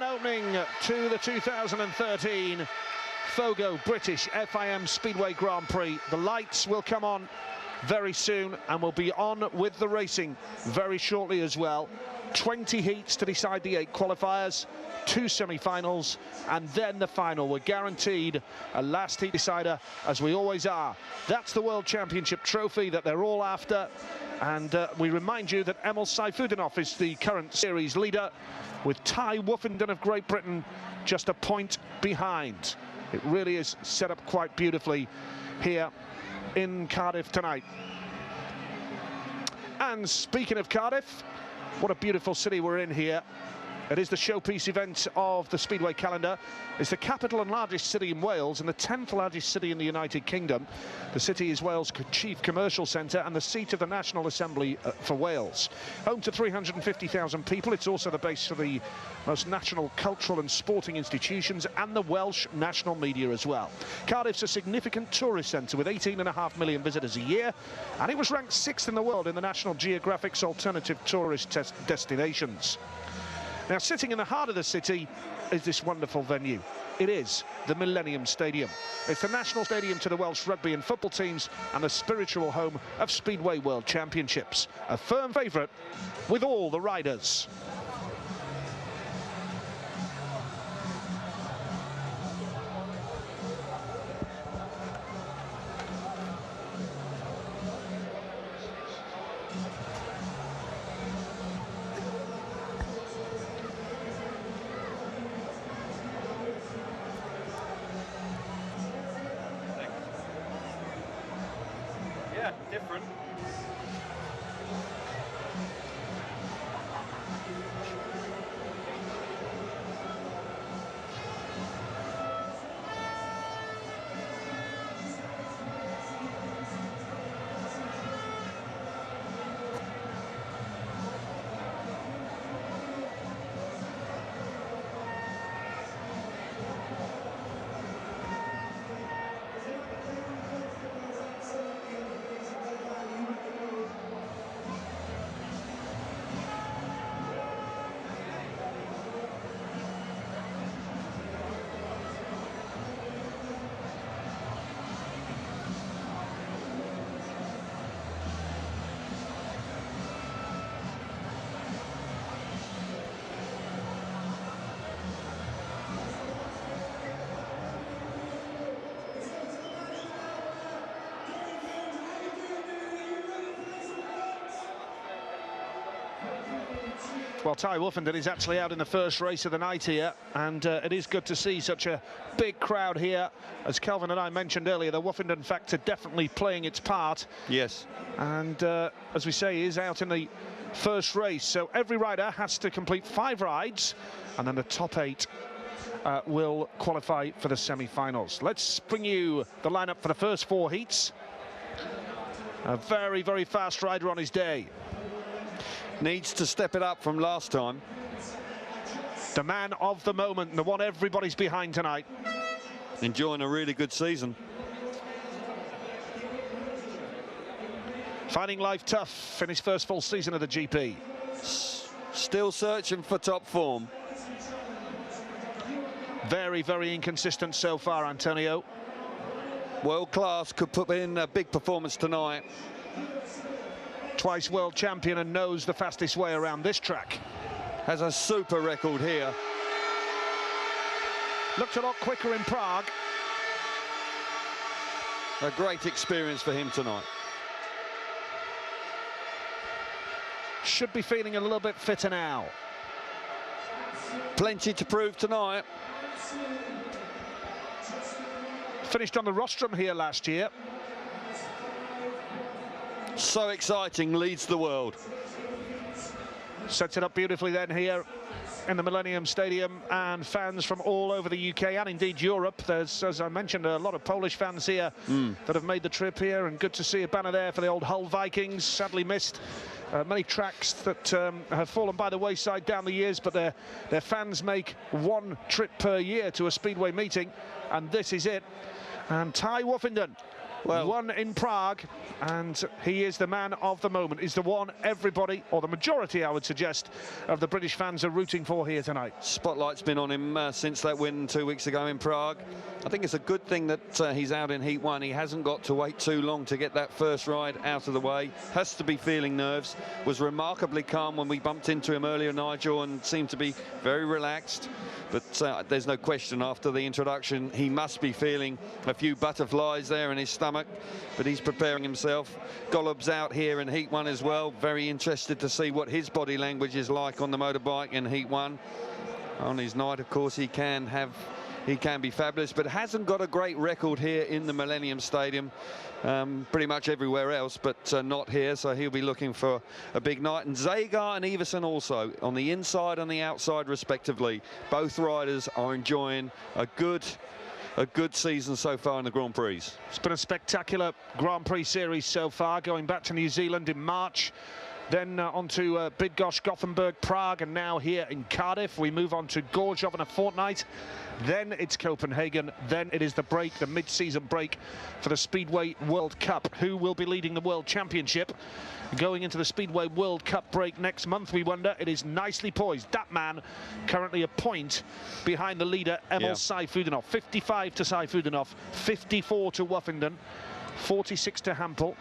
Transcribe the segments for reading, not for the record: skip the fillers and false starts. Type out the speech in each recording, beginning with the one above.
Opening to the 2013 FOGO British FIM Speedway Grand Prix. The lights will come on very soon and we'll be on with the racing very shortly as well. 20 heats to decide the 8 qualifiers, 2 semi-finals and then the final. We're guaranteed a last heat decider, as we always are. That's the World Championship trophy that they're all after, and we remind you that Emil Sayfutdinov is the current series leader, with Ty Woofenden of Great Britain just a point behind. It really is set up quite beautifully here in Cardiff tonight. And speaking of Cardiff, what a beautiful city we're in here. It is the showpiece event of the Speedway calendar. It's the capital and largest city in Wales and the 10th largest city in the United Kingdom. The city is Wales' chief commercial centre and the seat of the National Assembly for Wales. Home to 350,000 people, it's also the base for the most national cultural and sporting institutions and the Welsh national media as well. Cardiff's a significant tourist centre with 18.5 million visitors a year, and it was ranked 6th in the world in the National Geographic's alternative tourist destinations. Now, sitting in the heart of the city is this wonderful venue. It is the Millennium Stadium. It's the national stadium to the Welsh rugby and football teams and the spiritual home of Speedway World Championships. A firm favourite with all the riders. Yeah, different. Well, Ty Woofenden is actually out in the first race of the night here, and it is good to see such a big crowd here. As Kelvin and I mentioned earlier, the Woofenden factor definitely playing its part. Yes. And as we say, he is out in the first race, so every rider has to complete 5 rides, and then the top 8 will qualify for the semi-finals. Let's bring you the lineup for the first 4 heats. A very, very fast rider on his day. Needs to step it up from last time. The man of the moment, the one everybody's behind tonight. Enjoying a really good season. Finding life tough in his first full season of the GP. Still searching for top form. Very, very inconsistent so far, Antonio. World class, could put in a big performance tonight. Twice world champion and knows the fastest way around this track. Has a super record here. Looked a lot quicker in Prague. A great experience for him tonight. Should be feeling a little bit fitter now. Plenty to prove tonight. Finished on the rostrum here last year. So exciting, leads the world. Sets it up beautifully then here in the Millennium Stadium, and fans from all over the UK and indeed Europe. There's, as I mentioned, a lot of Polish fans here that have made the trip here, and good to see a banner there for the old Hull Vikings, sadly missed. Many tracks that have fallen by the wayside down the years, but their fans make one trip per year to a Speedway meeting, and this is it. And Ty Woofenden Well, won in Prague, and he is the man of the moment. He's the one everybody, or the majority, I would suggest, of the British fans are rooting for here tonight. Spotlight's been on him since that win 2 weeks ago in Prague. I think it's a good thing that he's out in Heat 1. He hasn't got to wait too long to get that first ride out of the way. Has to be feeling nerves. Was remarkably calm when we bumped into him earlier, Nigel, and seemed to be very relaxed. But there's no question after the introduction, he must be feeling a few butterflies there in his stomach, but he's preparing himself. Golub's out here in Heat 1 as well. Very interested to see what his body language is like on the motorbike in Heat 1. On his night, of course, he can be fabulous, but hasn't got a great record here in the Millennium Stadium. Pretty much everywhere else, but not here, so he'll be looking for a big night. And Zagar and Iversen also on the inside and the outside respectively. Both riders are enjoying a good season so far in the Grand Prix. It's been a spectacular Grand Prix series so far, going back to New Zealand in March, then on to Bydgoszcz, Gothenburg, Prague, and now here in Cardiff. We move on to Gorzów in a fortnight. Then it's Copenhagen. Then it is the break, the mid-season break for the Speedway World Cup. Who will be leading the World Championship? Going into the Speedway World Cup break next month, we wonder. It is nicely poised. That man currently a point behind the leader, Emil Sayfutdinov. 55 to Sayfutdinov, 54 to Woffington, 46 to Hampel.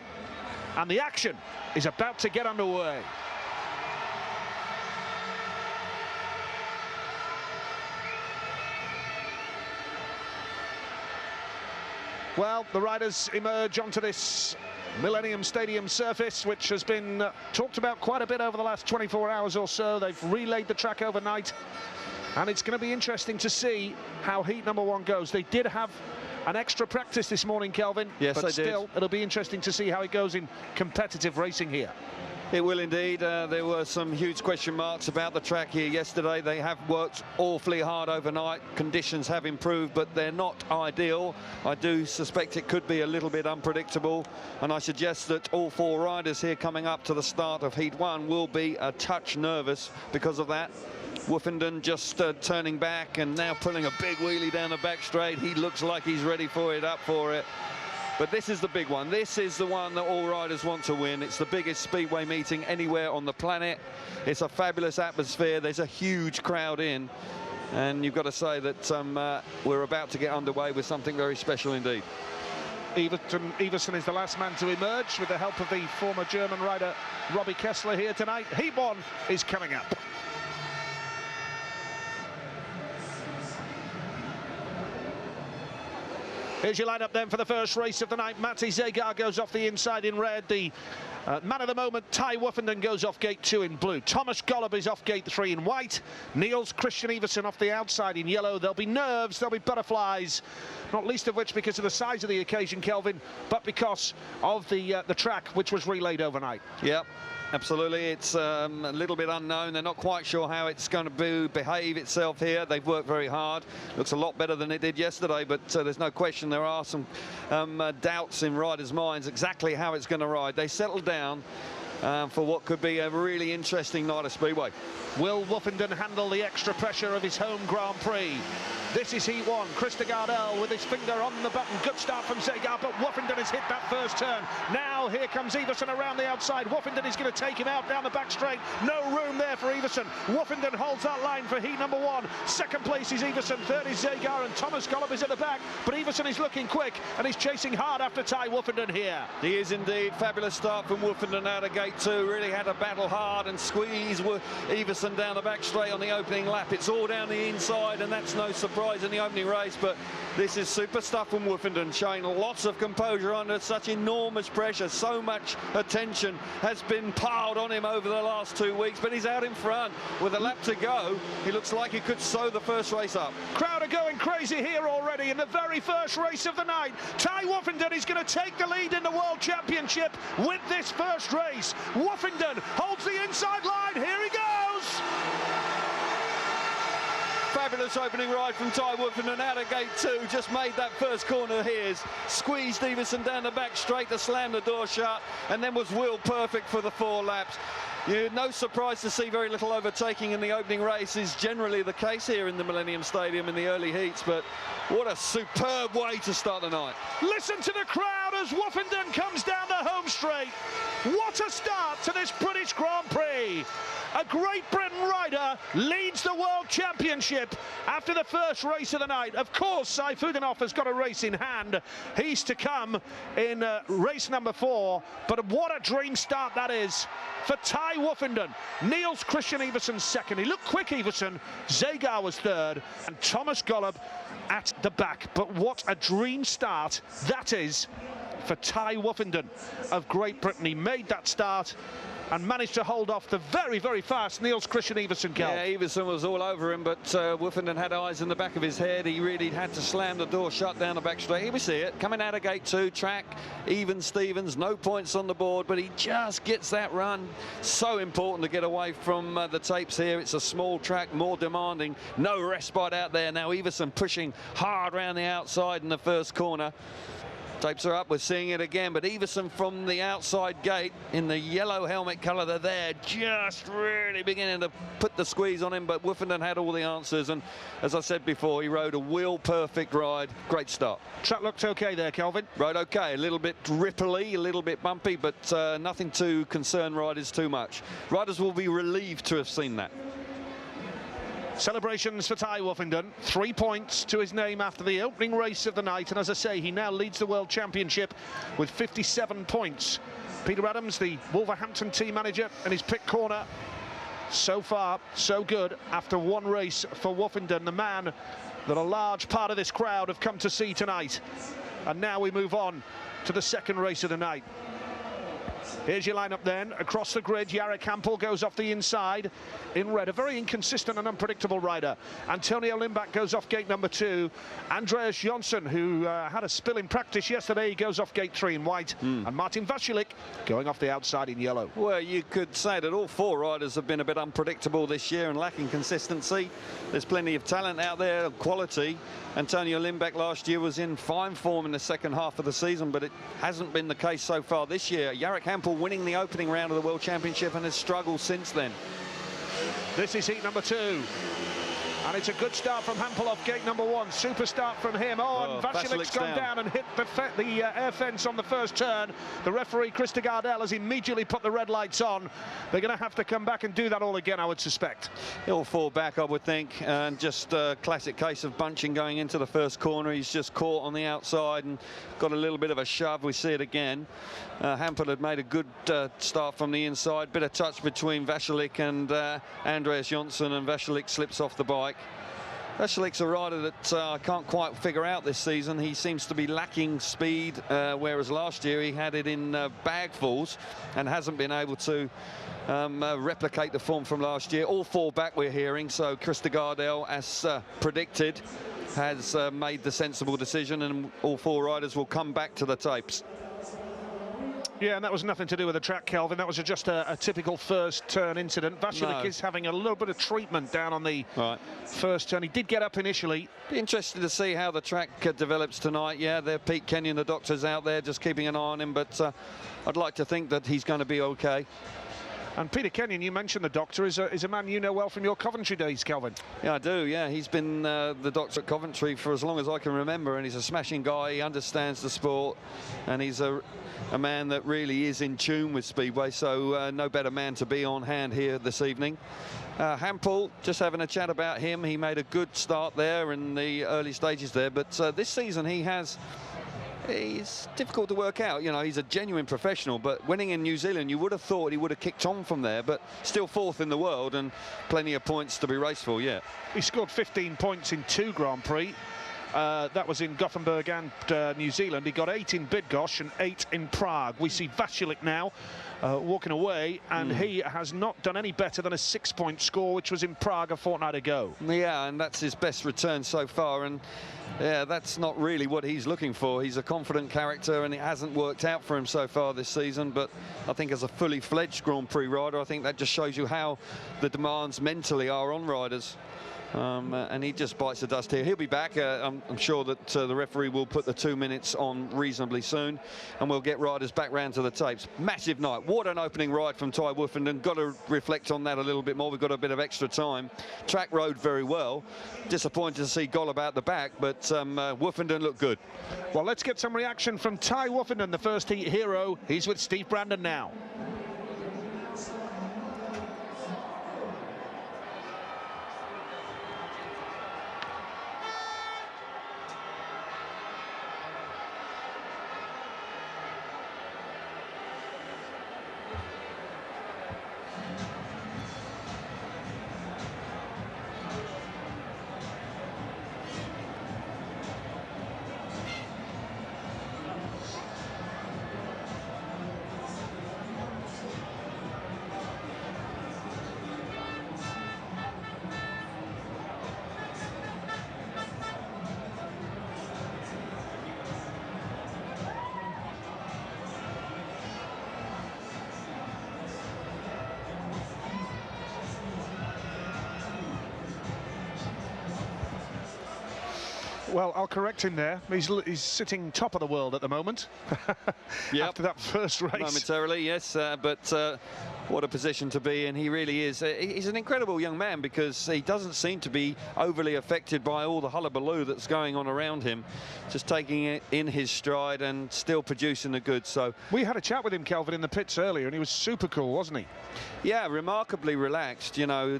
And the action is about to get underway. Well, the riders emerge onto this Millennium Stadium surface, which has been talked about quite a bit over the last 24 hours or so. They've relayed the track overnight, and it's going to be interesting to see how heat number 1 goes. They did have an extra practice this morning, Kelvin. Yes, but still, it'll be interesting to see how it goes in competitive racing here. It will indeed. There were some huge question marks about the track here yesterday. They have worked awfully hard overnight. Conditions have improved, but they're not ideal. I do suspect it could be a little bit unpredictable, and I suggest that all 4 riders here coming up to the start of Heat 1 will be a touch nervous because of that. Woffington just turning back and now pulling a big wheelie down the back straight. He looks like he's ready for it, up for it. But this is the big one. This is the one that all riders want to win. It's the biggest speedway meeting anywhere on the planet. It's a fabulous atmosphere. There's a huge crowd in. And you've got to say that we're about to get underway with something very special indeed. Iversen is the last man to emerge with the help of the former German rider Robbie Kessler here tonight. Heat 1 is coming up. Here's your lineup then for the first race of the night. Matti Zagar goes off the inside in red. The man of the moment, Ty Woffington, goes off gate 2 in blue. Thomas Golub is off gate 3 in white. Niels Christian Iversen off the outside in yellow. There'll be nerves, there'll be butterflies, not least of which because of the size of the occasion, Kelvin, but because of the track, which was relayed overnight. Yep. Absolutely, it's a little bit unknown. They're not quite sure how it's going to behave itself here. They've worked very hard. Looks a lot better than it did yesterday, but there's no question there are some doubts in riders' minds exactly how it's going to ride. They settled down for what could be a really interesting night of Speedway. Will Woffington handle the extra pressure of his home Grand Prix? This is Heat 1. Christa Gardell with his finger on the button. Good start from Zagar, but Woffington has hit that first turn. Now here comes Iversen around the outside. Woffington is going to take him out down the back straight. No room there for Iversen. Woffington holds that line for Heat number 1. Second place is Iversen. Third is Zagar, and Thomas Golub is at the back. But Iversen is looking quick, and he's chasing hard after Ty Woffington here. He is indeed. Fabulous start from Woffington out of gate 2. Really had to battle hard and squeeze Iversen down the back straight on the opening lap. It's all down the inside, and that's no surprise in the opening race, but this is super stuff from Woffington, showing lots of composure under such enormous pressure. So much attention has been piled on him over the last 2 weeks, but he's out in front with a lap to go. He looks like he could sew the first race up. Crowd are going crazy here already in the very first race of the night. Ty Woffington is going to take the lead in the World Championship with this first race. Woffington holds the inside line. Here he goes. Fabulous opening ride from Ty Woffington out of gate 2, just made that first corner his, squeezed Iversen down the back straight to slam the door shut, and then was wheel perfect for the 4 laps. No surprise to see very little overtaking in the opening race is generally the case here in the Millennium Stadium in the early heats, but what a superb way to start the night. Listen to the crowd as Woofenden comes down the home straight. What a start to this British Grand Prix. A Great Britain rider leads the World Championship after the first race of the night. Of course, Saifuganov has got a race in hand. He's to come in race number 4. But what a dream start that is for Ty Woofenden. Niels Christian Iversen second. He looked quick, Iversen. Zagar was third. And Thomas Golub at the back. But what a dream start that is for Ty Woofenden of Great Britain. He made that start and managed to hold off the very, very fast Niels Christian Iversen. Yeah, Iversen was all over him, but Woofenden had eyes in the back of his head. He really had to slam the door shut down the back straight. Here we see it, coming out of gate 2, track, even Stevens, no points on the board, but he just gets that run. So important to get away from the tapes here. It's a small track, more demanding, no respite out there. Now Iversen pushing hard around the outside in the first corner. Tapes are up, we're seeing it again, but Iversen from the outside gate in the yellow helmet colour, they're there, just really beginning to put the squeeze on him, but Woofenden had all the answers, and as I said before, he rode a wheel-perfect ride. Great start. Track looked okay there, Kelvin. Rode okay, a little bit ripply, a little bit bumpy, but nothing to concern riders too much. Riders will be relieved to have seen that. Celebrations for Ty Woofenden, 3 points to his name after the opening race of the night, and as I say, he now leads the World Championship with 57 points. Peter Adams, the Wolverhampton team manager, in his pit corner. So far, so good after one race for Woofenden, the man that a large part of this crowd have come to see tonight. And now we move on to the second race of the night. Here's your lineup then. Across the grid, Jarek Hampel goes off the inside in red. A very inconsistent and unpredictable rider. Antonio Limbach goes off gate number 2. Andreas Jonsson, who had a spill in practice yesterday, goes off gate 3 in white. And Martin Vasilik going off the outside in yellow. Well, you could say that all 4 riders have been a bit unpredictable this year and lacking consistency. There's plenty of talent out there, quality. Antonio Limbach last year was in fine form in the second half of the season, but it hasn't been the case so far this year. Jarek Hampel winning the opening round of the World Championship and has struggled since then. This is heat number 2. And it's a good start from Hampel off gate number 1. Super start from him. And Vasilik's gone down and hit the air fence on the first turn. The referee, Krista Gardell, has immediately put the red lights on. They're going to have to come back and do that all again, I would suspect. He'll fall back, I would think, and just a classic case of bunching going into the first corner. He's just caught on the outside and got a little bit of a shove. We see it again. Hampel had made a good start from the inside. Bit of touch between Vasilik and Andreas Jonsson, and Vasilik slips off the bike. Vasilik's a rider that I can't quite figure out this season. He seems to be lacking speed, whereas last year he had it in bagfuls and hasn't been able to replicate the form from last year. All 4 back, we're hearing, so Krista Gardell, as predicted, has made the sensible decision, and all 4 riders will come back to the tapes. Yeah, and that was nothing to do with the track, Kelvin. That was just a typical first turn incident. Vasilik is having a little bit of treatment down on the first turn. He did get up initially. Be interested to see how the track develops tonight. Yeah, Pete Kenyon, the doctor's out there just keeping an eye on him, but I'd like to think that he's going to be okay. And Peter Kenyon, you mentioned the doctor, is a man you know well from your Coventry days, Kelvin. Yeah, I do, yeah. He's been the doctor at Coventry for as long as I can remember, and he's a smashing guy. He understands the sport, and he's a man that really is in tune with Speedway, so no better man to be on hand here this evening. Hampel, just having a chat about him. He made a good start there in the early stages there, but this season he's difficult to work out. You know, he's a genuine professional, but winning in New Zealand, you would have thought he would have kicked on from there, but still 4th in the world and plenty of points to be raced for, yeah. He scored 15 points in 2 Grand Prix. That was in Gothenburg and New Zealand. He got 8 in Bydgoszcz and 8 in Prague. We see Vasilik now walking away, and he has not done any better than a 6-point score, which was in Prague a fortnight ago. Yeah, and that's his best return so far, and yeah, that's not really what he's looking for. He's a confident character, and it hasn't worked out for him so far this season, but I think as a fully fledged Grand Prix rider, I think that just shows you how the demands mentally are on riders. And he just bites the dust here. He'll be back. I'm sure that the referee will put the 2 minutes on reasonably soon, and we'll get riders back round to the tapes. Massive night. What an opening ride from Ty Woofenden. Got to reflect on that a little bit more. We've got a bit of extra time. Track rode very well. Disappointed to see Gollop out the back, but Woofenden looked good. Well, let's get some reaction from Ty Woofenden, the first heat hero. He's with Steve Brandon now. Well, I'll correct him there. He's sitting top of the world at the moment. Yep. After that first race. Momentarily, yes, but what a position to be in. He really is. He's an incredible young man because he doesn't seem to be overly affected by all the hullabaloo that's going on around him. Just taking it in his stride and still producing the goods. So we had a chat with him, Kelvin, in the pits earlier, and he was super cool, wasn't he? Yeah, remarkably relaxed, you know,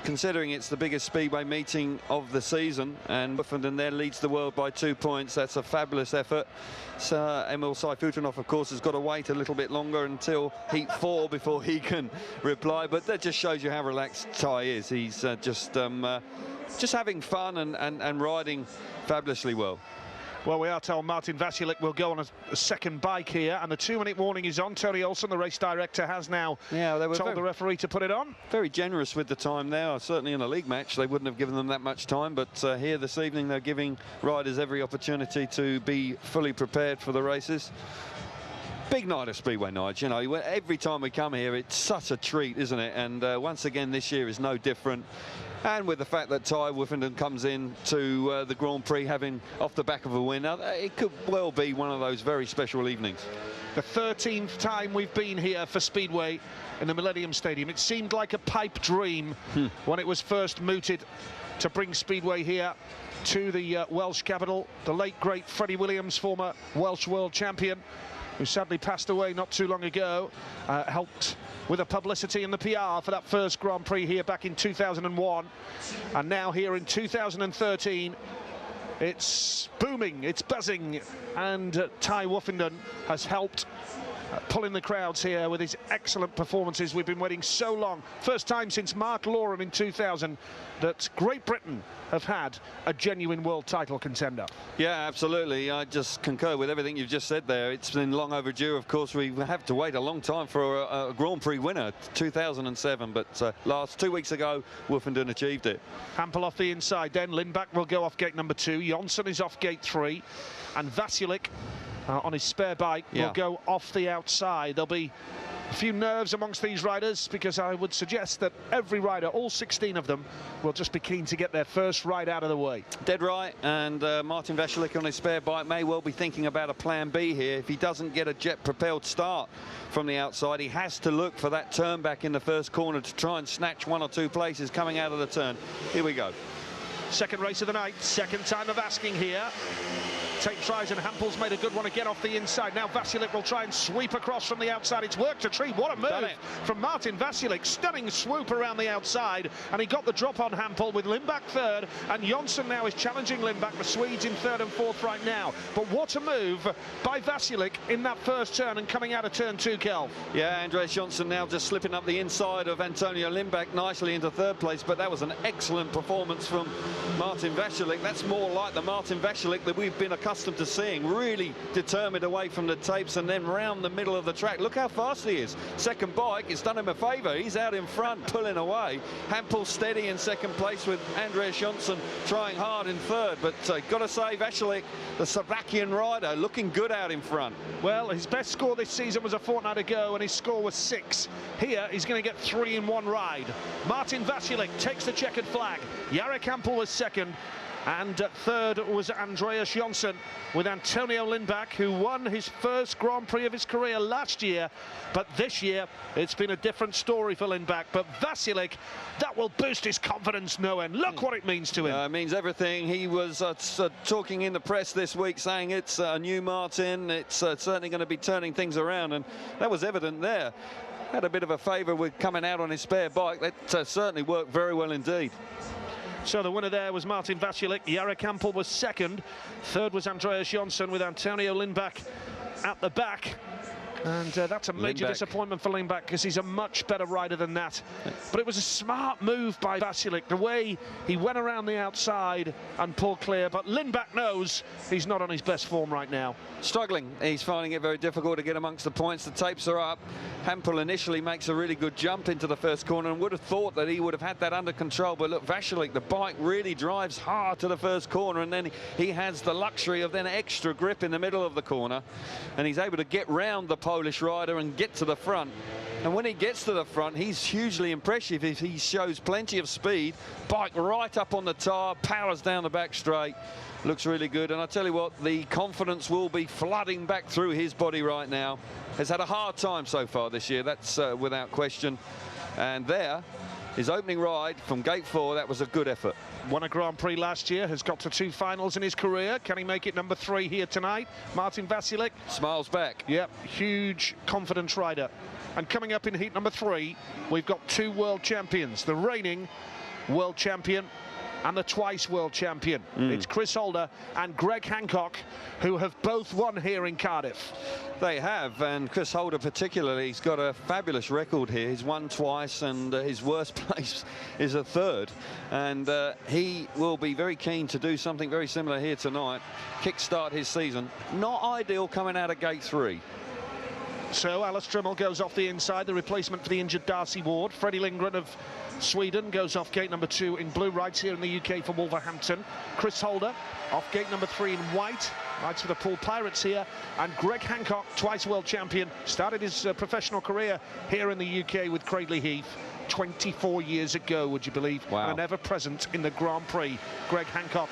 considering it's the biggest Speedway meeting of the season, and Woofenden there leads the world by 2 points. That's a fabulous effort. So Emil Saifutinov, of course, has got to wait a little bit longer until heat 4 before he can reply, but that just shows you how relaxed Ty is. He's just having fun and riding fabulously well. Well, we are told Martin Vasilik will go on a second bike here, and the 2-minute warning is on. Tony Olsen, the race director, has now told the referee to put it on. Very generous with the time there. Certainly in a league match, they wouldn't have given them that much time, but here this evening, they're giving riders every opportunity to be fully prepared for the races. Big night of Speedway nights, you know, every time we come here, it's such a treat, isn't it? And once again, this year is no different. And with the fact that Ty Woofenden comes in to the Grand Prix having off the back of a winner, it could well be one of those very special evenings. The 13th time we've been here for Speedway in the Millennium Stadium. It seemed like a pipe dream when it was first mooted to bring Speedway here to the Welsh capital. The late, great Freddie Williams, former Welsh world champion, who sadly passed away not too long ago, helped with the publicity and the PR for that first Grand Prix here back in 2001. And now here in 2013, it's booming, it's buzzing, and Ty Woofenden has helped pull in the crowds here with his excellent performances. We've been waiting so long. First time since Mark Loram in 2000 that Great Britain have had a genuine world title contender. Yeah, absolutely. I just concur with everything you've just said there. It's been long overdue. Of course, we have to wait a long time for a Grand Prix winner, 2007, but last 2 weeks ago, Woofenden achieved it. Hampel off the inside then. Lindback will go off gate number 2. Jonsson is off gate 3, and Vasilik on his spare bike will go off the outside. There'll be a few nerves amongst these riders, because I would suggest that every rider, all 16 of them, will just be keen to get their first ride out of the way. Dead right, and Martin Vasilik on his spare bike may well be thinking about a plan B here. If he doesn't get a jet-propelled start from the outside, he has to look for that turn back in the first corner to try and snatch 1 or 2 places coming out of the turn. Here we go. Second race of the night, second time of asking here. Tate tries, and Hampel's made a good one again off the inside. Now Vasilik will try and sweep across from the outside. It's worked a treat. What a move from Martin Vasilik. Stunning swoop around the outside, and he got the drop on Hampel with Lindback third, and Jonsson now is challenging Lindback. The Swedes in third and fourth right now. But what a move by Vasilik in that first turn and coming out of turn 2, Kel. Yeah, Andreas Jonsson now just slipping up the inside of Antonio Lindback nicely into third place, but that was an excellent performance from Martin Vasilek, that's more like the Martin Vasilek that we've been accustomed to seeing, really determined away from the tapes and then round the middle of the track. Look how fast he is. Second bike, it's done him a favour. He's out in front, pulling away. Hampel steady in second place with Andreas Johnson trying hard in third. But got to say, Vasilek, the Slovakian rider, looking good out in front. Well, his best score this season was a fortnight ago, and his score was 6. Here, he's going to get 3 in one ride. Martin Vasilek takes the checkered flag. Jarek Hampel was second, and third was Andreas Johnson, with Antonio Lindbach, who won his first Grand Prix of his career last year. But this year, it's been a different story for Lindbach. But Vasilek, that will boost his confidence no end. Look what it means to him. It means everything. He was talking in the press this week, saying it's a new Martin. It's certainly going to be turning things around, and that was evident there. Had a bit of a favour with coming out on his spare bike. That certainly worked very well indeed. So the winner there was Martin Vasilek. Jarek Hampel was second. Third was Andreas Johnson, with Antonio Lindbach at the back. And that's a major disappointment for Lindbach, because he's a much better rider than that. But it was a smart move by Vasilek, the way he went around the outside and pulled clear. But Lindbach knows he's not on his best form right now. Struggling. He's finding it very difficult to get amongst the points. The tapes are up. Hampel initially makes a really good jump into the first corner, and would have thought that he would have had that under control. But look, Vasilek, the bike really drives hard to the first corner, and then he has the luxury of then extra grip in the middle of the corner, and he's able to get round the Polish rider and get to the front. And when he gets to the front, he's hugely impressive. If he shows plenty of speed, bike right up on the tyre, powers down the back straight. Looks really good. And I tell you what, the confidence will be flooding back through his body right now. Has had a hard time so far this year, that's without question. And there, his opening ride from gate 4, that was a good effort. Won a Grand Prix last year, has got to 2 finals in his career. Can he make it number 3 here tonight? Martin Vasilek smiles back. Yep, huge confidence rider. And coming up in heat number 3, we've got 2 world champions, the reigning world champion and the twice world champion. It's Chris Holder and Greg Hancock, who have both won here in Cardiff. They have, and Chris Holder particularly, he's got a fabulous record here. He's won twice, and his worst place is a 3rd. And he will be very keen to do something very similar here tonight, kickstart his season. Not ideal coming out of gate 3. So Alice Trimmel goes off the inside, the replacement for the injured Darcy Ward. Freddie Lindgren of Sweden goes off gate number 2 in blue, rides here in the UK for Wolverhampton. Chris Holder off gate number 3 in white, rides for the Poole Pirates here. And Greg Hancock, twice world champion, started his professional career here in the UK with Cradley Heath 24 years ago, would you believe? Wow. And ever present in the Grand Prix. Greg Hancock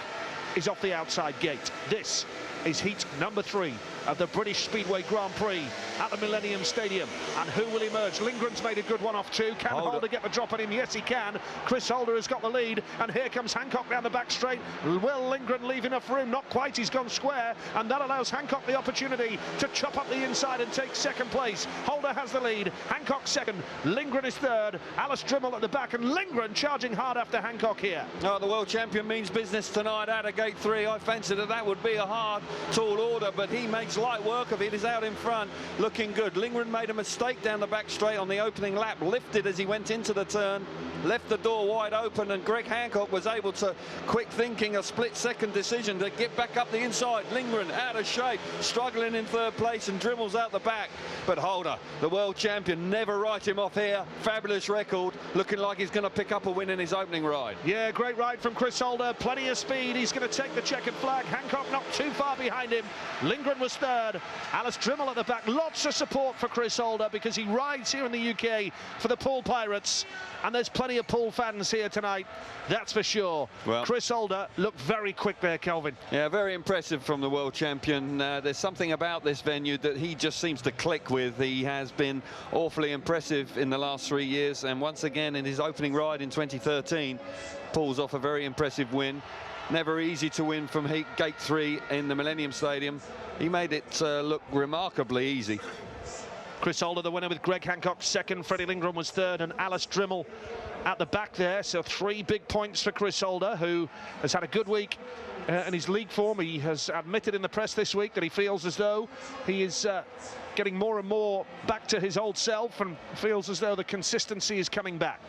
is off the outside gate. This is heat number 3 of the British Speedway Grand Prix at the Millennium Stadium. And who will emerge? Lindgren's made a good one off 2. Can Holder get the drop on him? Yes, he can. Chris Holder has got the lead, and here comes Hancock down the back straight. Will Lindgren leave enough room? Not quite. He's gone square, and that allows Hancock the opportunity to chop up the inside and take 2nd place. Holder has the lead. Hancock 2nd. Lindgren is 3rd. Alice Trimmel at the back, and Lindgren charging hard after Hancock here. Oh, the world champion means business tonight out of gate 3. I fancied that would be a hard, tall order, but he makes light work of it. He's out in front, looking good. Lindgren made a mistake down the back straight on the opening lap, lifted as he went into the turn, left the door wide open, and Greg Hancock was able to, quick thinking, a split-second decision to get back up the inside. Lindgren out of shape, struggling in 3rd place, and dribbles out the back. But Holder, the world champion, never write him off here. Fabulous record, looking like he's going to pick up a win in his opening ride. Yeah, great ride from Chris Holder, plenty of speed. He's going to take the checkered flag. Hancock not too far behind him. Lindgren was 3rd. Alice Trimmel at the back. Lots of support for Chris Holder, because he rides here in the UK for the Poole Pirates, and there's plenty of Poole fans here tonight, that's for sure. Well, Chris Holder looked very quick there, Kelvin. Yeah, very impressive from the world champion. There's something about this venue that he just seems to click with. He has been awfully impressive in the last 3 years, and once again in his opening ride in 2013 pulls off a very impressive win. Never easy to win from gate 3 in the Millennium Stadium. He made it look remarkably easy. Chris Holder the winner, with Greg Hancock 2nd. Freddie Lindgren was 3rd, and Alice Trimmel at the back there. So 3 big points for Chris Holder, who has had a good week in his league form. He has admitted in the press this week that he feels as though he is getting more and more back to his old self, and feels as though the consistency is coming back.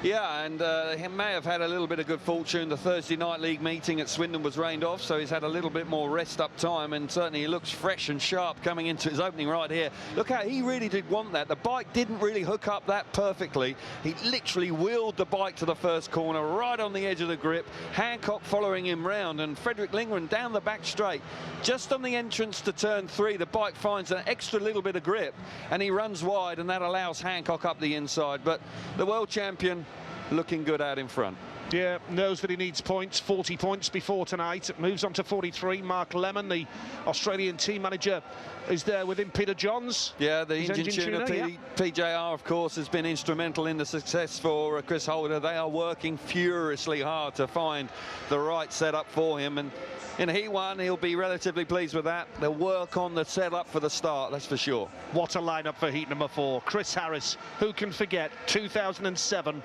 Yeah, and he may have had a little bit of good fortune. The Thursday night league meeting at Swindon was rained off, so he's had a little bit more rest up time, and certainly he looks fresh and sharp coming into his opening right here. Look how he really did want that. The bike didn't really hook up that perfectly. He literally wheeled the bike to the first corner, right on the edge of the grip. Hancock following him round, and Frederick Lindgren down the back straight. Just on the entrance to turn 3, the bike finds an extra little bit of grip, and he runs wide, and that allows Hancock up the inside. But the world champion looking good out in front. Yeah, knows that he needs points, 40 points before tonight. Moves on to 43. Mark Lemon, the Australian team manager, is there with him. Peter Johns. Yeah, the engine tuner, yeah. PJR, of course, has been instrumental in the success for Chris Holder. They are working furiously hard to find the right setup for him, and in Heat 1, he'll be relatively pleased with that. They'll work on the setup for the start, that's for sure. What a lineup for Heat number 4. Chris Harris, who can forget 2007,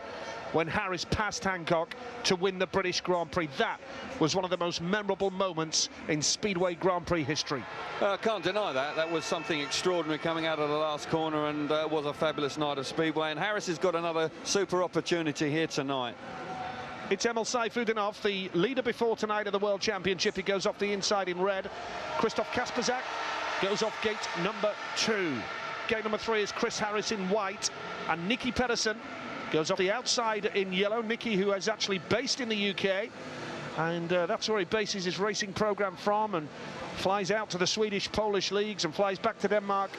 when Harris passed Hancock to win the British Grand Prix. That was one of the most memorable moments in Speedway Grand Prix history. Can't deny that. That was something extraordinary coming out of the last corner, and was a fabulous night of Speedway. And Harris has got another super opportunity here tonight. It's Emil Sayfutdinov, the leader before tonight of the World Championship. He goes off the inside in red. Christoph Kasperzak goes off gate number 2. Gate number 3 is Chris Harris in white, and Nicky Pedersen goes off the outside in yellow. Nicky, who is actually based in the UK, and that's where he bases his racing program from, and flies out to the Swedish, Polish leagues, and flies back to Denmark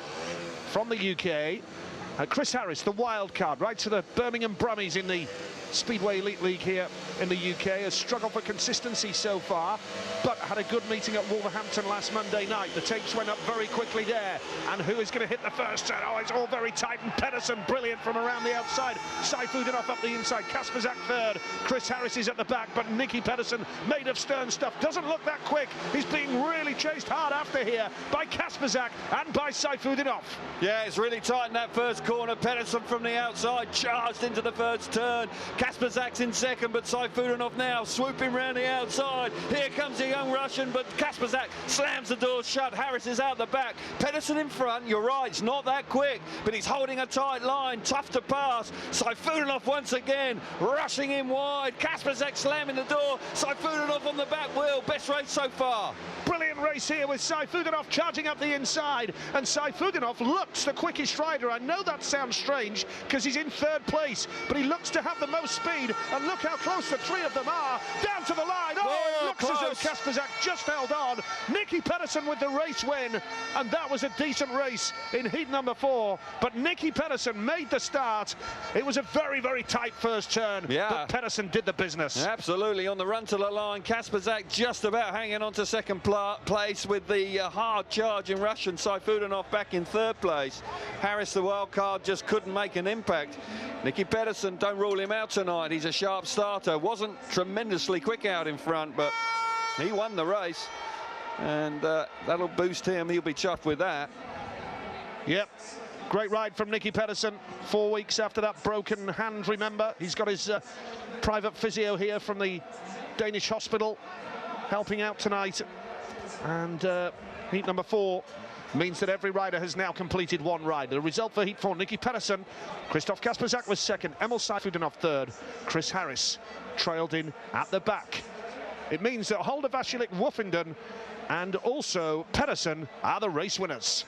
from the UK. Chris Harris, the wild card, right to the Birmingham Brummies in the Speedway Elite League here in the UK, has struggled for consistency so far, but had a good meeting at Wolverhampton last Monday night. The tapes went up very quickly there, and who is going to hit the first turn? Oh, it's all very tight, and Pedersen brilliant from around the outside. Sayfutdinov up the inside, Kasperzak third, Chris Harris is at the back, but Nicky Pedersen, made of stern stuff, doesn't look that quick. He's being really chased hard after here by Kasperzak and by Sayfutdinov. Yeah, it's really tight in that first corner. Pedersen from the outside charged into the first turn. Kasperzak's in second, but Sayfutdinov now swooping round the outside. Here comes the young Russian, but Kasperzak slams the door shut. Harris is out the back. Pedersen in front. You're right, it's not that quick, but he's holding a tight line. Tough to pass. Sayfutdinov once again rushing in wide. Kasperzak slamming the door. Sayfutdinov on the back wheel. Best race so far. Brilliant race here with Sayfutdinov charging up the inside, and Sayfutdinov looks the quickest rider. I know that sounds strange because he's in third place, but he looks to have the most speed, and look how close the 3 of them are down to the line. Oh, whoa, it looks close. as though Kasperzak just held on. Nicky Pedersen with the race win, and that was a decent race in heat number 4, but Nicky Pedersen made the start. It was a very, very tight first turn, but Pedersen did the business. Absolutely, on the run to the line. Kasperzak just about hanging on to second place with the hard charge in Russian. Sayfutdinov back in third place. Harris, the wild card, just couldn't make an impact. Nicky Pedersen, don't rule him out tonight. He's a sharp starter. Wasn't tremendously quick out in front, but he won the race, and that'll boost him. He'll be chuffed with that. Yep. Great ride from Nicky Pedersen 4 weeks after that broken hand, remember. He's got his private physio here from the Danish hospital helping out tonight. And heat number 4 means that every rider has now completed one ride. The result for heat 4, Nicky Pedersen, Christoph Kasperzak was second, Emil Sayfutdinov third, Chris Harris trailed in at the back. It means that Holder, Vasilik, Woofenden and also Pedersen are the race winners.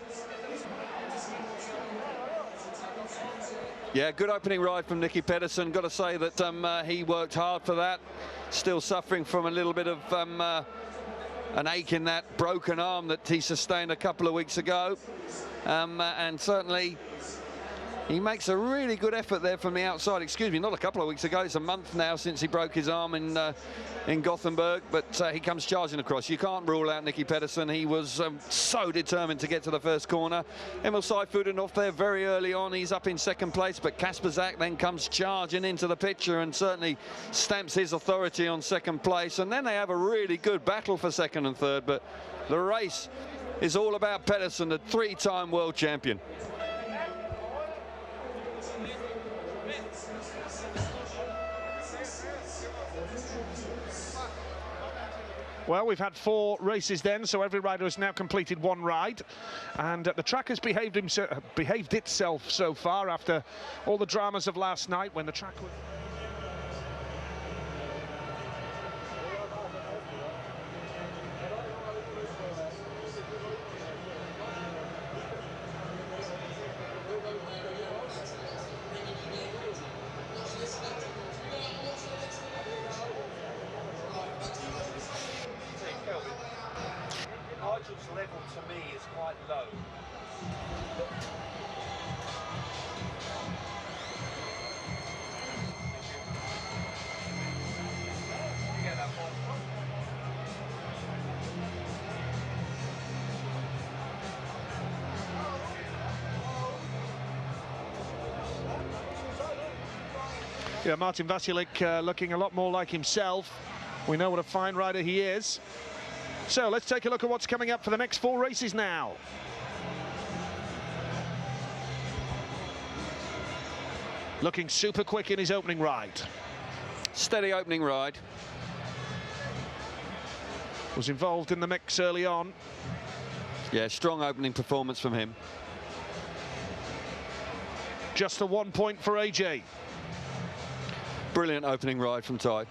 Yeah, good opening ride from Nicky Pedersen. Got to say that he worked hard for that. Still suffering from a little bit of an ache in that broken arm that he sustained a couple of weeks ago. And certainly he makes a really good effort there from the outside. Excuse me, not a couple of weeks ago. It's a month now since he broke his arm in Gothenburg, but he comes charging across. You can't rule out Nicky Pedersen. He was so determined to get to the first corner. Emil Sayfutdinov there very early on. He's up in second place, but Kasperzak then comes charging into the picture and certainly stamps his authority on second place. And then they have a really good battle for second and third, but the race is all about Pedersen, the 3-time world champion. Well, we've had 4 races then, so every rider has now completed one ride, and the track has behaved itself so far after all the dramas of last night when the track was... level to me is quite low. You get that one. Yeah, Martin Vasilik looking a lot more like himself. We know what a fine rider he is. So let's take a look at what's coming up for the next 4 races now. Looking super quick in his opening ride. Steady opening ride. Was involved in the mix early on. Yeah, strong opening performance from him. Just a 1 point for AJ. Brilliant opening ride from Ty.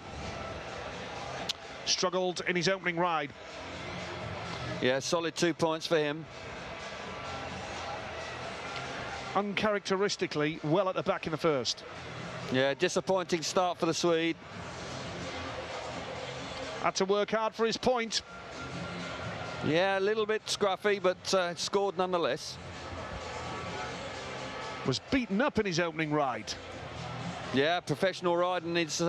Struggled in his opening ride. Yeah, solid 2 points for him. Uncharacteristically well at the back in the first. Yeah, disappointing start for the Swede. Had to work hard for his point. Yeah, a little bit scruffy, but scored nonetheless. Was beaten up in his opening ride. Yeah, professional ride in his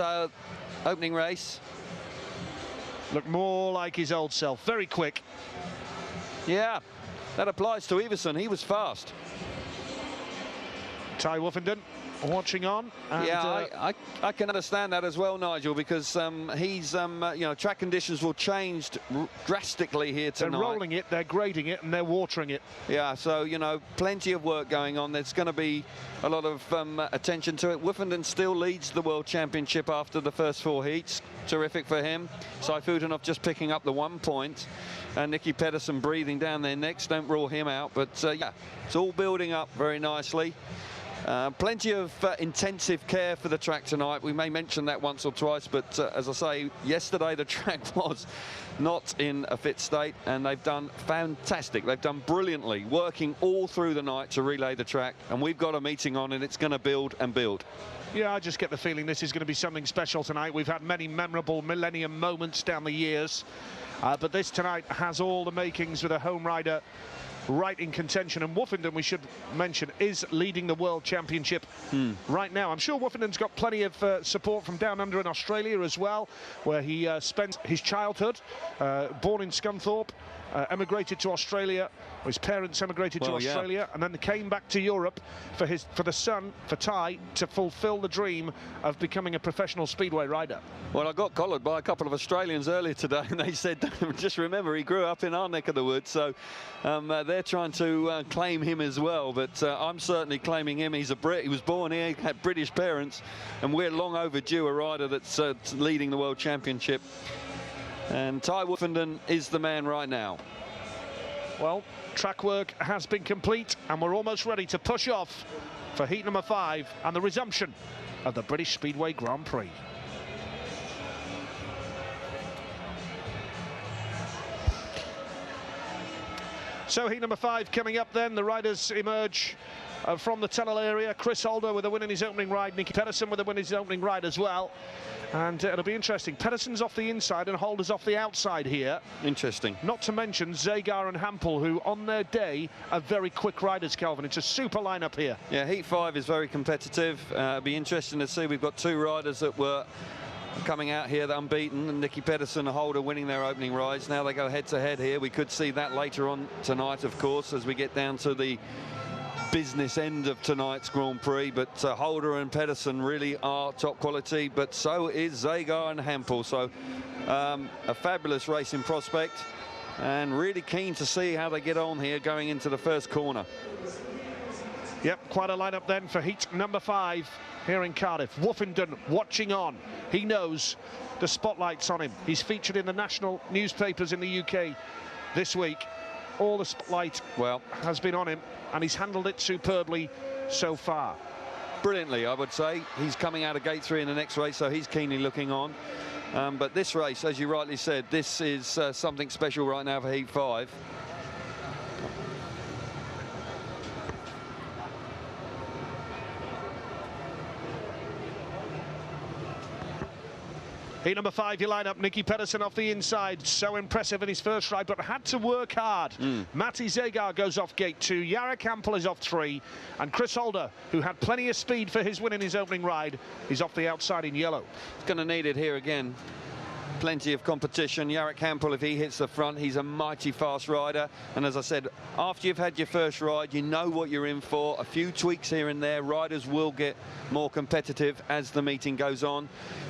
opening race. Looked more like his old self, very quick. Yeah, that applies to Everson. He was fast. Ty Woofenden watching on. And, yeah, I can understand that as well, Nigel, because he's, you know, track conditions will change drastically here tonight. They're rolling it, they're grading it, and they're watering it. Yeah, so, you know, plenty of work going on. There's going to be a lot of attention to it. Woofenden still leads the World Championship after the first 4 heats. Terrific for him. Saifutinov just picking up the 1 point. And Nicky Pedersen breathing down their necks. Don't rule him out. But, yeah, it's all building up very nicely. Plenty of intensive care for the track tonight. We may mention that once or twice, but as I say, yesterday the track was not in a fit state, and they've done fantastic. They've done brilliantly, working all through the night to relay the track, and we've got a meeting on, and it's going to build and build. Yeah, I just get the feeling this is going to be something special tonight. We've had many memorable Millennium moments down the years, but this tonight has all the makings with a home rider right in contention. And Woofenden, we should mention, is leading the World Championship right now. I'm sure Woofenden's got plenty of support from down under in Australia as well, where he spent his childhood, born in Scunthorpe, emigrated to Australia. His parents emigrated to Australia, and then came back to Europe for the son, for Ty, to fulfill the dream of becoming a professional speedway rider. Well, I got collared by a couple of Australians earlier today, and they said, just remember, he grew up in our neck of the woods, so they're trying to claim him as well, but I'm certainly claiming him. He's a Brit. He was born here, had British parents, and we're long overdue a rider that's leading the World Championship. And Ty Woofenden is the man right now. Well, track work has been complete, and we're almost ready to push off for heat number 5 and the resumption of the British Speedway Grand Prix. So heat number 5 coming up then. The riders emerge from the tunnel area. Chris Holder with a win in his opening ride. Nicky Pedersen with a win in his opening ride as well. And it'll be interesting. Pedersen's off the inside and Holder's off the outside here. Interesting. Not to mention Zagar and Hampel, who on their day are very quick riders, Kelvin. It's a super lineup here. Yeah, heat 5 is very competitive. It'll be interesting to see. We've got 2 riders that were coming out here unbeaten, and Nicky Pedersen and Holder winning their opening rides. Now they go head-to-head here. We could see that later on tonight, of course, as we get down to the business end of tonight's Grand Prix, but Holder and Pedersen really are top quality, but so is Zagar and Hampel. So a fabulous racing prospect, and really keen to see how they get on here going into the first corner. Yep, quite a lineup then for heat number 5 here in Cardiff. Woofenden watching on. He knows the spotlight's on him. He's featured in the national newspapers in the UK this week. All the spotlight has been on him, and he's handled it superbly so far. Brilliantly, I would say. He's coming out of gate 3 in the next race, so he's keenly looking on. But this race, as you rightly said, this is something special right now for heat 5. Heat number 5, you line up Nicky Pedersen off the inside. So impressive in his first ride, but had to work hard. Matty Zagar goes off gate 2. Jarek Hampel is off 3. And Chris Holder, who had plenty of speed for his win in his opening ride, is off the outside in yellow. He's going to need it here again. Plenty of competition. Jarek Hampel, if he hits the front, he's a mighty fast rider. And as I said, after you've had your first ride, you know what you're in for. A few tweaks here and there. Riders will get more competitive as the meeting goes on.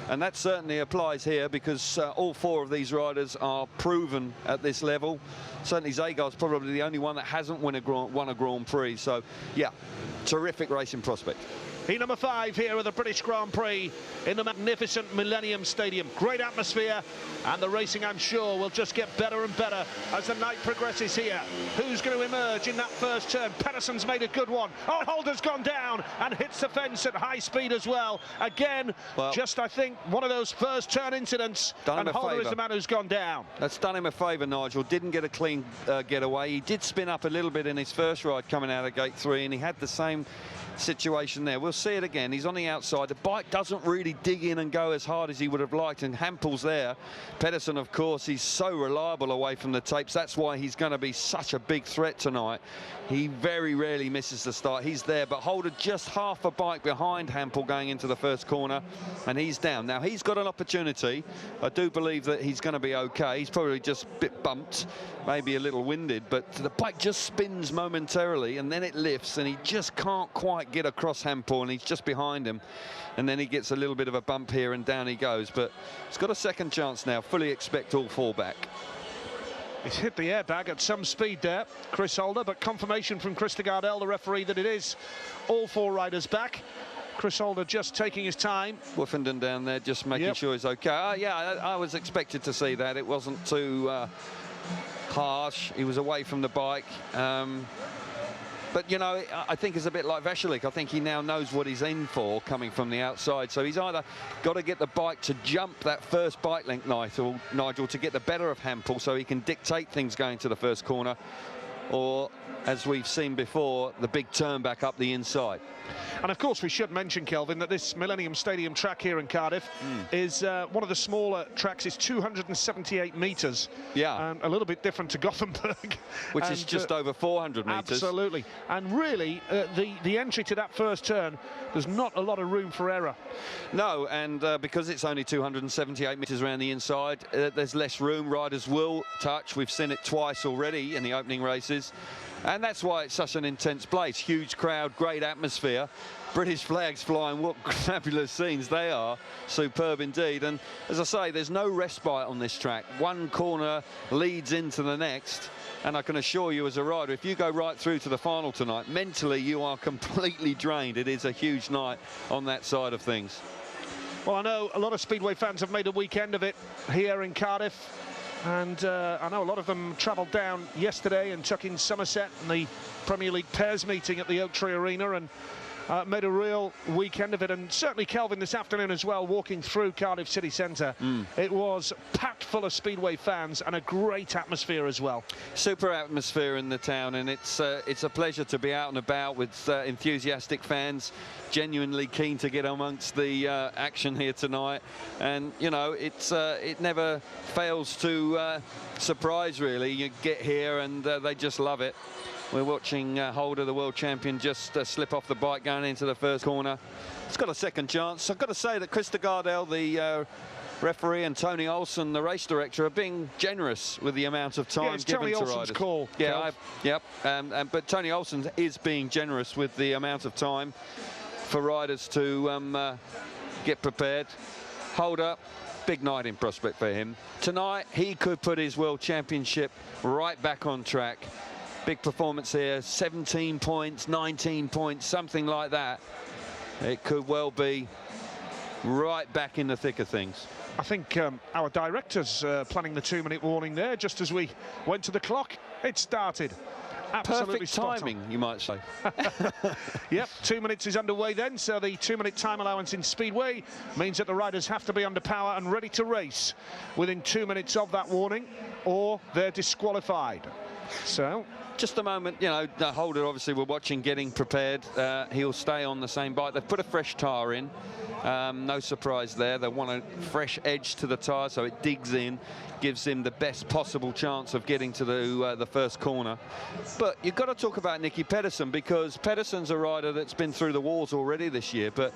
And that certainly applies here, because all 4 of these riders are proven at this level. Certainly Zagar's probably the only one that hasn't won a Grand Prix. So, yeah, terrific racing prospect. Heat number 5 here at the British Grand Prix in the magnificent Millennium Stadium. Great atmosphere, and the racing, I'm sure, will just get better and better as the night progresses here. Who's going to emerge in that first turn? Pedersen's made a good one. Oh, Holder's gone down and hits the fence at high speed as well. Again, well, just, I think, one of those first turn incidents, and Holder is the man who's gone down. That's done him a favour, Nigel. Didn't get a clean getaway. He did spin up a little bit in his first ride coming out of gate 3, and he had the same situation there. We'll see it again. He's on the outside. The bike doesn't really dig in and go as hard as he would have liked, and Hampel's there. Pedersen, of course, he's so reliable away from the tapes. That's why he's going to be such a big threat tonight. He very rarely misses the start. He's there, but Holder just half a bike behind Hampel going into the first corner, and he's down. Now, he's got an opportunity. I do believe that he's going to be okay. He's probably just a bit bumped, maybe a little winded, but the bike just spins momentarily, and then it lifts, and he just can't quite get across Hampel, and he's just behind him, and then he gets a little bit of a bump here, and down he goes. But he's got a second chance now. Fully expect all 4 back. He's hit the airbag at some speed there, Chris Holder, but confirmation from Chris de Gardel, the referee, that it is all 4 riders back. Chris Holder just taking his time. Woofenden down there, just making sure he's okay. Yeah, I was expected to see that. It wasn't too harsh. He was away from the bike. But, you know, I think it's a bit like Veselik. I think he now knows what he's in for coming from the outside. So he's either got to get the bike to jump that first bike length, Nigel, to get the better of Hampel so he can dictate things going to the first corner, or, as we've seen before, the big turn back up the inside. And of course we should mention, Kelvin, that this Millennium Stadium track here in Cardiff is one of the smaller tracks. It's 278 metres. Yeah. And a little bit different to Gothenburg. Which is just over 400 metres. Absolutely. And really, the entry to that first turn, there's not a lot of room for error. No, and because it's only 278 metres around the inside, there's less room. Riders will touch. We've seen it twice already in the opening races. And that's why it's such an intense place. Huge crowd, great atmosphere, British flags flying. What fabulous scenes they are. Superb indeed. And as I say, there's no respite on this track. One corner leads into the next. And I can assure you, as a rider, if you go right through to the final tonight, mentally you are completely drained. It is a huge night on that side of things. Well, I know a lot of Speedway fans have made a weekend of it here in Cardiff. And I know a lot of them travelled down yesterday and took in Somerset and the Premier League pairs meeting at the Oak Tree Arena, and made a real weekend of it. And certainly Kelvin this afternoon as well, walking through Cardiff city centre, it was packed full of Speedway fans and a great atmosphere as well. Super atmosphere in the town, and it's a pleasure to be out and about with enthusiastic fans, genuinely keen to get amongst the action here tonight. And you know, it never fails to surprise, really. You get here and they just love it. We're watching Holder, the world champion, just slip off the bike going into the first corner. It's got a second chance. I've got to say that Chris de Gardel, the referee, and Tony Olsen, the race director, are being generous with the amount of time given to riders. Call. Yeah, but Tony Olsen is being generous with the amount of time for riders to get prepared. Holder, big night in prospect for him. Tonight, he could put his world championship right back on track. Big performance here, 17 points, 19 points, something like that. It could well be right back in the thick of things. I think our director's planning the 2-minute warning there. Just as we went to the clock, it started. Absolutely perfect timing, you might say. Yep, 2 minutes is underway then, so the 2-minute time allowance in Speedway means that the riders have to be under power and ready to race within 2 minutes of that warning, or they're disqualified. So just a moment, you know, the Holder, obviously, we're watching, getting prepared. He'll stay on the same bike. They've put a fresh tyre in. No surprise there. They want a fresh edge to the tyre so it digs in, gives him the best possible chance of getting to the first corner. But you've got to talk about Nicky Pedersen, because Pedersen's a rider that's been through the wars already this year, but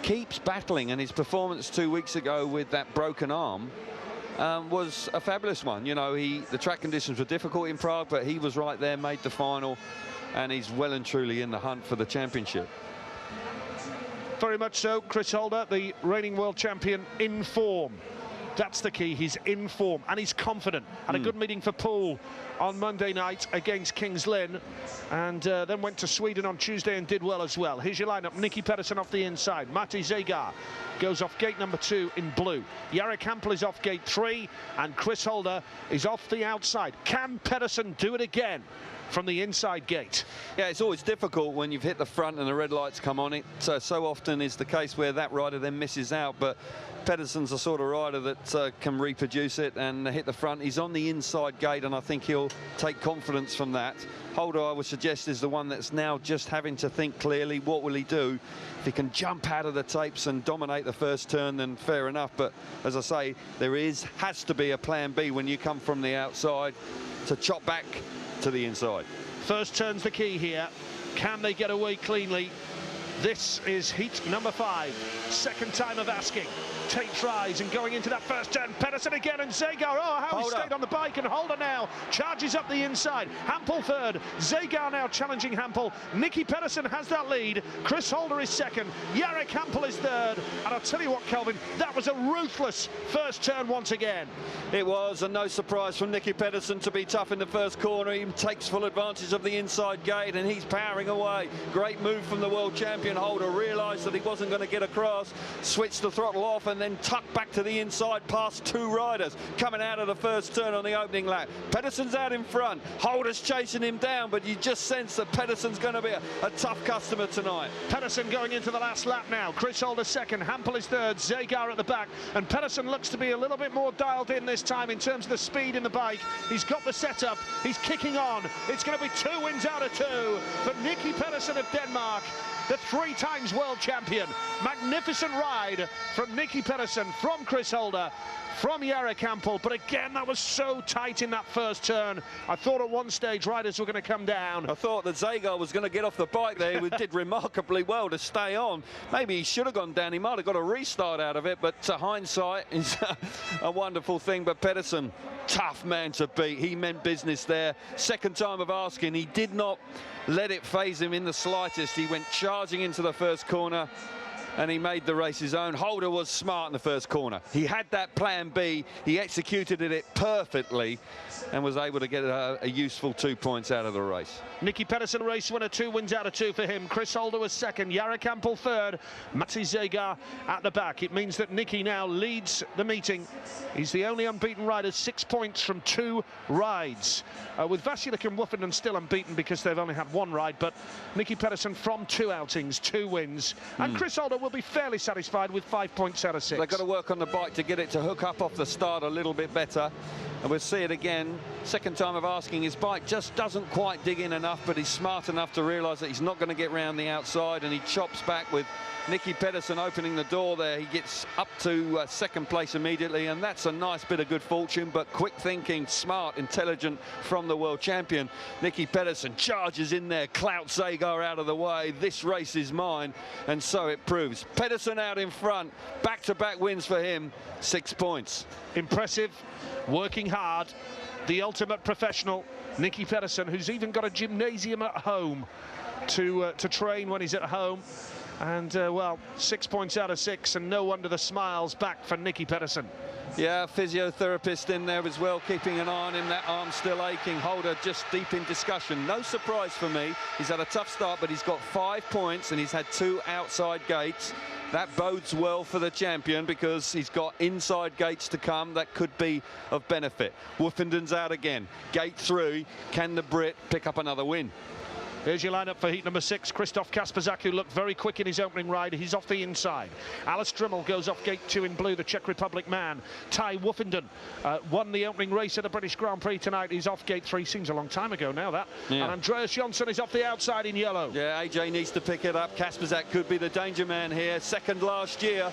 keeps battling, and his performance 2 weeks ago with that broken arm was a fabulous one. You know, the track conditions were difficult in Prague, but he was right there, made the final, and he's well and truly in the hunt for the championship. Very much so. Chris Holder, the reigning world champion, in form. That's the key. He's in form and he's confident. Had a good meeting for Poole on Monday night against Kings Lynn, and then went to Sweden on Tuesday and did well as well. Here's your lineup. Nicky Pedersen off the inside. Matti Zegar goes off gate number 2 in blue. Jarek Hampel is off gate 3, and Chris Holder is off the outside. Can Pedersen do it again from the inside gate? Yeah, it's always difficult when you've hit the front and the red lights come on. It so often is the case where that rider then misses out, but Pedersen's the sort of rider that can reproduce it and hit the front. He's on the inside gate, and I think he'll take confidence from that. Holder, I would suggest, is the one that's now just having to think clearly. What will he do? If he can jump out of the tapes and dominate the first turn, then fair enough. But as I say, there has to be a plan B when you come from the outside to chop back to the inside. First turn's the key here. Can they get away cleanly? This is heat number 5. Second time of asking. Tate tries, and going into that first turn, Pedersen again, and Zegar, oh, how he stayed on the bike, and Holder now charges up the inside. Hampel third, Zegar now challenging Hampel. Nicky Pedersen has that lead. Chris Holder is second, Jarek Hampel is third, and I'll tell you what, Kelvin, that was a ruthless first turn once again. It was, and no surprise from Nicky Pedersen to be tough in the first corner. He takes full advantage of the inside gate, and he's powering away. Great move from the world champion. Holder realised that he wasn't going to get across, switched the throttle off, and then tucked back to the inside past 2 riders coming out of the first turn on the opening lap. Pedersen's out in front. Holder's chasing him down, but you just sense that Pedersen's going to be a tough customer tonight. Pedersen going into the last lap now. Chris Holder second, Hampel is third, Zegar at the back, and Pedersen looks to be a little bit more dialed in this time in terms of the speed in the bike. He's got the setup, he's kicking on. It's going to be 2 wins out of 2 for Nicky Pedersen of Denmark, the 3 times world champion. Magnificent ride from Nicky Pedersen, from Chris Holder, from Jarek Hampel, but again, that was so tight in that first turn. I thought at one stage riders were going to come down. I thought that Zegar was going to get off the bike there. He did remarkably well to stay on. Maybe he should have gone down. He might have got a restart out of it, but hindsight is a wonderful thing. But Pedersen, tough man to beat. He meant business there. Second time of asking, he did not let it phase him in the slightest. He went charging into the first corner, and he made the race his own. Holder was smart in the first corner. He had that plan B. He executed it perfectly and was able to get a useful 2 points out of the race. Nicky Pedersen, race winner, 2 wins out of 2 for him. Chris Holder was second, Jarek Hampel third, Matti Zegar at the back. It means that Nicky now leads the meeting. He's the only unbeaten rider, 6 points from 2 rides. With Vasilik and Woofenden still unbeaten because they've only had 1 ride, but Nicky Pedersen from 2 outings, 2 wins. And Chris Holder will be fairly satisfied with 5 points out of 6. They've got to work on the bike to get it to hook up off the start a little bit better. And we'll see it again. Second time of asking, his bike just doesn't quite dig in enough, but he's smart enough to realise that he's not going to get round the outside, and he chops back with Nicky Pedersen opening the door there. He gets up to second place immediately, and that's a nice bit of good fortune, but quick thinking, smart, intelligent from the world champion. Nicky Pedersen charges in there, clouts Zegar out of the way. This race is mine, and so it proves. Pedersen out in front, back-to-back wins for him, 6 points. Impressive, working hard, the ultimate professional, Nicky Pedersen, who's even got a gymnasium at home to train when he's at home. And, well, 6 points out of 6, and no wonder the smiles back for Nicky Pedersen. Yeah, physiotherapist in there as well, keeping an eye on him. That arm's still aching. Holder just deep in discussion. No surprise for me. He's had a tough start, but he's got 5 points, and he's had 2 outside gates. That bodes well for the champion because he's got inside gates to come that could be of benefit. Woofenden's out again. Gate 3. Can the Brit pick up another win? Here's your lineup for heat number 6. Christoph Kasperzak, who looked very quick in his opening ride. He's off the inside. Alice Drimmel goes off gate 2 in blue, the Czech Republic man. Ty Woofenden won the opening race at the British Grand Prix tonight. He's off gate 3. Seems a long time ago now, that. Yeah. And Andreas Jonsson is off the outside in yellow. Yeah, AJ needs to pick it up. Kasperzak could be the danger man here. Second last year.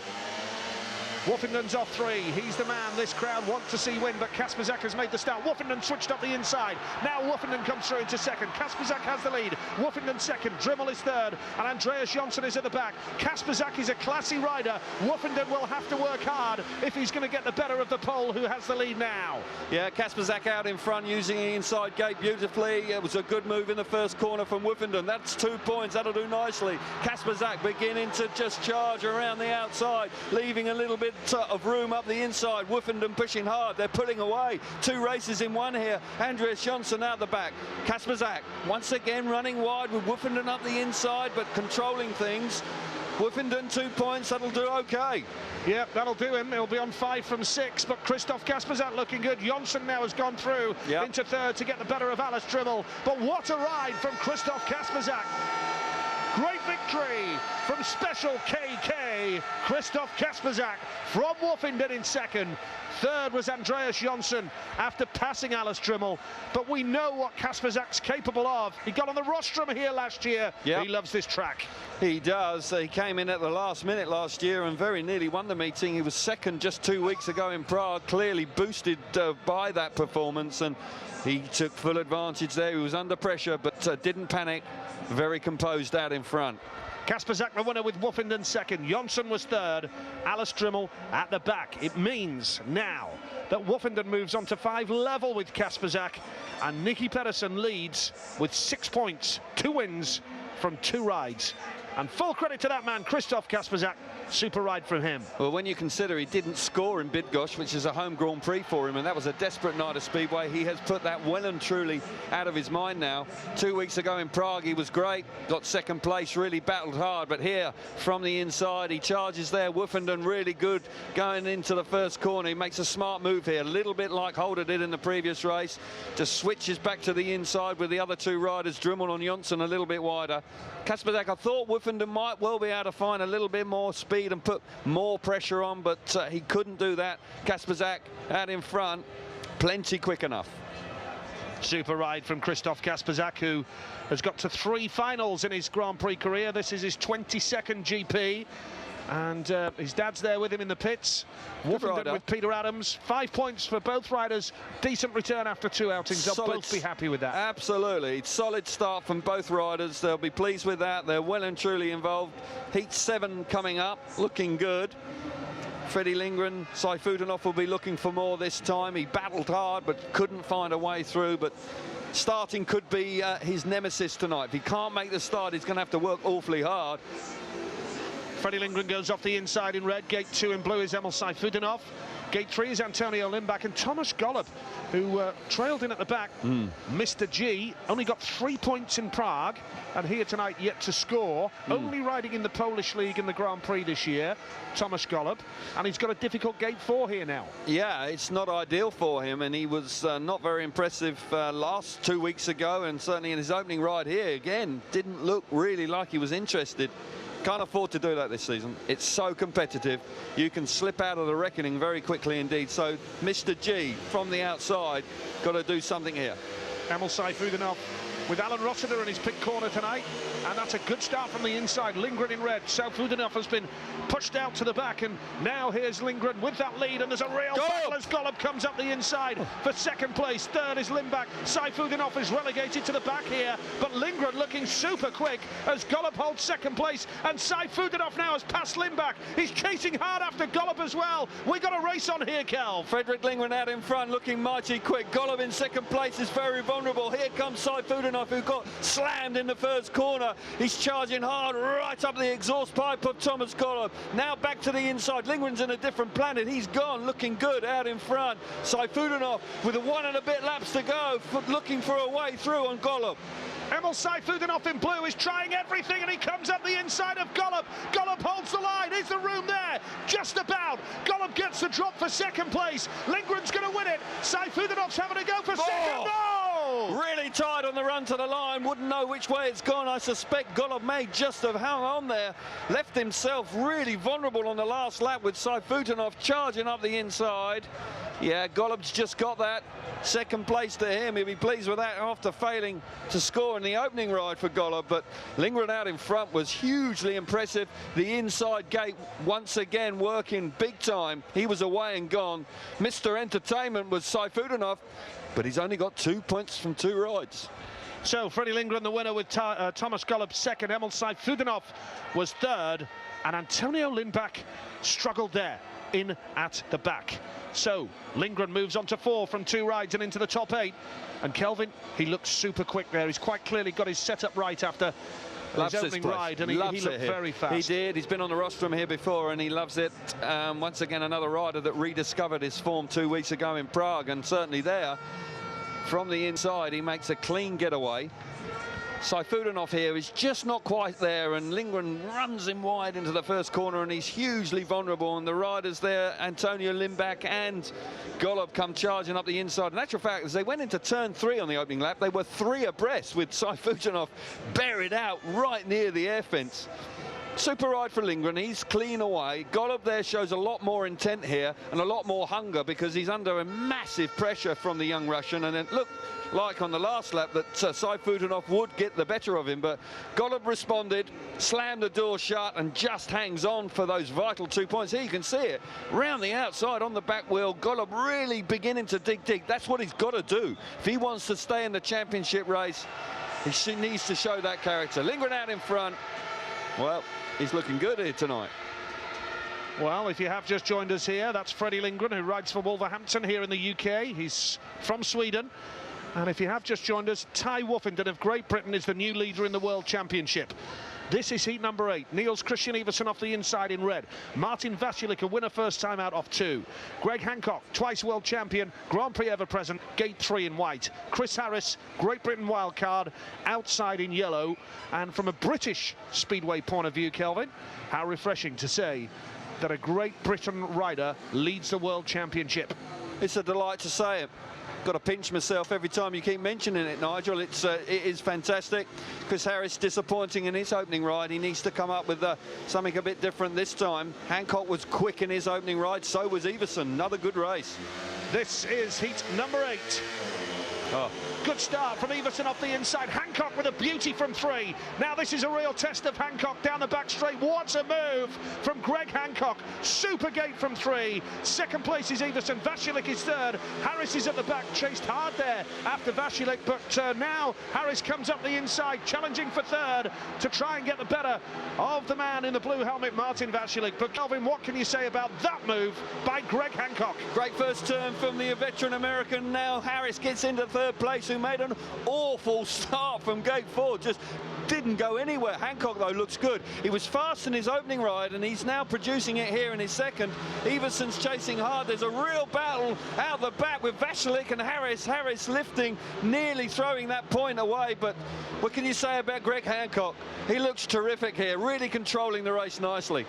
Woofenden's off 3. He's the man this crowd want to see win, but Kasperzak has made the start. Woofenden switched up the inside. Now Woofenden comes through into second. Kasperzak has the lead. Woofenden second. Drimmel is third. And Andreas Jonsson is at the back. Kasperzak is a classy rider. Woofenden will have to work hard if he's going to get the better of the pole, who has the lead now. Yeah, Kasperzak out in front using the inside gate beautifully. It was a good move in the first corner from Woofenden. That's 2 points. That'll do nicely. Kasperzak beginning to just charge around the outside, leaving a little bit of room up the inside. Woofenden pushing hard. They're pulling away. 2 races in one here. Andreas Jonsson out the back. Kasperzak once again running wide with Woofenden up the inside, but controlling things. Woofenden 2 points. That'll do okay. Yep, that'll do him. He'll be on 5 from 6, but Christoph Kasperzak looking good. Jonsson now has gone through into third to get the better of Alice Drimmel. But what a ride from Christoph Kasperzak. Great victory from Special KK, Christoph Kasperzak from Woofenden in second. Third was Andreas Jonsson after passing Alice Drimmel. But we know what Kasperzak's capable of. He got on the rostrum here last year. He loves this track. He does. He came in at the last minute last year and very nearly won the meeting. He was second just 2 weeks ago in Prague, clearly boosted by that performance, and he took full advantage there. He was under pressure, but didn't panic. Very composed out in front. Kasperzak the winner with Woofenden second. Jonsson was third. Alice Drimmel at the back. It means now that Woofenden moves on to 5 level with Kasperzak, and Nicky Pedersen leads with 6 points, 2 wins from 2 rides. And full credit to that man, Christoph Kasperzak. Super ride from him. Well, when you consider he didn't score in Bydgoszcz, which is a home Grand Prix for him, and that was a desperate night of Speedway, he has put that well and truly out of his mind now. 2 weeks ago in Prague, he was great, got second place, really battled hard, but here from the inside, he charges there. Woofenden really good going into the first corner. He makes a smart move here, a little bit like Holder did in the previous race. Just switches back to the inside with the other 2 riders, Drimmel and Jonsson a little bit wider. Kasperzak, I thought Woofenden might well be able to find a little bit more speed and put more pressure on, but he couldn't do that. Kasperzak out in front, plenty quick enough. Super ride from Christoph Kasperzak, who has got to 3 finals in his Grand Prix career. This is his 22nd GP. And his dad's there with him in the pits. Woofenden with Peter Adams. 5 points for both riders. Decent return after 2 outings. They'll both be happy with that. Absolutely. Solid start from both riders. They'll be pleased with that. They're well and truly involved. Heat 7 coming up, looking good. Freddie Lindgren, Saifudanov will be looking for more this time. He battled hard but couldn't find a way through. But starting could be his nemesis tonight. If he can't make the start, he's going to have to work awfully hard. Freddie Lindgren goes off the inside in red. Gate 2 in blue is Emil Saifudanov. Gate 3 is Antonio Limbach, and Thomas Golub, who trailed in at the back. Mr. G only got 3 points in Prague, and here tonight yet to score. Only riding in the Polish League in the Grand Prix this year, Thomas Golub, and he's got a difficult Gate 4 here now. Yeah, it's not ideal for him, and he was not very impressive last 2 weeks ago, and certainly in his opening ride here, again, didn't look really like he was interested. Can't afford to do that this season. It's so competitive. You can slip out of the reckoning very quickly indeed. So Mr. G from the outside got to do something here. Emil Saifudanov with Alan Rossiter in his pit corner tonight, and that's a good start from the inside. Lindgren in red. Saifudanov has been pushed out to the back, and now here's Lindgren with that lead, and there's a real battle as Golub comes up the inside for second place. Third is Limbach. Saifudanov is relegated to the back here, but Lindgren looking super quick as Golub holds second place, and Saifudanov now has passed Limbach. He's chasing hard after Golub as well. We got a race on here, Kel. Fredrik Lindgren out in front, looking mighty quick. Golub in second place is very vulnerable. Here comes Saifudanov, who got slammed in the first corner. He's charging hard right up the exhaust pipe of Thomas Golub. Now back to the inside. Lindgren's in a different planet. He's gone, looking good out in front. Saifudanov with 1 and a bit laps to go, looking for a way through on Golub. Emil Saifudanov in blue is trying everything, and he comes up the inside of Golub. Golub holds the line. Is the room there? Just about. Golub gets the drop for second place. Lindgren's going to win it. Saifudanov's having to go for second. No! Really tight on the run to the line, wouldn't know which way it's gone. I suspect Golub may just have hung on there, left himself really vulnerable on the last lap with Sayfutanov charging up the inside. Yeah, Golub's just got that. Second place to him. He'll be pleased with that after failing to score in the opening ride for Golub. But Lindgren out in front was hugely impressive. The inside gate once again working big time. He was away and gone. Mr. Entertainment was Sayfutanov, but he's only got 2 points from 2 rides. So Freddie Lindgren the winner with Thomas Golub second. Emil Sayfutanov was third, and Antonio Lindbach struggled there in at the back. So Lindgren moves on to 4 from 2 rides and into the top 8. And Kelvin, he looks super quick there. He's quite clearly got his setup right after his opening ride, and he looked very fast. He did. He's been on the rostrum here before, and he loves it. Once again, another rider that rediscovered his form 2 weeks ago in Prague, and certainly there, from the inside, he makes a clean getaway. Sayfutanov here is just not quite there, and Lindgren runs him wide into the first corner, and he's hugely vulnerable. And the riders there, Antonio Lindbach and Golub, come charging up the inside. In actual fact, as they went into turn 3 on the opening lap, they were 3 abreast with Sayfutanov buried out right near the air fence. Super ride for Lindgren. He's clean away. Golub there shows a lot more intent here and a lot more hunger, because he's under a massive pressure from the young Russian, and it looked like on the last lap that Sayfutanov would get the better of him, but Golub responded, slammed the door shut, and just hangs on for those vital 2 points. Here you can see it round the outside on the back wheel. Golub really beginning to dig deep. That's what he's got to do if he wants to stay in the championship race. He needs to show that character. Lindgren out in front. Well, he's looking good here tonight. Well, if you have just joined us here, that's Freddie Lindgren, who rides for Wolverhampton here in the UK. He's from Sweden. And if you have just joined us, Ty Woffington of Great Britain is the new leader in the World Championship. This is heat number 8. Niels Christian Iversen off the inside in red. Martin Vasilik, a winner first time out, off 2. Greg Hancock, twice world champion, Grand Prix ever present, gate 3 in white. Chris Harris, Great Britain wildcard, outside in yellow. And from a British Speedway point of view, Kelvin, how refreshing to say that a Great Britain rider leads the World Championship. It's a delight to say it. Got to pinch myself every time you keep mentioning it, Nigel. It is fantastic. Chris Harris disappointing in his opening ride. He needs to come up with something a bit different this time. Hancock was quick in his opening ride, so was Iversen. Another good race. This is heat number 8. Oh. Good start from Iversen off the inside. Hancock with a beauty from 3. Now this is a real test of Hancock down the back straight. What a move from Greg Hancock. Super gate from 3. Second place is Iversen. Vasilik is third. Harris is at the back, chased hard there after Vasilik, but now Harris comes up the inside, challenging for third to try and get the better of the man in the blue helmet, Martin Vasilik. But Kelvin, what can you say about that move by Greg Hancock? Great first turn from the veteran American. Now Harris gets into third place, who made an awful start from gate 4, just didn't go anywhere. Hancock, though, looks good. He was fast in his opening ride, and he's now producing it here in his second. Iversen's chasing hard. There's a real battle out the back with Vasilik and Harris. Harris lifting, nearly throwing that point away, but what can you say about Greg Hancock? He looks terrific here, really controlling the race nicely.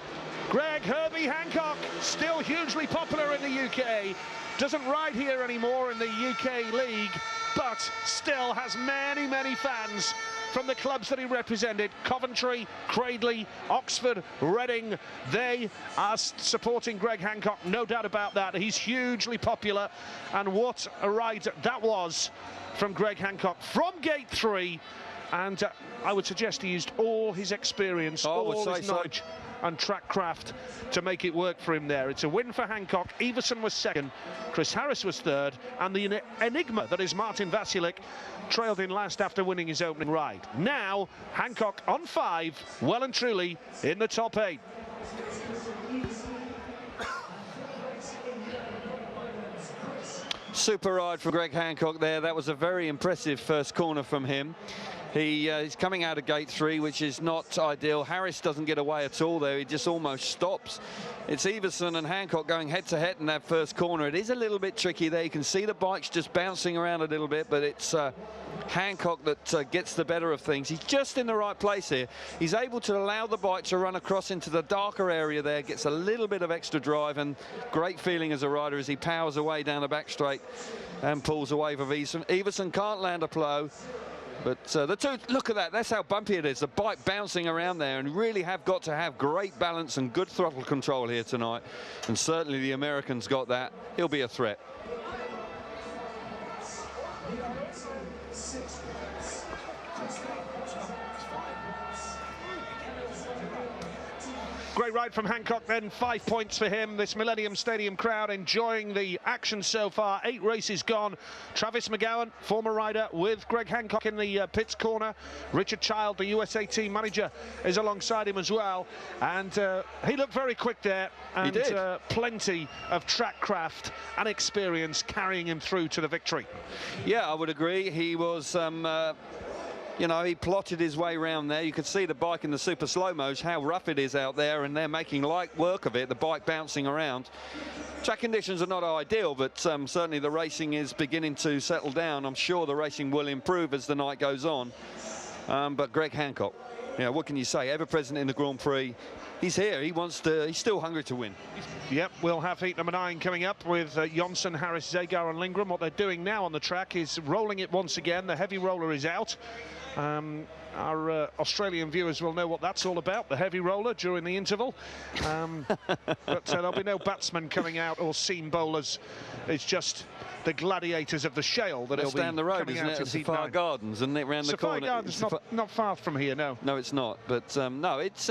Greg Herbie Hancock, still hugely popular in the UK, doesn't ride here anymore in the UK League, but still has many, many fans from the clubs that he represented. Coventry, Cradley, Oxford, Reading, they are supporting Greg Hancock, no doubt about that. He's hugely popular, and what a ride that was from Greg Hancock from gate 3. And I would suggest he used all his experience, all his knowledge and track craft to make it work for him there. It's a win for Hancock. Iversen was second, Chris Harris was third, and the enigma that is Martin Vasilik trailed in last after winning his opening ride. Now Hancock on 5, well and truly in the top 8. Super ride for Greg Hancock there. That was a very impressive first corner from him. He's coming out of gate 3, which is not ideal. Harris doesn't get away at all there. He just almost stops. It's Everson and Hancock going head-to-head in that first corner. It is a little bit tricky there. You can see the bikes just bouncing around a little bit, but it's Hancock that gets the better of things. He's just in the right place here. He's able to allow the bike to run across into the darker area there, gets a little bit of extra drive, and great feeling as a rider as he powers away down the back straight and pulls away from Everson. Everson can't land a plow. But the two, look at that, that's how bumpy it is. The bike bouncing around there, and really have got to have great balance and good throttle control here tonight. And certainly the American's got that. He'll be a threat. Great ride from Hancock then, 5 points for him. This Millennium Stadium crowd enjoying the action so far. 8 races gone. Travis McGowan, former rider with Greg Hancock in the pits corner. Richard Child, the USA team manager, is alongside him as well. And he looked very quick there. And he did. Plenty of track craft and experience carrying him through to the victory. Yeah, I would agree. He was... you know, he plotted his way around there. You could see the bike in the super slow-mos, how rough it is out there, and they're making light work of it, the bike bouncing around. Track conditions are not ideal, but certainly the racing is beginning to settle down. I'm sure the racing will improve as the night goes on. But Greg Hancock, you know, what can you say? Ever present in the Grand Prix. He's here. He wants to. He's still hungry to win. Yep, we'll have heat number 9 coming up with Jonsson, Harris, Zagar and Lindgren. What they're doing now on the track is rolling it once again. The heavy roller is out. Our Australian viewers will know what that's all about, the heavy roller during the interval. But there'll be no batsmen coming out or seam bowlers. It's just the gladiators of the shale that will be down the road, coming isn't out it? in heat Safari 9. Gardens, isn't it, round the corner? Safari Gardens not far from here, no. No, it's not. But no, it's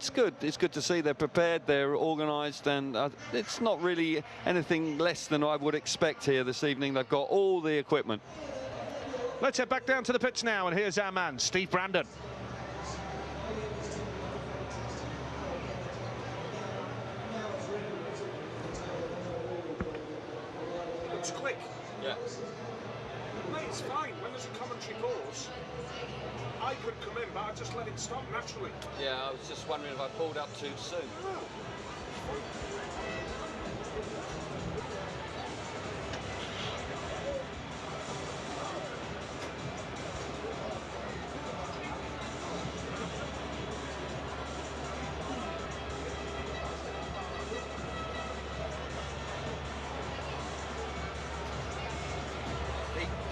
good. It's good to see they're prepared, they're organised, and it's not really anything less than I would expect here this evening. They've got all the equipment. Let's head back down to the pits now, and here's our man, Steve Brandon. It's quick. Yeah. Mate, it's fine. When there's a commentary pause, I could come in, but I just let it stop naturally. Yeah, I was just wondering if I pulled up too soon.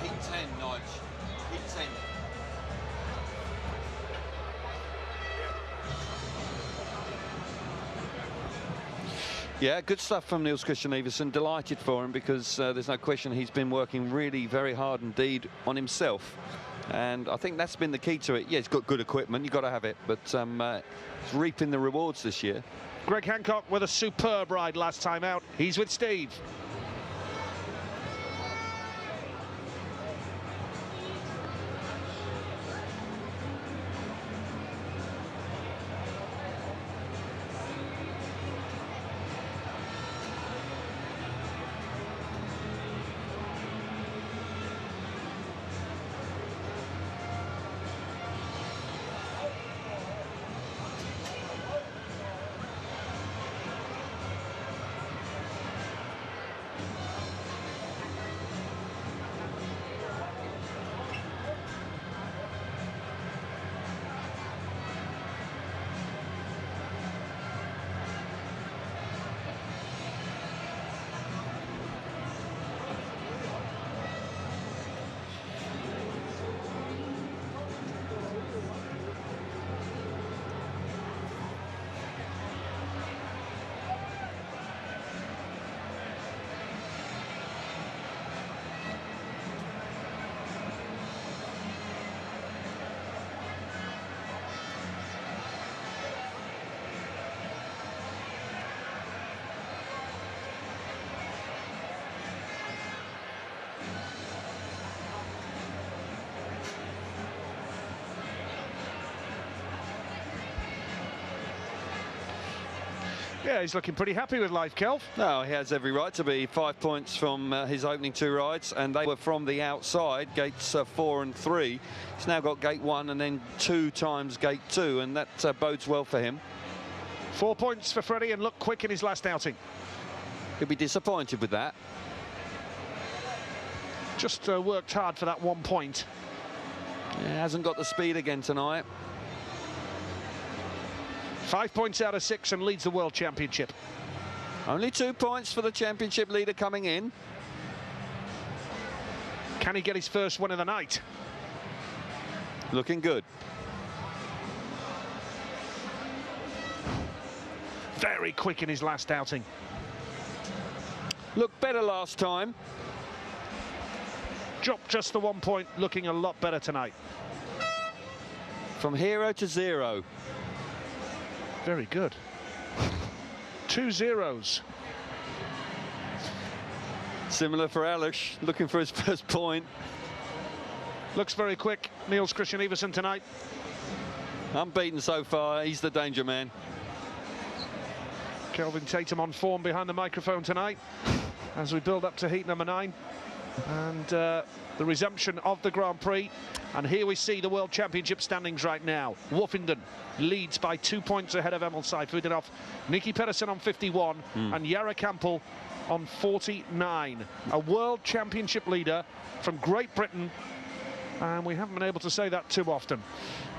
Heat 10, Nige. Heat 10. Yeah, good stuff from Niels Christian Everson. Delighted for him because there's no question he's been working really very hard indeed on himself. And I think that's been the key to it. Yeah, he's got good equipment, you've got to have it, but he's reaping the rewards this year. Greg Hancock with a superb ride last time out. He's with Steve. Yeah, he's looking pretty happy with life, Kelv. No, he has every right to be. 5 points from his opening 2 rides, and they were from the outside, gates 4 and 3. He's now got gate 1 and then 2 times gate 2, and that bodes well for him. 4 points for Freddie, and looked quick in his last outing. He'll be disappointed with that. Just worked hard for that 1 point. Yeah, hasn't got the speed again tonight. 5 points out of 6 and leads the World Championship. Only 2 points for the championship leader coming in. Can he get his first win of the night? Looking good. Very quick in his last outing. Looked better last time. Dropped just the 1 point, looking a lot better tonight. From hero to zero. Very good. 2 zeros. Similar for Alish, looking for his first point. Looks very quick. Niels Christian Iversen tonight. Unbeaten so far, he's the danger man. Kelvin Tatum on form behind the microphone tonight as we build up to heat number 9 and the resumption of the Grand Prix. And here we see the World Championship standings right now. Woofenden leads by 2 points ahead of Emil Seyfudinov. Nicky Pedersen on 51 and Jara Campbell on 49. A World Championship leader from Great Britain, and we haven't been able to say that too often.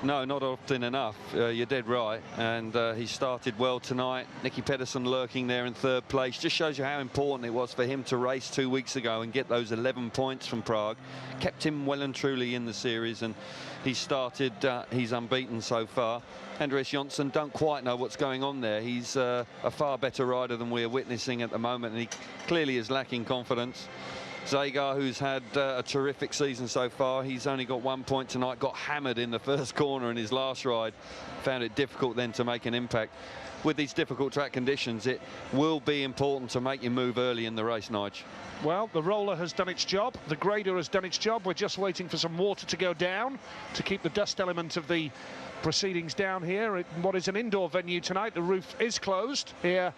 No, not often enough. You're dead right. And he started well tonight. Nicky Pedersen lurking there in 3rd place. Just shows you how important it was for him to race 2 weeks ago and get those 11 points from Prague. Kept him well and truly in the series, and he started, he's unbeaten so far. Andreas Jonsson, don't quite know what's going on there. He's a far better rider than we're witnessing at the moment, and he clearly is lacking confidence. Zagar, who's had a terrific season so far, he's only got 1 point tonight, got hammered in the first corner in his last ride, found it difficult then to make an impact. With these difficult track conditions, it will be important to make your move early in the race, Nige. Well, the roller has done its job, the grader has done its job. We're just waiting for some water to go down to keep the dust element of the proceedings down here at what is an indoor venue tonight. The roof is closed here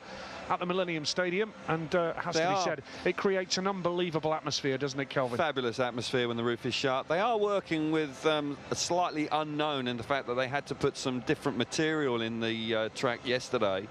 at the Millennium Stadium, and has to be said, it creates an unbelievable atmosphere, doesn't it, Kelvin? Fabulous atmosphere when the roof is shut. They are working with a slightly unknown in the fact that they had to put some different material in the track yesterday.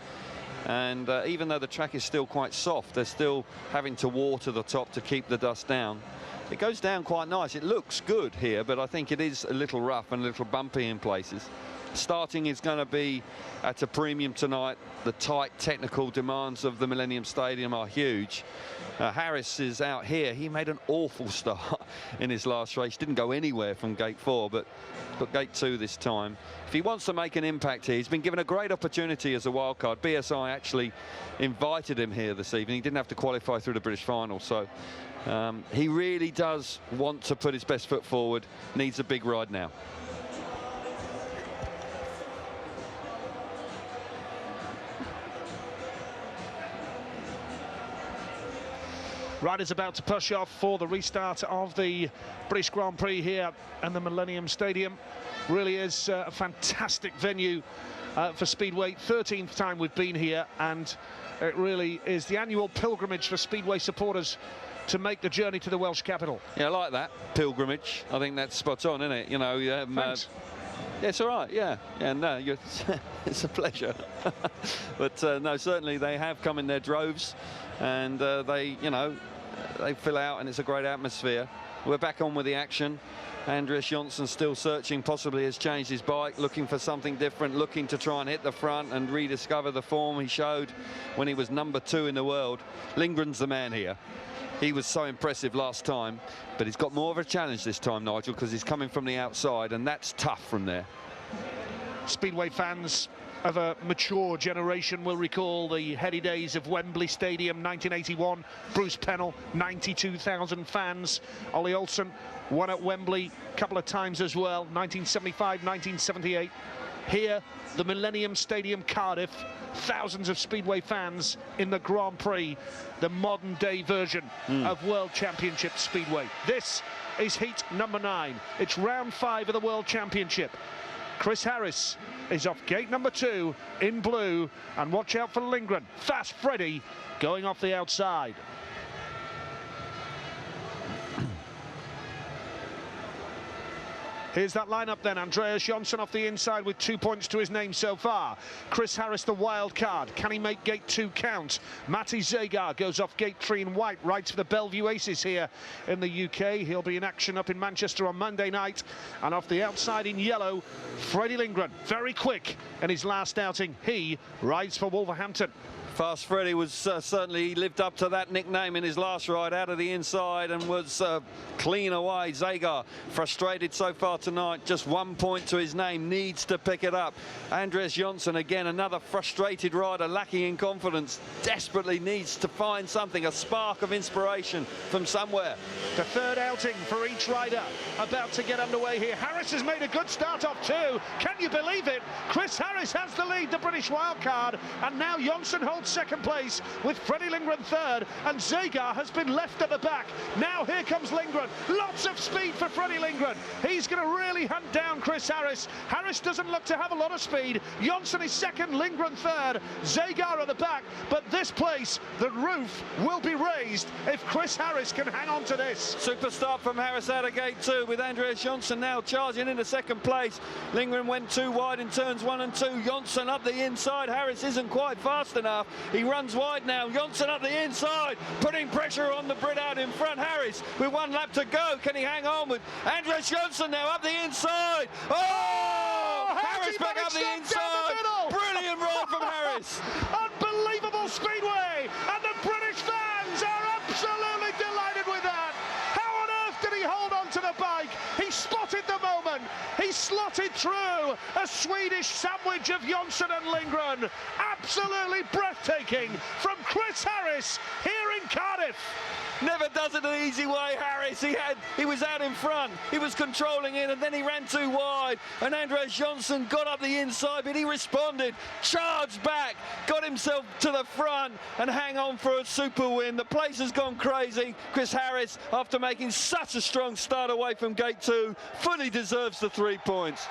And even though the track is still quite soft, they're still having to water the top to keep the dust down. It goes down quite nice. It looks good here, but I think it is a little rough and a little bumpy in places. Starting is going to be at a premium tonight. The tight technical demands of the Millennium Stadium are huge. Harris is out here. He made an awful start in his last race. Didn't go anywhere from gate 4, but gate 2 this time. If he wants to make an impact here, he's been given a great opportunity as a wild card. BSI actually invited him here this evening. He didn't have to qualify through the British final, so he really does want to put his best foot forward. Needs a big ride now. Riders about to push off for the restart of the British Grand Prix here in the Millennium Stadium. Really is a fantastic venue for Speedway. 13th time we've been here, and it really is the annual pilgrimage for Speedway supporters to make the journey to the Welsh capital. Yeah, I like that pilgrimage. I think that's spot on, isn't it? You know, Thanks. Yeah, it's all right. Yeah, no, it's a pleasure. But no, certainly they have come in their droves, and they, you know, they fill out, and it's a great atmosphere. We're back on with the action. Andreas Jonsson still searching, possibly has changed his bike, looking for something different, looking to try and hit the front and rediscover the form he showed when he was number 2 in the world. Lindgren's the man here. He was so impressive last time, but he's got more of a challenge this time, Nigel, because he's coming from the outside, and that's tough from there. Speedway fans of a mature generation will recall the heady days of Wembley Stadium, 1981. Bruce Pennell, 92,000 fans. Ollie Olsen won at Wembley a couple of times as well, 1975, 1978. Here, the Millennium Stadium, Cardiff, thousands of Speedway fans in the Grand Prix, the modern day version of World Championship Speedway. This is heat number 9. It's round 5 of the World Championship. Chris Harris is off gate number 2 in blue, and watch out for Lindgren. Fast Freddy going off the outside. Here's that lineup then. Andreas Jonsson off the inside with 2 points to his name so far. Chris Harris, the wild card. Can he make gate 2 count? Matty Zagar goes off gate 3 in white, rides for the Bellevue Aces here in the UK. He'll be in action up in Manchester on Monday night. And off the outside in yellow, Freddie Lindgren, very quick in his last outing. He rides for Wolverhampton. Fast Freddy was certainly lived up to that nickname in his last ride, out of the inside, and was clean away. Zagar frustrated so far tonight, just 1 point to his name, needs to pick it up. Andreas Jonsson, again, another frustrated rider, lacking in confidence, desperately needs to find something, a spark of inspiration from somewhere. The third outing for each rider about to get underway here. Harris has made a good start off too. Can you believe it? Chris Harris has the lead, the British wildcard, and now Jonsson holds second place with Freddie Lindgren third, and Zagar has been left at the back. Now here comes Lindgren. Lots of speed for Freddie Lindgren. He's going to really hunt down Chris Harris. Harris doesn't look to have a lot of speed. Jonsson is second, Lindgren third, Zagar at the back, but this place, the roof will be raised if Chris Harris can hang on to this. Super start from Harris out of gate 2 with Andreas Jonsson now charging into second place. Lindgren went too wide in turns 1 and 2. Jonsson up the inside. Harris isn't quite fast enough. He runs wide now. Jonsson up the inside, putting pressure on the Brit out in front. Harris with 1 lap to go. Can he hang on with Andreas Jonsson now up the inside? Oh! Harris back up the inside. Brilliant ride from Harris. Unbelievable Speedway, and the British fans are absolutely delighted with that. How on earth did he hold on to the bike? He spotted the moment. He slotted through a Swedish sandwich of Jonsson and Lindgren. Absolutely breathtaking from Chris Harris here in Cardiff. Never does it an easy way, Harris. He was out in front. He was controlling it, and then he ran too wide. And Andreas Jonsson got up the inside, but he responded, charged back, got himself to the front, and hang on for a super win. The place has gone crazy. Chris Harris, after making such a strong start away from gate 2, fully deserves the 3 points.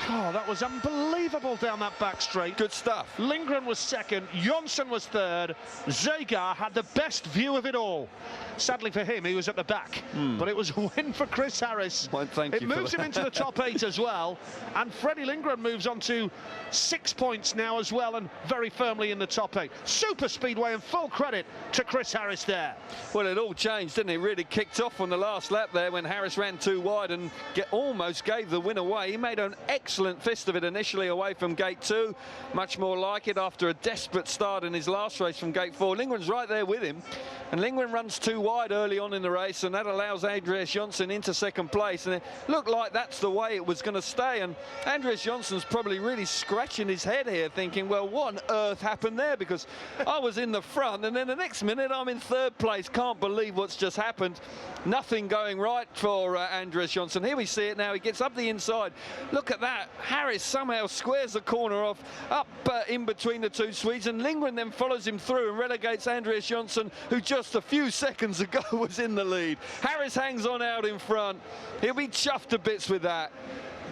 God, that was unbelievable down that back straight. Good stuff. Lindgren was second, Jonsson was third. Zagar had the best view of it all. Sadly for him, he was at the back, but it was a win for Chris Harris. Well, it moves him into the top 8 as well, and Freddie Lindgren moves on to 6 points now as well, and very firmly in the top 8. Super Speedway, and full credit to Chris Harris there. Well, it all changed, didn't it? Really kicked off on the last lap there when Harris ran too wide and almost gave the win away. He made an excellent fist of it initially away from gate 2, much more like it after a desperate start in his last race from gate 4. Lindgren's right there with him, and Lindgren runs too wide early on in the race, and that allows Andreas Jonsson into second place, and it looked like that's the way it was going to stay. And Andreas Jonsson's probably really scratching his head here thinking, well, what on earth happened there, because I was in the front and then the next minute I'm in third place. Can't believe what's just happened. Nothing going right for Andreas Jonsson. Here we see it now. He gets up the inside. Look at that. Harris somehow squares the corner off up in between the two Swedes, and Lindgren then follows him through and relegates Andreas Jonsson, who just a few seconds ago was in the lead. Harris hangs on out in front. He'll be chuffed to bits with that.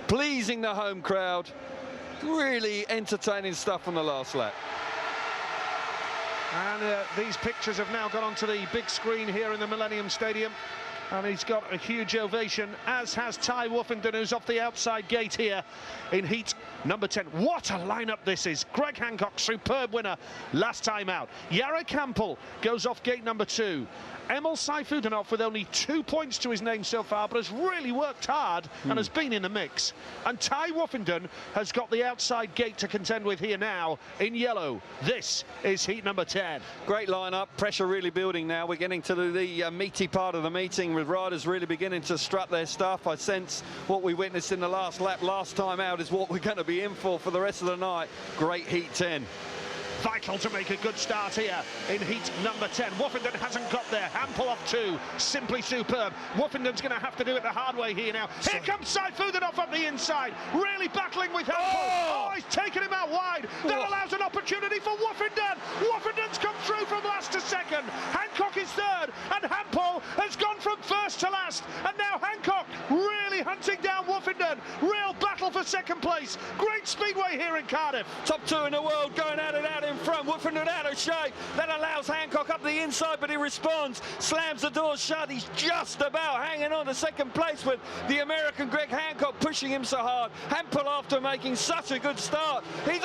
Pleasing the home crowd. Really entertaining stuff on the last lap. And these pictures have now gone onto the big screen here in the Millennium Stadium. And he's got a huge ovation, as has Ty Woffington, who's off the outside gate here in heat number 10. What a lineup this is. Greg Hancock, superb winner last time out. Jarek Hampel goes off gate number 2. Emil Saifudanov with only 2 points to his name so far, but has really worked hard and has been in the mix. And Ty Woffington has got the outside gate to contend with here now in yellow. This is heat number 10. Great lineup, pressure really building now. We're getting to the meaty part of the meeting with riders really beginning to strut their stuff. I sense what we witnessed in the last lap last time out is what we're going to be in for the rest of the night. Great heat 10. Vital to make a good start here in heat number 10. Woffington hasn't got there. Hampel off 2. Simply superb. Woffington's going to have to do it the hard way here now. Here comes Saifudanov up the inside. Really battling with Hampel. Oh, he's taken him out wide. That allows an opportunity for Woffington. Woffington's come through from last to second. Hancock is third, and Hampel has gone from first to last. And now Hancock really hunting down Woofenden. Real battle for second place. Great speedway here in Cardiff. Top two in the world going at it out in front. Woofenden out of shape. That allows Hancock up the inside, but he responds. Slams the door shut. He's just about hanging on to second place with the American Greg Hancock pushing him so hard. Hampel, after making such a good start, he's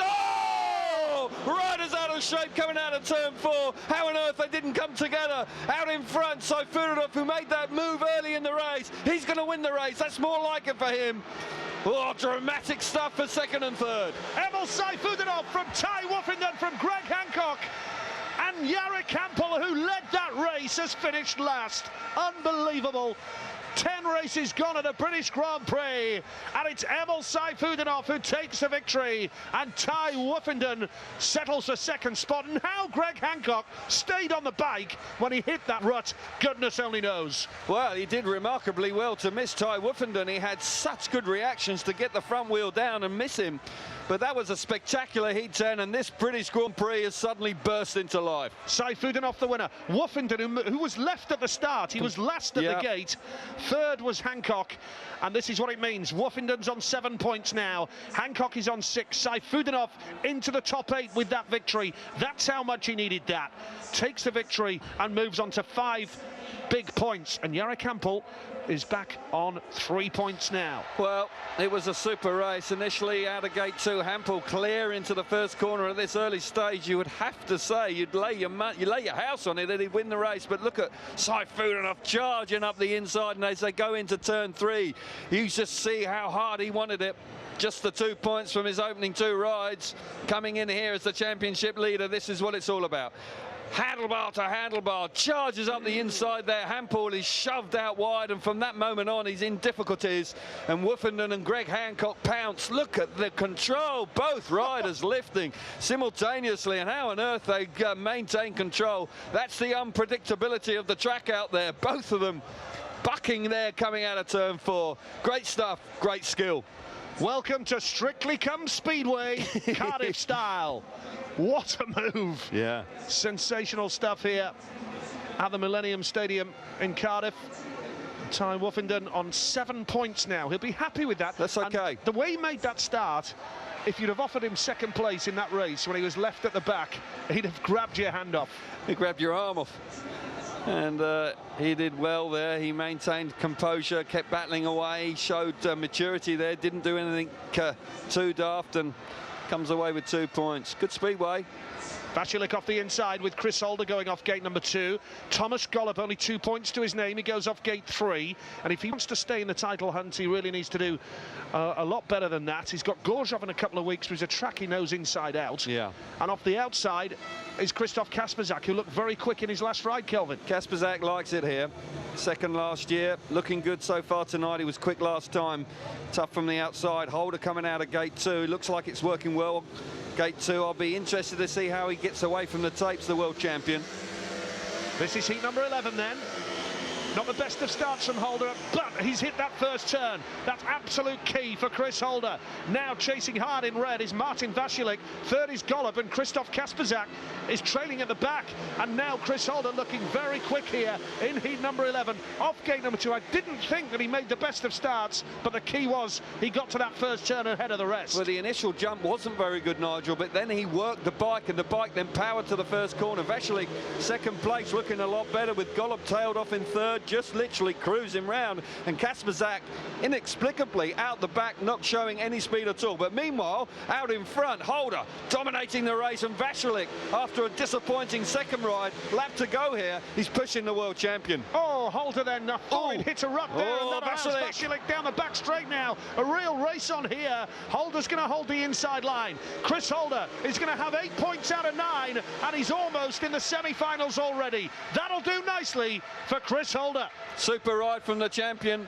riders out of shape coming out of turn 4. How on earth they didn't come together out in front. So Fudorov, who made that move early in the race, he's going to win the race. That's more like it for him. Oh, dramatic stuff for second and third. Emil Sayfutdinov from Ty Woofenden from Greg Hancock. And Jarek Hampel, who led that race, has finished last. Unbelievable. 10 races gone at the British Grand Prix, and it's Emil Sayfutdinov who takes the victory, and Ty Woofenden settles for second spot. And how Greg Hancock stayed on the bike when he hit that rut, goodness only knows. Well, he did remarkably well to miss Ty Woofenden. He had such good reactions to get the front wheel down and miss him. But that was a spectacular heat 10, and this British Grand Prix has suddenly burst into life. Sayfutdinov the winner. Woofenden, who was left at the start, he was last at the gate. Third was Hancock, and this is what it means. Woofenden's on 7 points now. Hancock is on 6. Sayfutdinov into the top 8 with that victory. That's how much he needed that. Takes the victory and moves on to 5 big points. And Jarek Hampel is back on 3 points now. Well, it was a super race. Initially out of gate 2, Hampel clear into the first corner at this early stage. You would have to say you'd lay your house on it that he'd win the race. But look at Sayfutdinov charging up the inside, and as they go into turn 3, you just see how hard he wanted it. Just the 2 points from his opening 2 rides. Coming in here as the championship leader, this is what it's all about. Handlebar to handlebar, charges up the inside there. Hampel is shoved out wide, and from that moment on he's in difficulties, and Woofenden and Greg Hancock pounce. Look at the control, both riders lifting simultaneously, and how on earth they maintain control. That's the unpredictability of the track out there. Both of them bucking there coming out of turn 4. Great stuff, great skill. Welcome to Strictly Come Speedway, Cardiff style. What a move. Yeah. Sensational stuff here at the Millennium Stadium in Cardiff. Ty Woofenden on 7 points now. He'll be happy with that. That's okay. And the way he made that start, if you'd have offered him second place in that race when he was left at the back, he'd have grabbed your hand off. He grabbed your arm off. And he did well there. He maintained composure, kept battling away, showed maturity there, didn't do anything too daft, and comes away with 2 points. Good speedway. Vasilik off the inside with Chris Holder going off gate number 2. Thomas Gollop only 2 points to his name. He goes off gate 3. And if he wants to stay in the title hunt, he really needs to do a lot better than that. He's got Gorzhov in a couple of weeks, which is a track he knows inside out. Yeah. And off the outside is Christoph Kasperzak, who looked very quick in his last ride, Kelvin. Kasperzak likes it here. Second last year, looking good so far tonight. He was quick last time. Tough from the outside. Holder coming out of gate 2. Looks like it's working well. Gate 2, I'll be interested to see how he gets away from the tapes, the world champion. This is heat number 11 then. Not the best of starts from Holder, but he's hit that first turn. That's absolute key for Chris Holder. Now chasing hard in red is Martin Vasilik. Third is Gollop, and Christoph Kasperzak is trailing at the back. And now Chris Holder looking very quick here in heat number 11. Off gate number 2, I didn't think that he made the best of starts, but the key was he got to that first turn ahead of the rest. Well, the initial jump wasn't very good, Nigel, but then he worked the bike, and the bike then powered to the first corner. Vasilik, second place, looking a lot better, with Gollop tailed off in third, just literally cruising round, and Kasperzak inexplicably out the back, not showing any speed at all. But meanwhile, out in front, Holder dominating the race, and Vasilik, after a disappointing second ride, lap to go here, he's pushing the world champion. Oh, Holder then, it hits a rut there, and that allows Vasilik down the back straight now. A real race on here. Holder's going to hold the inside line. Chris Holder is going to have 8 points out of 9, and he's almost in the semi-finals already. That'll do nicely for Chris Holder. Super ride from the champion.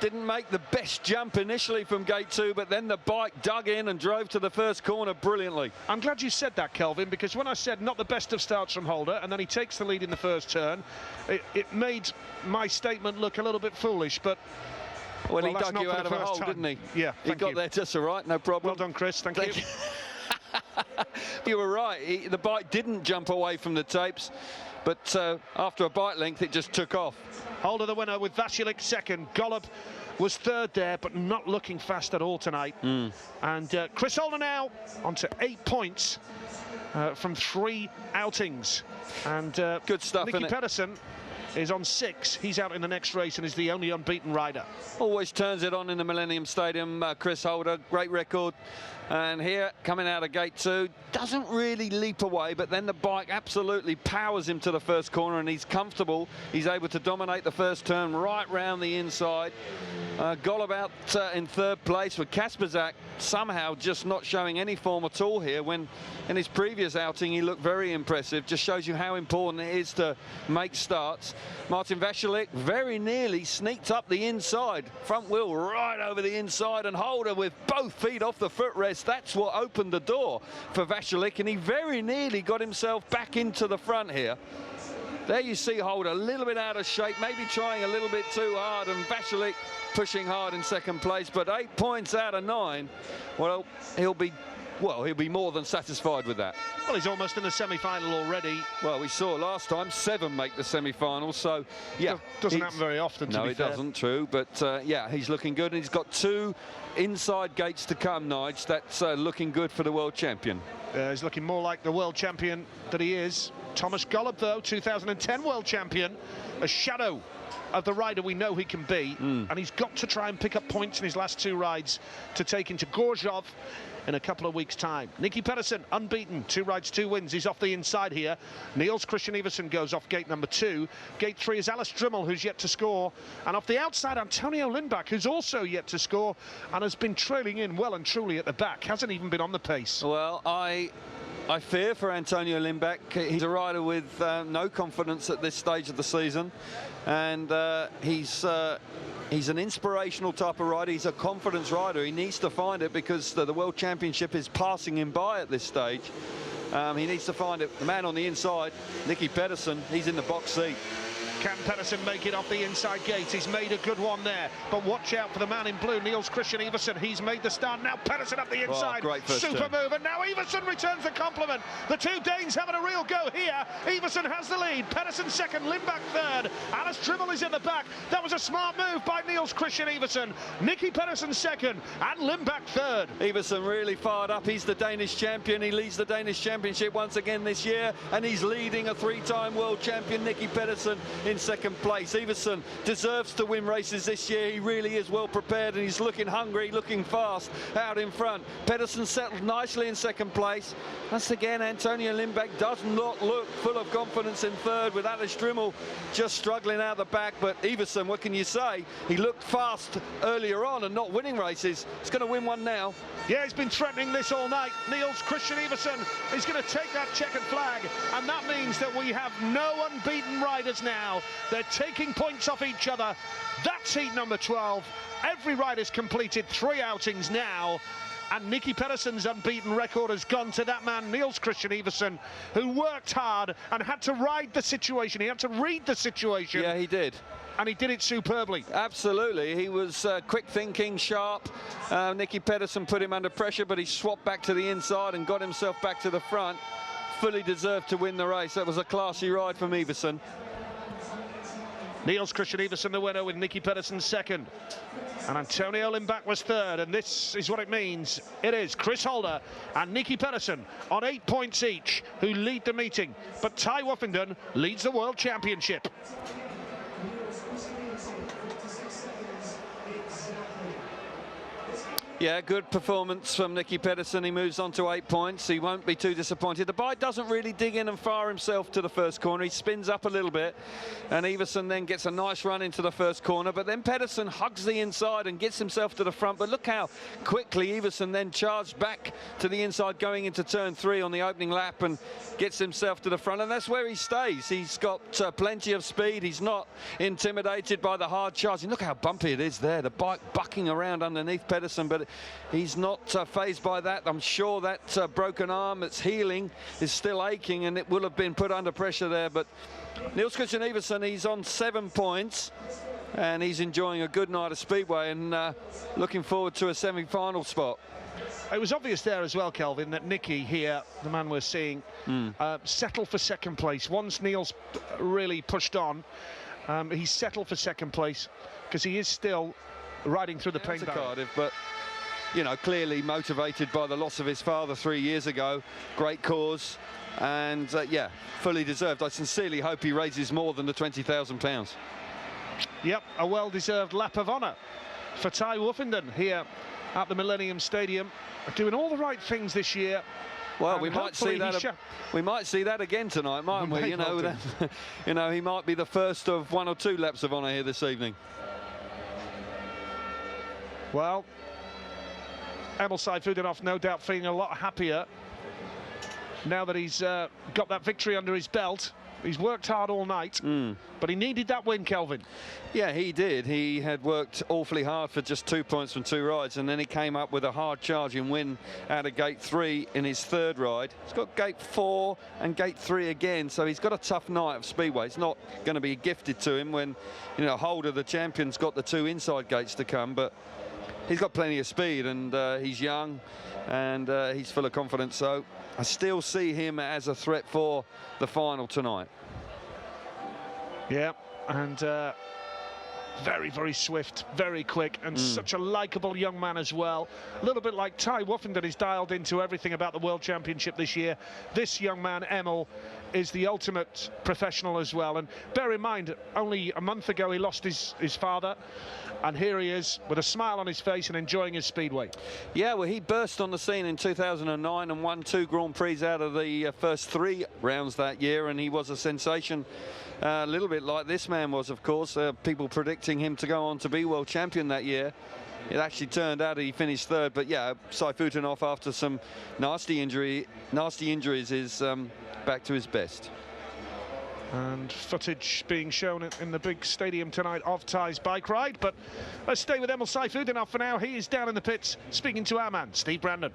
Didn't make the best jump initially from gate 2, but then the bike dug in and drove to the first corner brilliantly. I'm glad you said that, Kelvin, because when I said not the best of starts from Holder, and then he takes the lead in the first turn, it made my statement look a little bit foolish, but... Well, he dug you out of a hole, didn't he? Yeah, he got there just all right, no problem. Well done, Chris, thank you. You were right, the bike didn't jump away from the tapes, but after a bike length, it just took off. Holder the winner with Vasilik second. Gollop was third there, but not looking fast at all tonight. And Chris Holder now onto 8 points from 3 outings. And good stuff. Nicky Pedersen is on 6. He's out in the next race and is the only unbeaten rider. Always turns it on in the Millennium Stadium. Chris Holder, great record. And here, coming out of gate 2, doesn't really leap away, but then the bike absolutely powers him to the first corner, and he's comfortable. He's able to dominate the first turn right round the inside. Golubout in third place, with Kasperzak somehow just not showing any form at all here, when in his previous outing he looked very impressive. Just shows you how important it is to make starts. Martin Vasilek very nearly sneaked up the inside, front wheel right over the inside, and Holder with both feet off the footrest. That's what opened the door for Vasilek, and he very nearly got himself back into the front here. There you see Holder a little bit out of shape, maybe trying a little bit too hard, and Vasilek pushing hard in second place. But 8 points out of 9, well, he'll be more than satisfied with that. Well, he's almost in the semi-final already. Well, we saw last time 7 make the semi-final, so yeah. Doesn't happen very often, to be fair. No, it doesn't, true, but yeah, he's looking good, and he's got 2 inside gates to come, Nige. That's looking good for the world champion. He's looking more like the world champion that he is. Thomas Golub, though, 2010 world champion, a shadow of the rider we know he can be, and he's got to try and pick up points in his last 2 rides to take into Gorzhov in a couple of weeks' time. Nicky Pedersen, unbeaten, 2 rides, 2 wins. He's off the inside here. Niels Christian Iversen goes off gate number 2. Gate 3 is Alice Drimmel, who's yet to score. And off the outside, Antonio Lindbach, who's also yet to score and has been trailing in well and truly at the back. Hasn't even been on the pace. Well, I fear for Antonio Lindbach. He's a rider with no confidence at this stage of the season, and he's an inspirational type of rider. He's a confidence rider. He needs to find it, because the World Championship is passing him by at this stage. He needs to find it. The man on the inside, Nicky Pedersen, he's in the box seat. Can Pedersen make it off the inside gate? He's made a good one there, but watch out for the man in blue, Niels Christian Iversen. He's made the start. Now Pedersen up the inside. Great first super turn. move, and now Iversen returns the compliment. The 2 Danes having a real go here. Iversen has the lead. Pedersen second, Lindbach third. Alice Drimmel is in the back. That was a smart move by Niels Christian Iversen. Nicky Pedersen second, and Lindbach third. Iversen really fired up. He's the Danish champion. He leads the Danish championship once again this year, and he's leading a 3-time world champion, Nicky Pedersen, in second place. Iversen deserves to win races this year. He really is well prepared, and he's looking hungry, looking fast out in front. Pedersen settled nicely in second place. Once again, Antonio Lindbach does not look full of confidence in third, with Alice Drimmel just struggling out the back. But Iversen, what can you say? He looked fast earlier on and not winning races. He's going to win one now. Yeah, he's been threatening this all night. Niels Christian Iversen is going to take that checkered flag, and that means that we have no unbeaten riders now. They're taking points off each other. That's heat number 12. Every rider's completed 3 outings now, and Nicky Pedersen's unbeaten record has gone to that man, Niels Christian Iversen, who worked hard and had to ride the situation. He had to read the situation. Yeah, he did. And he did it superbly. Absolutely. He was quick thinking, sharp. Nicky Pedersen put him under pressure, but he swapped back to the inside and got himself back to the front. Fully deserved to win the race. That was a classy ride from Iversen. Niels Christian Iversen the winner, with Nicky Pedersen second. And Antonio Lindbach was third, and this is what it means. It is Chris Holder and Nicky Pedersen on 8 points each, who lead the meeting. But Ty Woffington leads the World Championship. Yeah, good performance from Nicky Pedersen. He moves on to 8 points. He won't be too disappointed. The bike doesn't really dig in and fire himself to the first corner. He spins up a little bit, and Iversen then gets a nice run into the first corner. But then Pedersen hugs the inside and gets himself to the front. But look how quickly Iversen then charged back to the inside going into turn 3 on the opening lap and gets himself to the front. And that's where he stays. He's got plenty of speed. He's not intimidated by the hard charging. Look how bumpy it is there. The bike bucking around underneath Pedersen, but he's not fazed by that. I'm sure that broken arm that's healing is still aching, and it will have been put under pressure there. But Niels Christian Iversen, he's on 7 points, and he's enjoying a good night of Speedway, and looking forward to a semi-final spot. It was obvious there as well, Kelvin, that Nicky here, the man we're seeing, settled for second place. Once Niels really pushed on, he settled for second place, because he is still riding through the pain to barrier. Cardiff, but you know, clearly motivated by the loss of his father 3 years ago. Great cause, and yeah, fully deserved. I sincerely hope he raises more than the £20,000. Yep, a well-deserved lap of honour for Ty Woofenden here at the Millennium Stadium, doing all the right things this year. Well, and we might see that. We might see that again tonight, mightn't we? You know, you know, he might be the first of 1 or 2 laps of honour here this evening. Well, Emil Sayfutdinov no doubt feeling a lot happier now that he's got that victory under his belt. He's worked hard all night, but he needed that win, Kelvin. Yeah, he did. He had worked awfully hard for just 2 points from 2 rides, and then he came up with a hard charging win out of gate 3 in his 3rd ride. He's got gate 4 and gate 3 again, so he's got a tough night of Speedway. It's not going to be gifted to him when, you know, Holder, the champion's got the 2 inside gates to come, but he's got plenty of speed, and he's young, and he's full of confidence, so I still see him as a threat for the final tonight. Yeah, and very, very swift, very quick, and such a likeable young man as well. A little bit like Ty Woofenden is dialed into everything about the World Championship this year. This young man, Emil, is the ultimate professional as well. And bear in mind, only a month ago he lost his father, and here he is with a smile on his face and enjoying his Speedway. Yeah, well, he burst on the scene in 2009 and won 2 Grand Prix out of the first 3 rounds that year, and he was a sensation. A little bit like this man was, of course. People predicting him to go on to be world champion that year. It actually turned out he finished 3rd, but yeah, Sayfutdinov, after some nasty injuries, is back to his best. And footage being shown in the big stadium tonight of Ty's bike ride. But let's stay with Emil Sayfutdinov for now. He is down in the pits speaking to our man, Steve Brandon.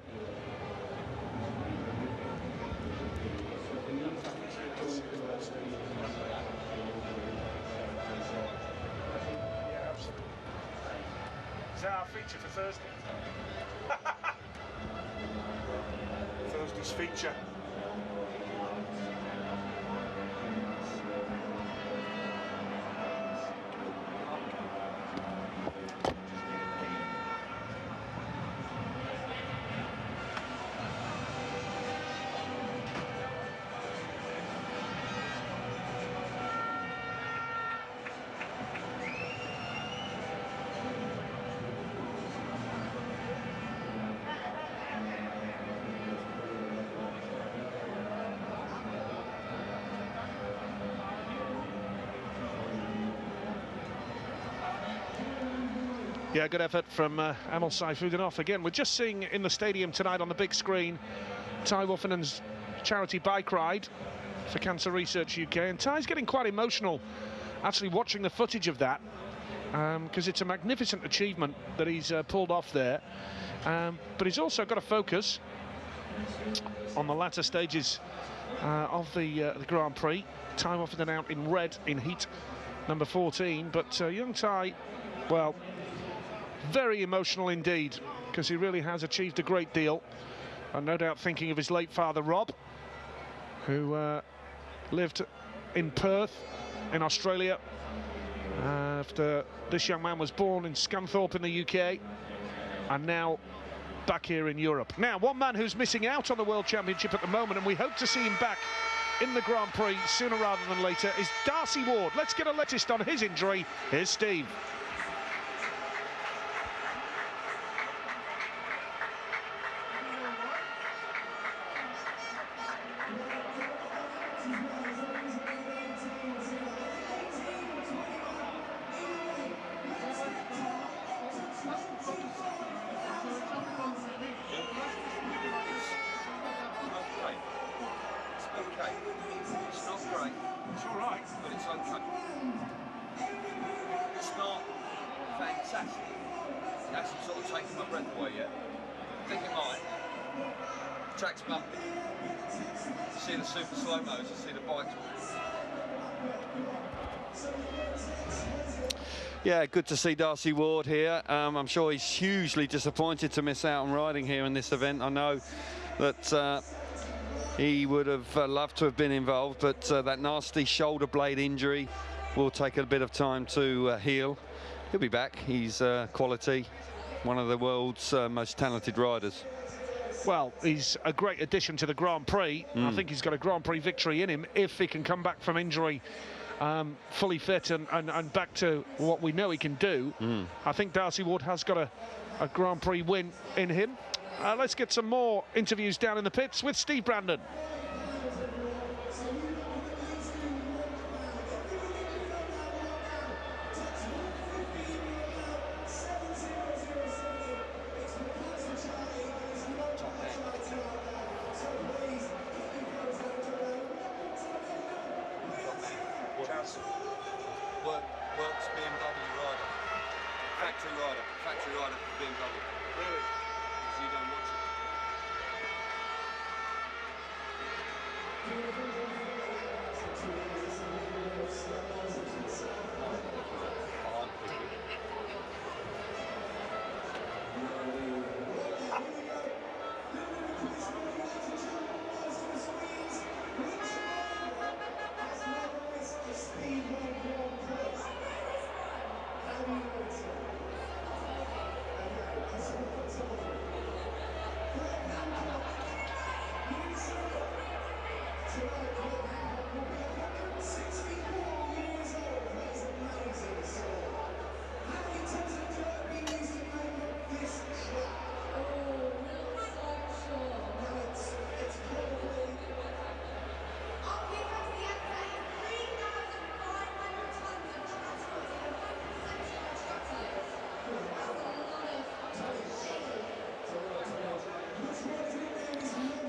Is that our feature for Thursday? Thursday's feature. Yeah, good effort from Emil Sayfutdinov. Again, we're just seeing in the stadium tonight on the big screen Ty Woofenden's charity bike ride for Cancer Research UK. And Ty's getting quite emotional actually watching the footage of that, because it's a magnificent achievement that he's pulled off there. But he's also got to focus on the latter stages of the Grand Prix. Ty Woofenden out in red in heat number 14. But young Ty, well, very emotional indeed, because he really has achieved a great deal, and no doubt thinking of his late father Rob, who lived in Perth in Australia after this young man was born in Scunthorpe in the UK, and now back here in Europe. Now, one man who's missing out on the World Championship at the moment, and we hope to see him back in the Grand Prix sooner rather than later, is Darcy Ward. Let's get a latest on his injury. Here's Steve. Yeah, good to see Darcy Ward here. I'm sure he's hugely disappointed to miss out on riding here in this event. I know that he would have loved to have been involved, but that nasty shoulder blade injury will take a bit of time to heal. He'll be back. He's quality, one of the world's most talented riders. Well, he's a great addition to the Grand Prix. I think he's got a Grand Prix victory in him if he can come back from injury fully fit and back to what we know he can do. I think Darcy Ward has got a Grand Prix win in him. Let's get some more interviews down in the pits with Steve Brandon. Works BMW rider. Factory rider for BMW. Really? So you don't watch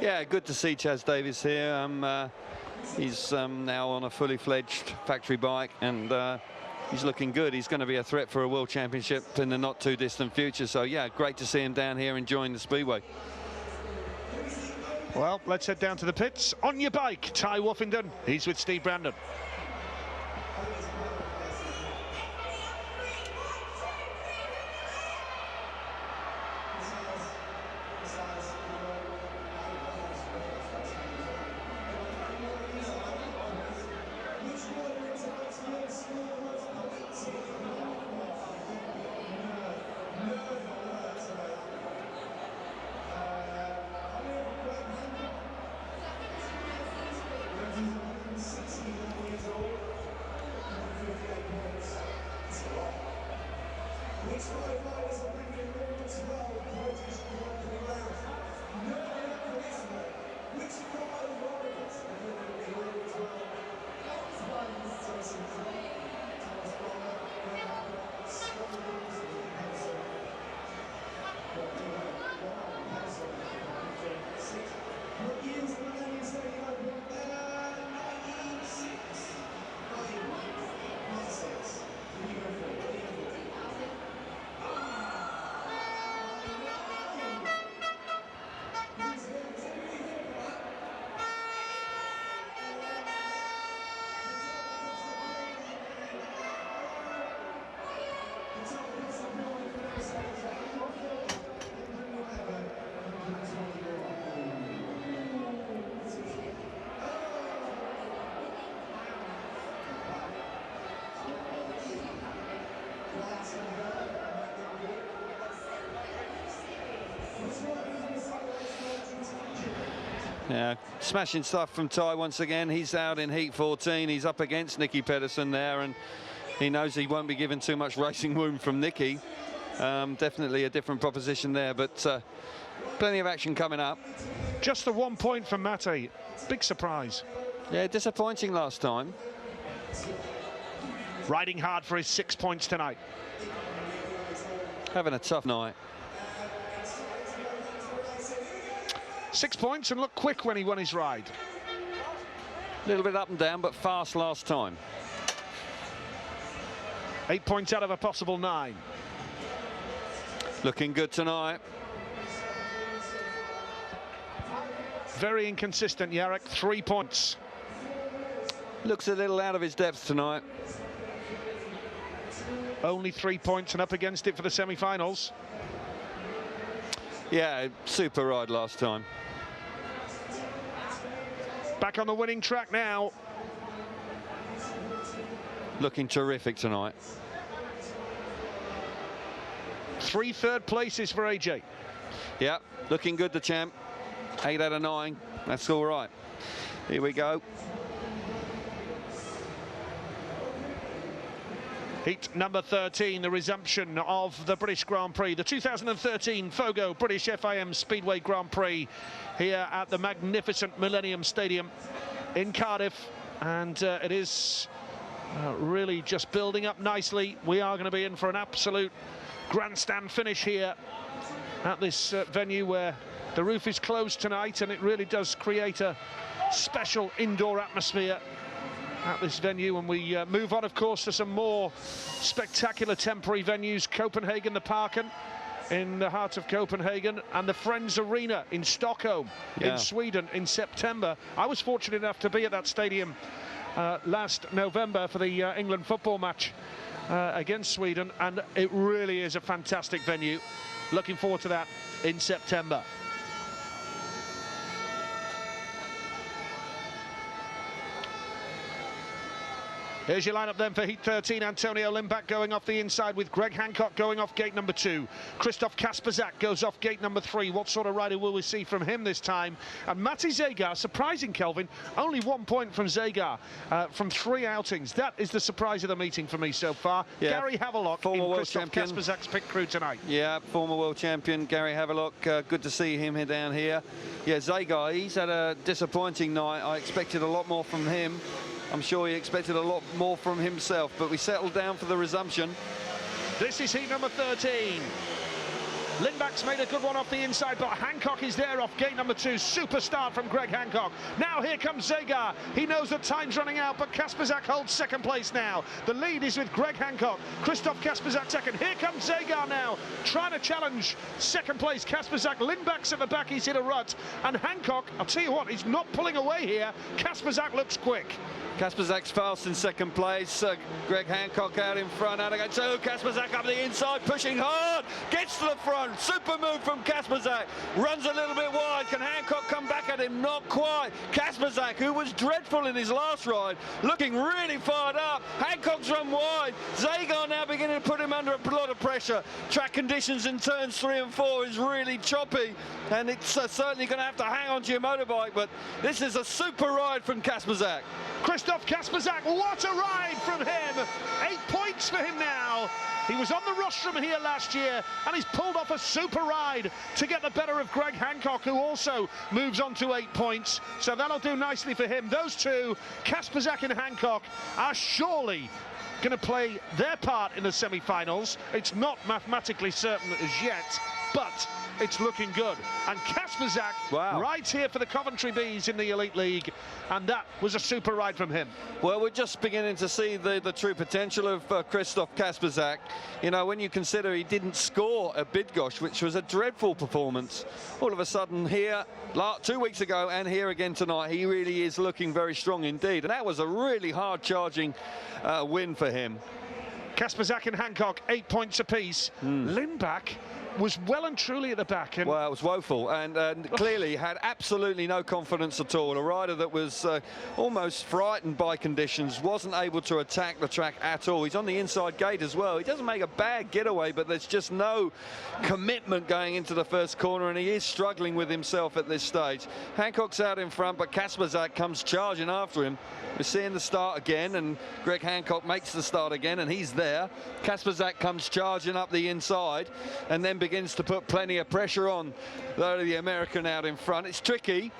Yeah, good to see Chaz Davies here. He's now on a fully fledged factory bike, and he's looking good. He's going to be a threat for a world championship in the not too distant future. So yeah, great to see him down here enjoying the Speedway. Well, let's head down to the pits. On your bike, Ty Woffington. He's with Steve Brandon. Yeah, smashing stuff from Ty once again. He's out in heat 14. He's up against Nicky Pedersen there, and he knows he won't be given too much racing room from Nicky. Definitely a different proposition there, but plenty of action coming up. Just the 1 point for Mate. Big surprise. Yeah, disappointing last time. Riding hard for his 6 points tonight. Having a tough night. 6 points and looked quick when he won his ride. A little bit up and down, but fast last time. 8 points out of a possible 9. Looking good tonight. Very inconsistent, Jarek. 3 points. Looks a little out of his depth tonight. Only 3 points and up against it for the semi-finals. Yeah, super ride last time. Back on the winning track now. Looking terrific tonight. 3 third places for AJ. Yeah, looking good, the champ. 8 out of 9. That's all right. Here we go. Heat number 13, the resumption of the British Grand Prix, the 2013 FOGO British FIM Speedway Grand Prix here at the magnificent Millennium Stadium in Cardiff. And it is really just building up nicely. We are going to be in for an absolute grandstand finish here at this venue where the roof is closed tonight, and it really does create a special indoor atmosphere at this venue. And we move on, of course, to some more spectacular temporary venues. Copenhagen, the Parken in the heart of Copenhagen, and the Friends Arena in Stockholm in Sweden in September. I was fortunate enough to be at that stadium last November for the England football match against Sweden, and it really is a fantastic venue. Looking forward to that in September. Here's your lineup then for Heat 13. Antonio Lindback going off the inside with Greg Hancock going off gate number 2. Christoph Kasperzak goes off gate number 3. What sort of rider will we see from him this time? And Matti Zegar, surprising Kelvin, only 1 point from Zegar from 3 outings. That is the surprise of the meeting for me so far. Yeah. Gary Havelock in Christoph Kasperzak's pit crew tonight. Yeah, former world champion Gary Havelock. Good to see him down here. Yeah, Zegar, he's had a disappointing night. I expected a lot more from him. I'm sure he expected a lot more from himself, but we settled down for the resumption. This is heat number 13. Lindback's made a good one off the inside, but Hancock is there off gate number 2. Super start from Greg Hancock. Now here comes Zegar. He knows that time's running out, but Kasperzak holds second place now. The lead is with Greg Hancock. Christoph Kasperzak second. Here comes Zegar now, trying to challenge second place Kasperzak. Lindback's at the back, he's hit a rut. And Hancock, I'll tell you what, he's not pulling away here. Kasperzak looks quick. Kasperzak's fast in second place. Greg Hancock out in front. Out again. So Kasperzak up the inside, pushing hard. Gets to the front. Super move from Kasperzak. Runs a little bit wide. Can Hancock come back at him? Not quite. Kasperzak, who was dreadful in his last ride, looking really fired up. Hancock's run wide. Zegar now beginning to put him under a lot of pressure. Track conditions in turns 3 and 4 is really choppy, and it's certainly going to have to hang on to your motorbike, but this is a super ride from Kasperzak. Christoph Kasperzak, what a ride from him! 8 points for him now. He was on the rostrum here last year, and he's pulled off a super ride to get the better of Greg Hancock, who also moves on to 8 points. So that'll do nicely for him. Those two, Kasperzak and Hancock, are surely going to play their part in the semi-finals. It's not mathematically certain as yet, but it's looking good. And Kasperzak, right here for the Coventry Bees in the Elite League, and that was a super ride from him. Well, we're just beginning to see the true potential of Christoph Kasperzak. You know, when you consider he didn't score at Bydgoszcz, which was a dreadful performance, all of a sudden here, 2 weeks ago and here again tonight, he really is looking very strong indeed. And that was a really hard-charging win for him. Kasperzak and Hancock, 8 points apiece. Lindback was well and truly at the back. And well, it was woeful, and clearly had absolutely no confidence at all. A rider that was almost frightened by conditions, wasn't able to attack the track at all. He's on the inside gate as well. He doesn't make a bad getaway, but there's just no commitment going into the first corner, and he is struggling with himself at this stage. Hancock's out in front, but Kasperzak comes charging after him. We're seeing the start again, and Greg Hancock makes the start again, and he's there. Kasperzak comes charging up the inside, and then begins to put plenty of pressure on the American out in front. It's tricky,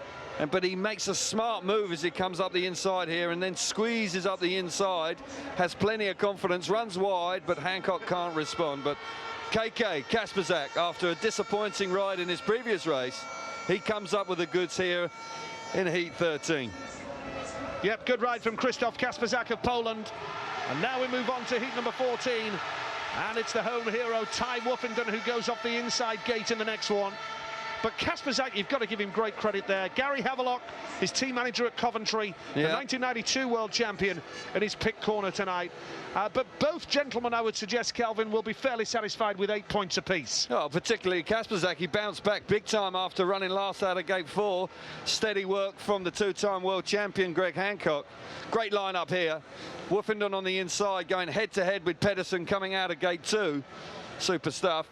but he makes a smart move as he comes up the inside here, and then squeezes up the inside, has plenty of confidence, runs wide, but Hancock can't respond. But Kasperzak, after a disappointing ride in his previous race, he comes up with the goods here in Heat 13. Yep, good ride from Christoph Kasperzak of Poland. And now we move on to heat number 14. And it's the home hero, Ty Woofenden, who goes off the inside gate in the next one. But Kasperzak, you've got to give him great credit there. Gary Havelock, his team manager at Coventry, the 1992 world champion, in his pit corner tonight. But both gentlemen, I would suggest, Kelvin, will be fairly satisfied with 8 points apiece. Oh, particularly Kasperzak, he bounced back big time after running last out of gate 4. Steady work from the two-time world champion, Greg Hancock. Great lineup here. Woofenden on the inside, going head-to-head with Pedersen coming out of gate 2. Super stuff.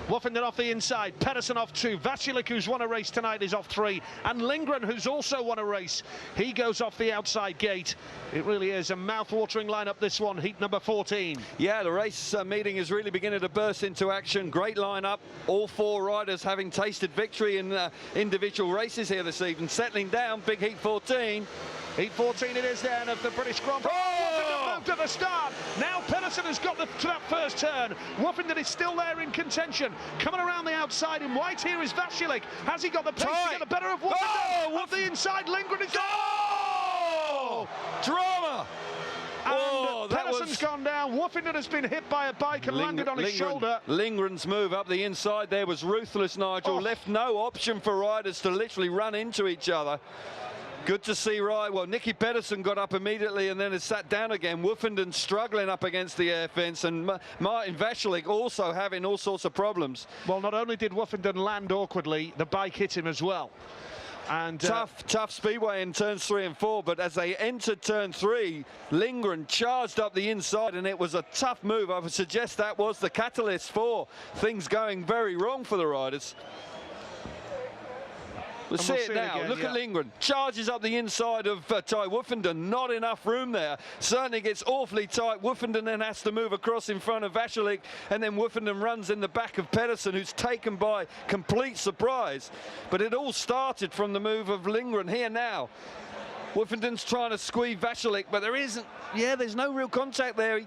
Woffenden off the inside, Pedersen off 2, Vasilik, who's won a race tonight, is off 3, and Lindgren, who's also won a race, he goes off the outside gate. It really is a mouth-watering lineup, this one, heat number 14. Yeah, the race meeting is really beginning to burst into action. Great lineup, all 4 riders having tasted victory in individual races here this evening. Settling down, big heat 14. Heat 14 it is then of the British Grand Prix. Oh! Moved at the start. Now Pedersen has got to that first turn. Woffenden is still there in contention. Coming around the outside in white here is Vasilik. Has he got the pace to get the better of Woffenden? Oh! Off the inside, Lindgren is Oh! Drama! And Pedersen's gone down. Woffenden has been hit by a bike and landed on his shoulder. Lindgren's move up the inside there was ruthless, Nigel. Left no option for riders to literally run into each other. Good to see, right? Well, Nicky Pedersen got up immediately and then has sat down again. Woffenden struggling up against the air fence, and Martin Vasilik also having all sorts of problems. Well, not only did Woffenden land awkwardly, the bike hit him as well. And tough speedway in turns 3 and 4, but as they entered turn 3, Lindgren charged up the inside, and it was a tough move. I would suggest that was the catalyst for things going very wrong for the riders. We'll see it now. Again, look at Lindgren. Charges up the inside of Ty Woffenden. Not enough room there. Certainly gets awfully tight. Woffenden then has to move across in front of Vasilik, and then Woffenden runs in the back of Pedersen, who's taken by complete surprise. But it all started from the move of Lindgren here now. Woffenden's trying to squeeze Vasilik, but there isn't. Yeah, there's no real contact there.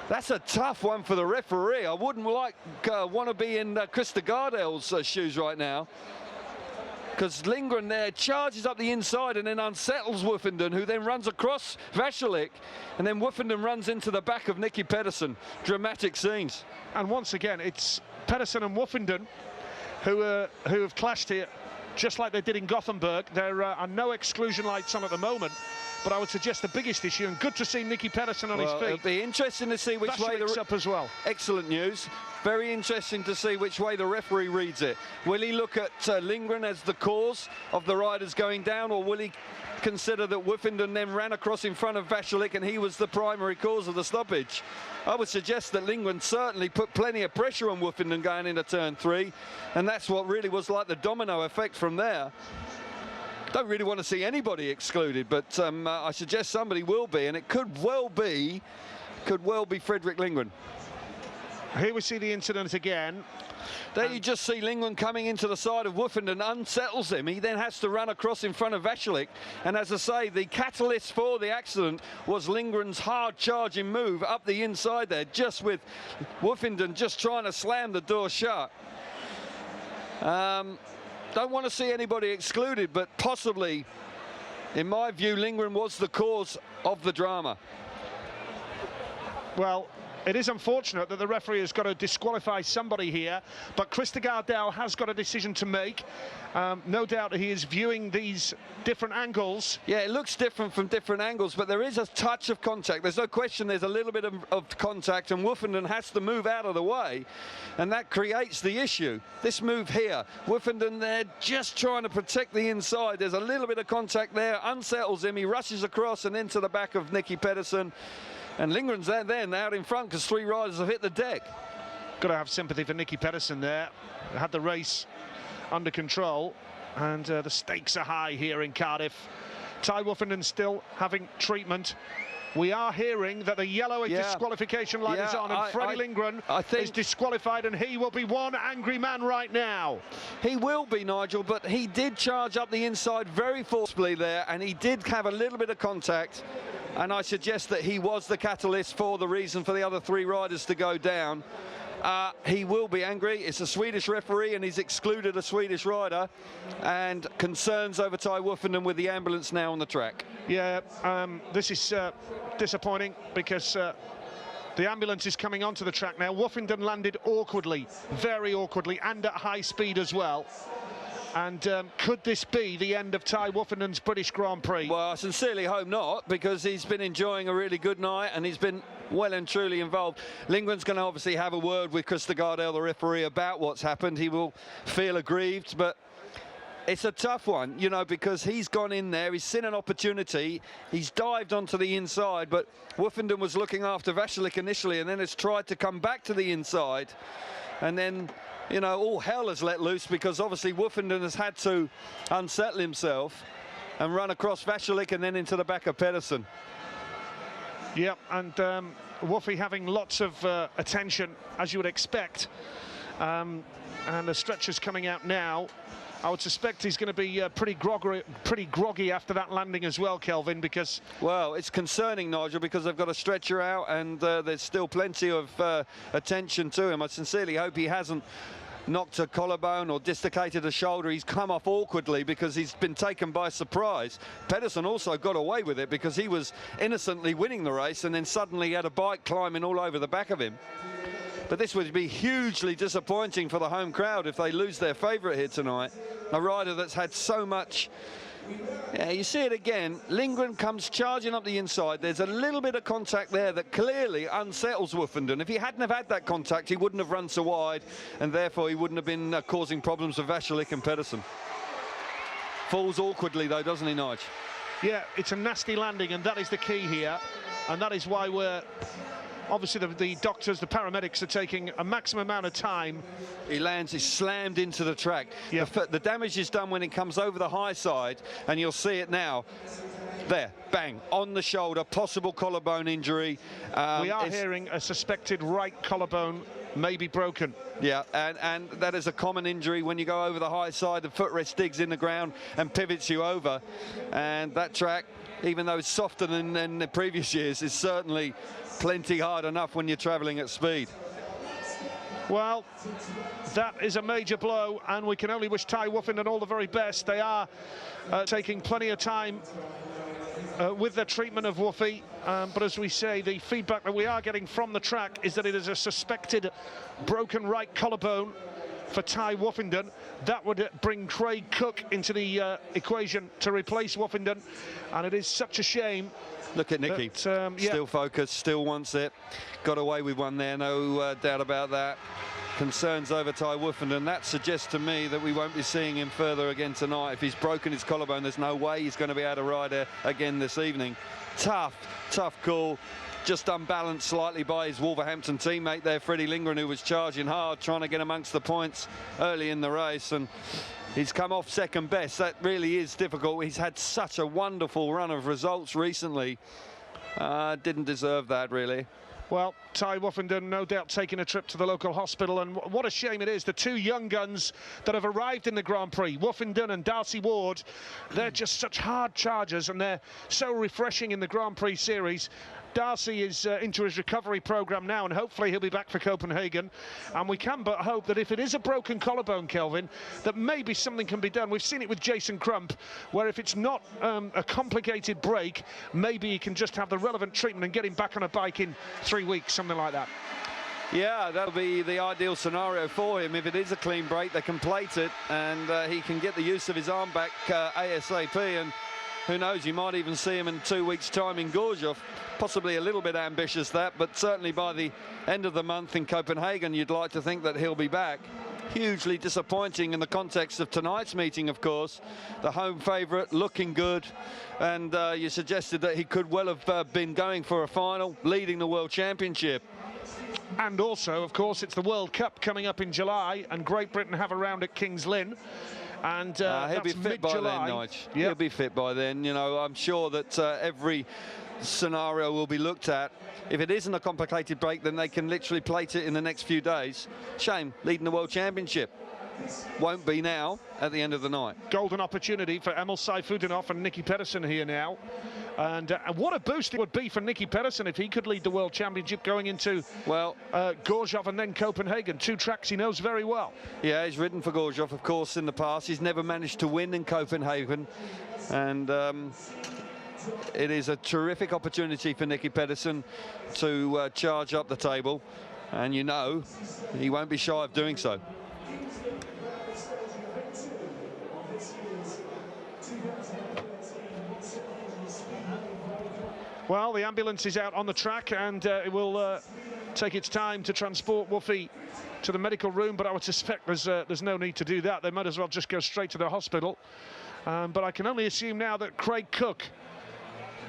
That's a tough one for the referee. I wouldn't want to be in Krista Gardell's shoes right now, because Lindgren there charges up the inside and then unsettles Woffenden, who then runs across Vasilik, and then Woffenden runs into the back of Nicky Pedersen. Dramatic scenes. And once again, it's Pedersen and Woffenden who have clashed here, just like they did in Gothenburg. There are no exclusion lights on at the moment, but I would suggest the biggest issue, and good to see Nicky Pedersen on his feet. It'll be interesting to see which way Vasilik's up as well. Excellent news. Very interesting to see which way the referee reads it. Will he look at Lindgren as the cause of the riders going down, or will he consider that Woffenden then ran across in front of Vasilik and he was the primary cause of the stoppage? I would suggest that Lindgren certainly put plenty of pressure on Woffenden going into turn 3, and that's what really was like the domino effect from there. Don't really want to see anybody excluded, but I suggest somebody will be, and it could well be Fredrik Lindgren. Here we see the incident again. There you just see Lindgren coming into the side of Woffenden, unsettles him. He then has to run across in front of Vasilik. And as I say, the catalyst for the accident was Lindgren's hard charging move up the inside there, just with Woffenden just trying to slam the door shut. Don't want to see anybody excluded, but possibly, in my view, Lindgren was the cause of the drama. Well, it is unfortunate that the referee has got to disqualify somebody here, but Krista Gardell has got a decision to make. No doubt he is viewing these different angles. Yeah, it looks different from different angles, but there is a touch of contact. There's no question there's a little bit of contact, and Woffenden has to move out of the way, and that creates the issue. This move here, Woffenden there just trying to protect the inside. There's a little bit of contact there, unsettles him. He rushes across and into the back of Nicky Pedersen. And Lindgren's there then out in front because 3 riders have hit the deck. Got to have sympathy for Nicky Pedersen there. Had the race under control, and the stakes are high here in Cardiff. Ty Woffenden still having treatment. We are hearing that the yellow disqualification light is on, and Freddie Lindgren is disqualified, and he will be one angry man right now. He will be, Nigel, but he did charge up the inside very forcibly there, and he did have a little bit of contact. And I suggest that he was the catalyst for the reason for the other 3 riders to go down. He will be angry. It's a Swedish referee, and he's excluded a Swedish rider. And concerns over Ty Woffenden with the ambulance now on the track. Yeah, this is disappointing because the ambulance is coming onto the track now. Woffenden landed awkwardly, very awkwardly, and at high speed as well. And could this be the end of Ty Woffenden's British Grand Prix? Well, I sincerely hope not, because he's been enjoying a really good night and he's been well and truly involved. Lindgren's going to obviously have a word with Krista Gardell, the referee, about what's happened. He will feel aggrieved, but it's a tough one, you know, because he's gone in there, he's seen an opportunity, he's dived onto the inside, but Woffenden was looking after Vasilik initially and then has tried to come back to the inside, and then you know, all hell has let loose, because obviously Woofenden has had to unsettle himself and run across Vashalik and then into the back of Pedersen. Yeah, and Woofy having lots of attention, as you would expect. And the stretcher's coming out now. I would suspect he's going to be pretty groggy after that landing as well, Kelvin, because... Well, it's concerning, Nigel, because they've got a stretcher out and there's still plenty of attention to him. I sincerely hope he hasn't knocked a collarbone or dislocated a shoulder. He's come off awkwardly because he's been taken by surprise. Pedersen also got away with it because he was innocently winning the race and then suddenly had a bike climbing all over the back of him. But this would be hugely disappointing for the home crowd if they lose their favourite here tonight. A rider that's had so much... Yeah, you see it again. Lindgren comes charging up the inside. There's a little bit of contact there that clearly unsettles Woofenden. If he hadn't have had that contact, he wouldn't have run so wide, and therefore he wouldn't have been causing problems for Vashalik and Pedersen. Falls awkwardly though, doesn't he, Nige? Yeah, it's a nasty landing, and that is the key here, and that is why we're... Obviously, the doctors, the paramedics are taking a maximum amount of time. He lands, he's slammed into the track. Yeah. The damage is done when it comes over the high side, and you'll see it now. There, bang, on the shoulder, possible collarbone injury. We are hearing a suspected right collarbone may be broken. Yeah, and that is a common injury when you go over the high side, the footrest digs in the ground and pivots you over. And that track, even though it's softer than the previous years, is certainly plenty hard enough when you're travelling at speed. Well, that is a major blow, and we can only wish Ty Woofenden all the very best. They are taking plenty of time with their treatment of Woofy, but as we say, the feedback that we are getting from the track is that it is a suspected broken right collarbone for Ty Woofenden. That would bring Craig Cook into the equation to replace Woofenden, and it is such a shame. Look at Nicky, yeah. Still focused, still wants it. Got away with one there, no doubt about that. Concerns over Ty Woofenden. That suggests to me that we won't be seeing him further again tonight. If he's broken his collarbone, there's no way he's going to be able to ride again this evening. Tough call. Just unbalanced slightly by his Wolverhampton teammate there, Freddie Lindgren, who was charging hard, trying to get amongst the points early in the race, and he's come off second best. That really is difficult. He's had such a wonderful run of results recently. Didn't deserve that, really. Well, Ty Woofenden no doubt taking a trip to the local hospital, and what a shame it is. The two young guns that have arrived in the Grand Prix, Woofenden and Darcy Ward, they're just such hard chargers, and they're so refreshing in the Grand Prix series. Darcy is into his recovery program now, and hopefully he'll be back for Copenhagen. And we can but hope that if it is a broken collarbone, Kelvin, that maybe something can be done. We've seen it with Jason Crump, where if it's not a complicated break, maybe he can just have the relevant treatment and get him back on a bike in 3 weeks, something like that. Yeah, that'll be the ideal scenario for him. If it is a clean break, they can plate it, and he can get the use of his arm back ASAP, and who knows, you might even see him in 2 weeks' time in Gorjov. Possibly a little bit ambitious, that, but certainly by the end of the month in Copenhagen, you'd like to think that he'll be back. Hugely disappointing in the context of tonight's meeting, of course. The home favourite looking good, and you suggested that he could well have been going for a final, leading the World Championship. And also, of course, it's the World Cup coming up in July, and Great Britain have a round at Kings Lynn. And he'll be fit by then, Nige. Yep. He'll be fit by then. You know, I'm sure that every scenario will be looked at. If it isn't a complicated break, then they can literally plate it in the next few days. Shame, leading the World Championship. Won't be now at the end of the night. Golden opportunity for Emil Sayfutdinov and Nicky Pedersen here now. And what a boost it would be for Nicky Pedersen if he could lead the World Championship going into Gorjov and then Copenhagen. Two tracks he knows very well. Yeah, he's ridden for Gorjov, of course, in the past. He's never managed to win in Copenhagen. And it is a terrific opportunity for Nicky Pedersen to charge up the table. And you know, he won't be shy of doing so. Well, the ambulance is out on the track, and it will take its time to transport Woofy to the medical room, but I would suspect there's no need to do that. They might as well just go straight to the hospital. But I can only assume now that Craig Cook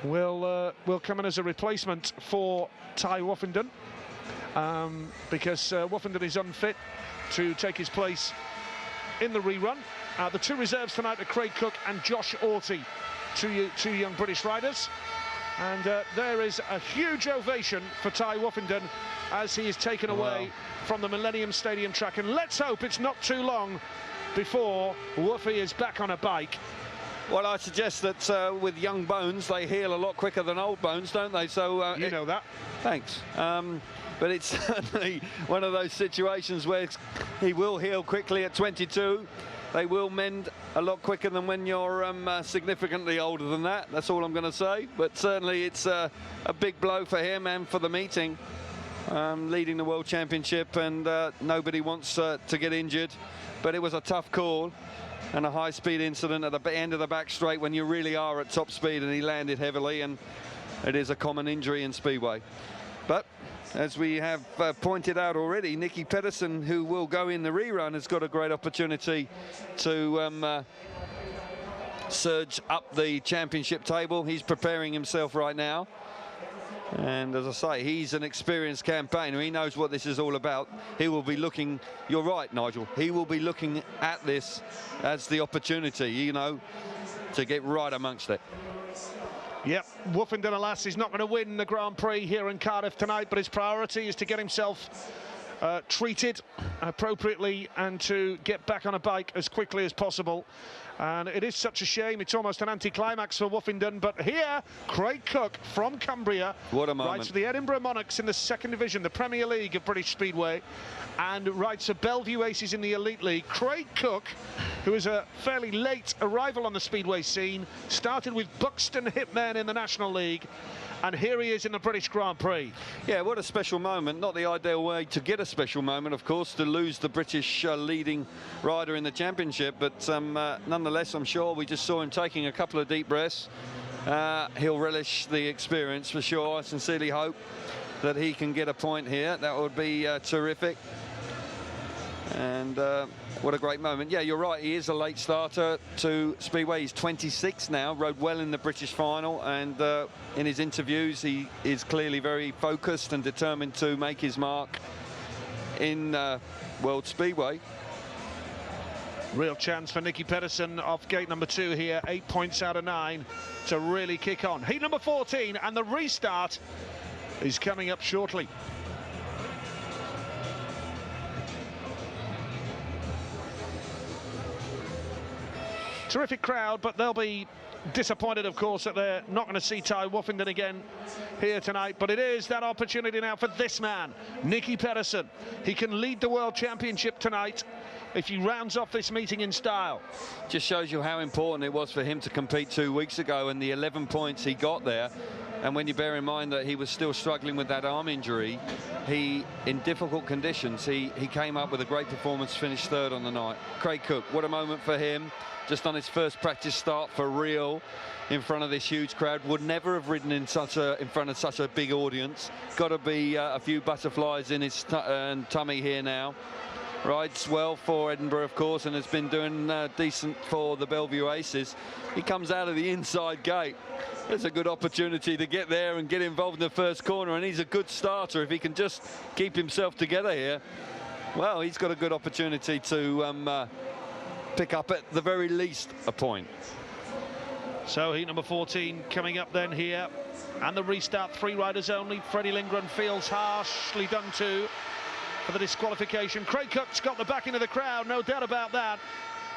will come in as a replacement for Ty Woofenden, because Woofenden is unfit to take his place in the rerun. The two reserves tonight are Craig Cook and Josh Orty, two young British riders. And there is a huge ovation for Ty Woffington as he is taken away from the Millennium Stadium track. And let's hope it's not too long before Woofy is back on a bike. Well, I suggest that with young bones, they heal a lot quicker than old bones, don't they? So you know that. Thanks. But it's certainly one of those situations where he will heal quickly at 22. They will mend a lot quicker than when you're significantly older than that. That's all I'm going to say. But certainly it's a big blow for him and for the meeting. Leading the World Championship, and nobody wants to get injured. But it was a tough call and a high-speed incident at the end of the back straight when you really are at top speed, and he landed heavily, and it is a common injury in Speedway. But as we have pointed out already, Nicky Pedersen, who will go in the rerun, has got a great opportunity to surge up the championship table. He's preparing himself right now. And as I say, he's an experienced campaigner. He knows what this is all about. He will be looking, you're right, Nigel, he will be looking at this as the opportunity, you know, to get right amongst it. Yep, Woffington, alas, is not going to win the Grand Prix here in Cardiff tonight, but his priority is to get himself treated appropriately and to get back on a bike as quickly as possible. And it is such a shame, it's almost an anticlimax for Woffington, but here, Craig Cook from Cumbria what a moment. rides for the Edinburgh Monarchs in the second division, the Premier League of British Speedway, and rides for Bellevue Aces in the Elite League. Craig Cook, who is a fairly late arrival on the Speedway scene, started with Buxton Hitmen in the National League, and here he is in the British Grand Prix. Yeah, what a special moment. Not the ideal way to get a special moment, of course, to lose the British leading rider in the championship, but nonetheless, I'm sure we just saw him taking a couple of deep breaths. He'll relish the experience for sure. I sincerely hope that he can get a point here. That would be terrific. And what a great moment. Yeah, you're right, he is a late starter to Speedway. He's 26 now, rode well in the British final, and in his interviews he is clearly very focused and determined to make his mark in World Speedway. Real chance for Nicky Pedersen off gate number 2 here, 8 points out of 9 to really kick on. Heat number 14, and the restart is coming up shortly. Terrific crowd, but they'll be disappointed, of course, that they're not going to see Ty Woffington again here tonight. But it is that opportunity now for this man, Nicky Pedersen. He can lead the World Championship tonight if he rounds off this meeting in style. Just shows you how important it was for him to compete 2 weeks ago, and the 11 points he got there. And when you bear in mind that he was still struggling with that arm injury, in difficult conditions, he came up with a great performance, finished third on the night. Craig Cook, what a moment for him. Just on his first practice start for real in front of this huge crowd. Would never have ridden in front of such a big audience. Got to be a few butterflies in his tummy here now. Rides well for Edinburgh, of course, and has been doing decent for the Bellevue Aces. He comes out of the inside gate. There's a good opportunity to get there and get involved in the first corner, and he's a good starter if he can just keep himself together here. Well, he's got a good opportunity to pick up at the very least a point. So heat number 14 coming up then here, and the restart, 3 riders only. Freddie Lindgren feels harshly done to for the disqualification. Craig Cook's got the backing of the crowd, no doubt about that,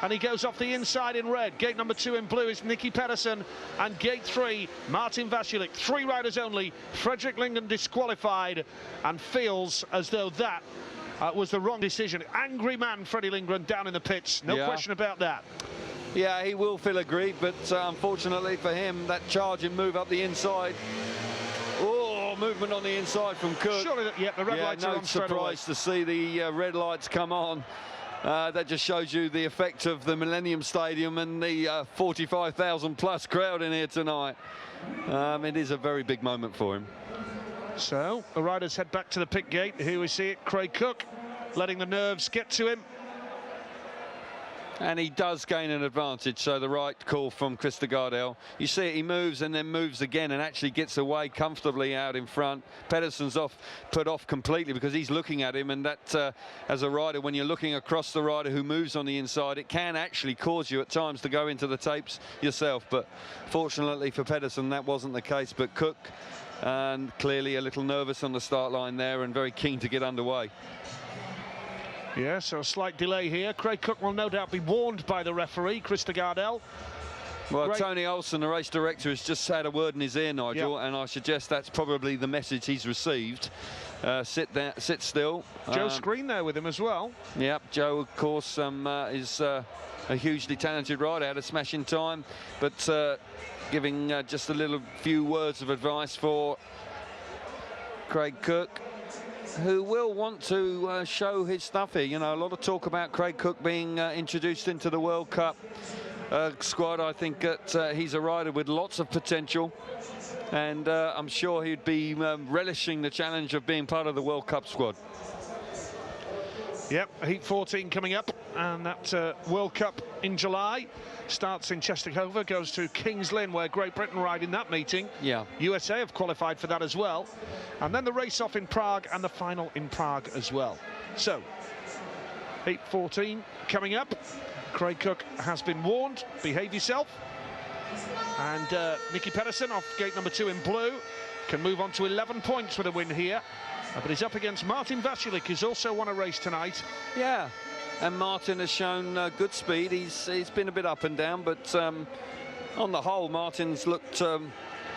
and he goes off the inside in red. Gate number 2 in blue is Nicky Pedersen, and gate 3 Martin Vasulik. 3 riders only. Frederick Lindgren disqualified, and feels as though that was the wrong decision. Angry man, Freddie Lindgren, down in the pits. No question about that. Yeah, he will feel aggrieved, but unfortunately for him, that charge and move up the inside. Oh, movement on the inside from Cook. Surely, the red lights are on straight away. No surprise to see the red lights come on. That just shows you the effect of the Millennium Stadium and the 45,000 plus crowd in here tonight. It is a very big moment for him. So the riders head back to the pit gate. Here we see it, Craig Cook letting the nerves get to him. And he does gain an advantage, so the right call from Prix Cardiff. You see it, he moves and then moves again and actually gets away comfortably out in front. Pedersen's put off completely because he's looking at him, and that, as a rider, when you're looking across the rider who moves on the inside, it can actually cause you at times to go into the tapes yourself. But fortunately for Pedersen, that wasn't the case. But Cook, and clearly a little nervous on the start line there and very keen to get underway. Yeah, so a slight delay here. Craig Cook will no doubt be warned by the referee, Prix Cardiff. Well, Tony Olsen, the race director, has just had a word in his ear, Nigel, and I suggest that's probably the message he's received. Sit still. Joe Screen there with him as well. Yep, Joe, of course, is a hugely talented rider, had a smashing time, but giving just a few words of advice for Craig Cook, who will want to show his stuff here. You know, a lot of talk about Craig Cook being introduced into the World Cup squad. I think that he's a rider with lots of potential, and I'm sure he'd be relishing the challenge of being part of the World Cup squad. Yep, Heat 14 coming up, and that World Cup in July starts in Czestochowa, goes to Kings Lynn, where Great Britain ride in that meeting. Yeah. USA have qualified for that as well. And then the race-off in Prague and the final in Prague as well. So, Heat 14 coming up. Craig Cook has been warned, behave yourself. And Nicky Pedersen off gate number 2 in blue can move on to 11 points with a win here. But he's up against Martin Vaculik, who's also won a race tonight. Yeah, and Martin has shown good speed. He's been a bit up and down, but on the whole, Martin's looked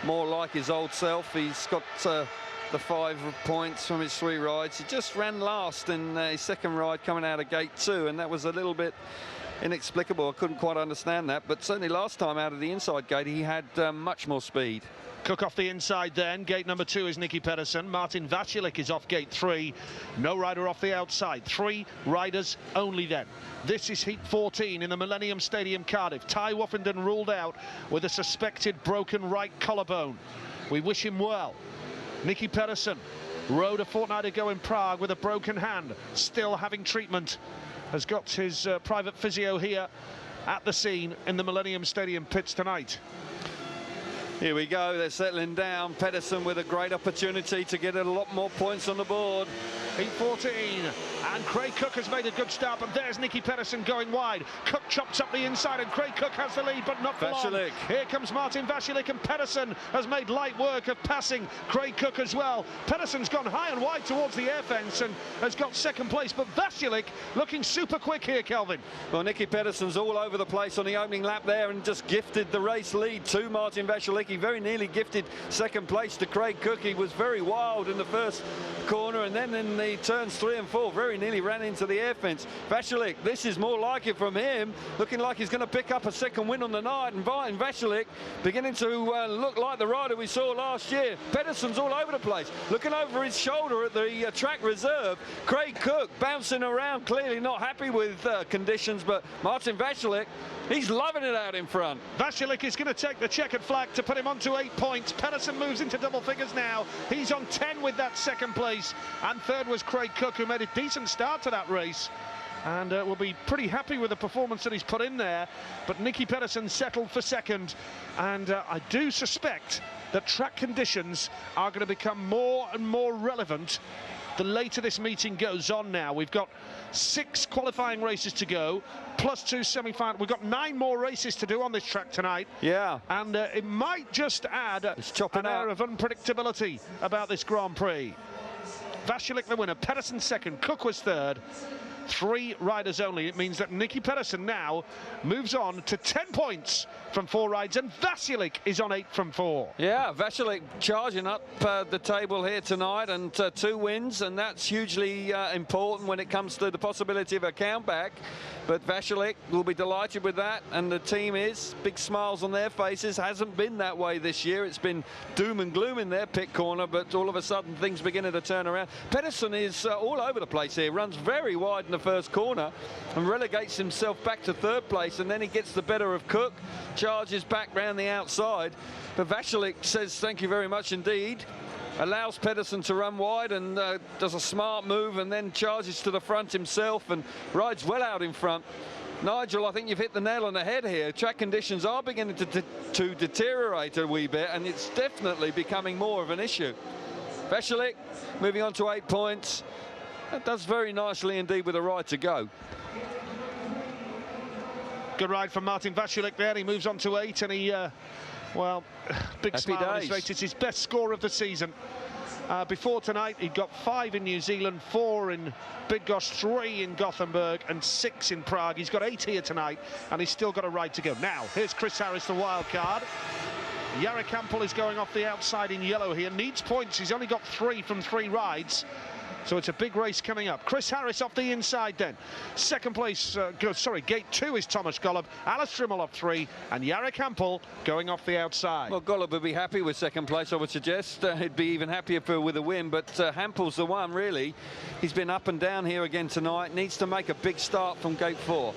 more like his old self. He's got the 5 points from his 3 rides. He just ran last in his second ride coming out of gate 2, and that was a little bit inexplicable. I couldn't quite understand that, but certainly last time out of the inside gate, he had much more speed. Cook off the inside then. Gate number 2 is Nicky Pedersen. Martin Vaculik is off gate 3. No rider off the outside. 3 riders only then. This is Heat 14 in the Millennium Stadium, Cardiff. Ty Woffenden ruled out with a suspected broken right collarbone. We wish him well. Nicky Pedersen rode a fortnight ago in Prague with a broken hand, still having treatment. Has got his private physio here at the scene in the Millennium Stadium pits tonight. Here we go, they're settling down. Pedersen with a great opportunity to get a lot more points on the board. Heat 14, and Craig Cook has made a good start, but there's Nicky Pedersen going wide. Cook chops up the inside, and Craig Cook has the lead, but not for long. Here comes Martin Vaculik, and Pedersen has made light work of passing Craig Cook as well. Pedersen's gone high and wide towards the air fence and has got second place, but Vaculik looking super quick here, Kelvin. Well, Nicky Pedersen's all over the place on the opening lap there and just gifted the race lead to Martin Vaculik. He very nearly gifted second place to Craig Cook. He was very wild in the first corner, and then in the turns 3 and 4 very nearly ran into the air fence. Vaculik, this is more like it from him, looking like he's going to pick up a second win on the night, and Vaculik beginning to look like the rider we saw last year. Pedersen's all over the place, looking over his shoulder at the track reserve. Craig Cook bouncing around, clearly not happy with conditions, but Martin Vaculik, he's loving it out in front. Vaculik is going to take the checkered flag to put him on to 8 points. Pedersen moves into double figures now. He's on 10 with that second place, and third was Craig Cook, who made a decent start to that race and will be pretty happy with the performance that he's put in there. But Nicky Pedersen settled for second, and I do suspect that track conditions are going to become more and more relevant the later this meeting goes on now. We've got 6 qualifying races to go, plus 2 semi-final. We've got 9 more races to do on this track tonight. Yeah. And it might just add an air of unpredictability about this Grand Prix. Vaculik the winner, Pedersen second, Cook was third. 3 riders only. It means that Nicky Pedersen now moves on to 10 points from 4 rides, and Vaculik is on 8 from 4. Yeah, Vaculik charging up the table here tonight, and 2 wins, and that's hugely important when it comes to the possibility of a countback. But Vaculik will be delighted with that, and the team is. Big smiles on their faces. Hasn't been that way this year. It's been doom and gloom in their pit corner, but all of a sudden things beginning to turn around. Pedersen is all over the place here. Runs very wide in the first corner and relegates himself back to 3rd place, and then he gets the better of Cook, charges back round the outside. But Vaculik says thank you very much indeed. Allows Pedersen to run wide and does a smart move, and then charges to the front himself and rides well out in front. Nigel, I think you've hit the nail on the head here. Track conditions are beginning to deteriorate a wee bit, and it's definitely becoming more of an issue. Veselik moving on to 8 points. That does very nicely indeed with a ride to go. Good ride from Martin Veselik there. He moves on to 8, and he, well, big Happy smile on his days. face. It's his best score of the season. Before tonight, he'd got 5 in New Zealand, 4 in Bydgoszcz, 3 in Gothenburg, and 6 in Prague. He's got 8 here tonight, and he's still got a ride to go. Now, here's Chris Harris, the wild card. Jari Campbell is going off the outside in yellow here. Needs points. He's only got 3 from 3 rides. So it's a big race coming up. Chris Harris off the inside then. Second place, gate 2 is Thomas Golub. Alice Trimmel off 3, and Jari Campbell going off the outside. Well, Golub would be happy with second place, I would suggest. He'd be even happier with a win, but Hampel's the one, really. He's been up and down here again tonight. Needs to make a big start from gate 4.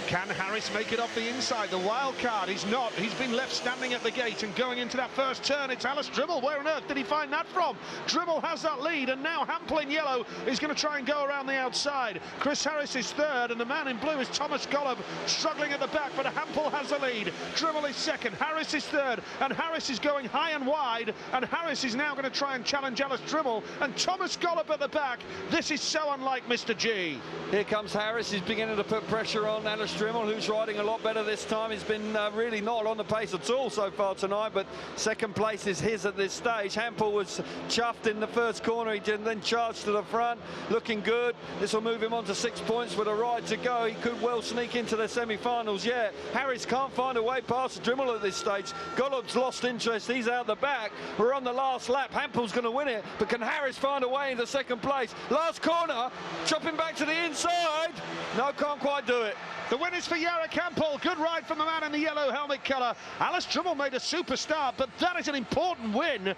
Can Harris make it off the inside? The wild card, he's not. He's been left standing at the gate, and going into that first turn, it's Alice Dribble. Where on earth did he find that from? Dribble has that lead, and now Hampel in yellow is going to try and go around the outside. Chris Harris is third, and the man in blue is Thomas Golub, struggling at the back, but Hampel has the lead. Dribble is second, Harris is third, and Harris is going high and wide, and Harris is now going to try and challenge Alice Dribble, and Thomas Golub at the back. This is so unlike Mr. G. Here comes Harris. He's beginning to put pressure on Alice Dribble, who's riding a lot better this time. He's been really not on the pace at all so far tonight, but second place is his at this stage. Hampel was chuffed in the first corner. He then charged to the front, looking good. This will move him on to 6 points with a ride to go. He could well sneak into the semi-finals. Yeah, Harris can't find a way past Dribble at this stage. Golub's lost interest. He's out the back. We're on the last lap. Hampel's going to win it, but can Harris find a way into second place? Last corner, chopping back to the inside. No, can't quite do it. The win is for Jari Campbell. Good ride from the man in the yellow helmet colour. Alice Dribble made a super start, but that is an important win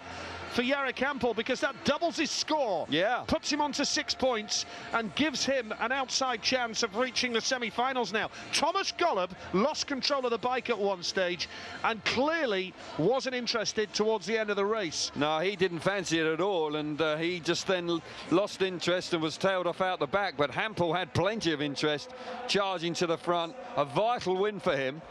for Jari Campbell, because that doubles his score. Yeah. Puts him on to 6 points and gives him an outside chance of reaching the semi-finals now. Thomas Golub lost control of the bike at one stage and clearly wasn't interested towards the end of the race. No, he didn't fancy it at all, and he just then lost interest and was tailed off out the back, but Hampel had plenty of interest, charging to the front. A vital win for him.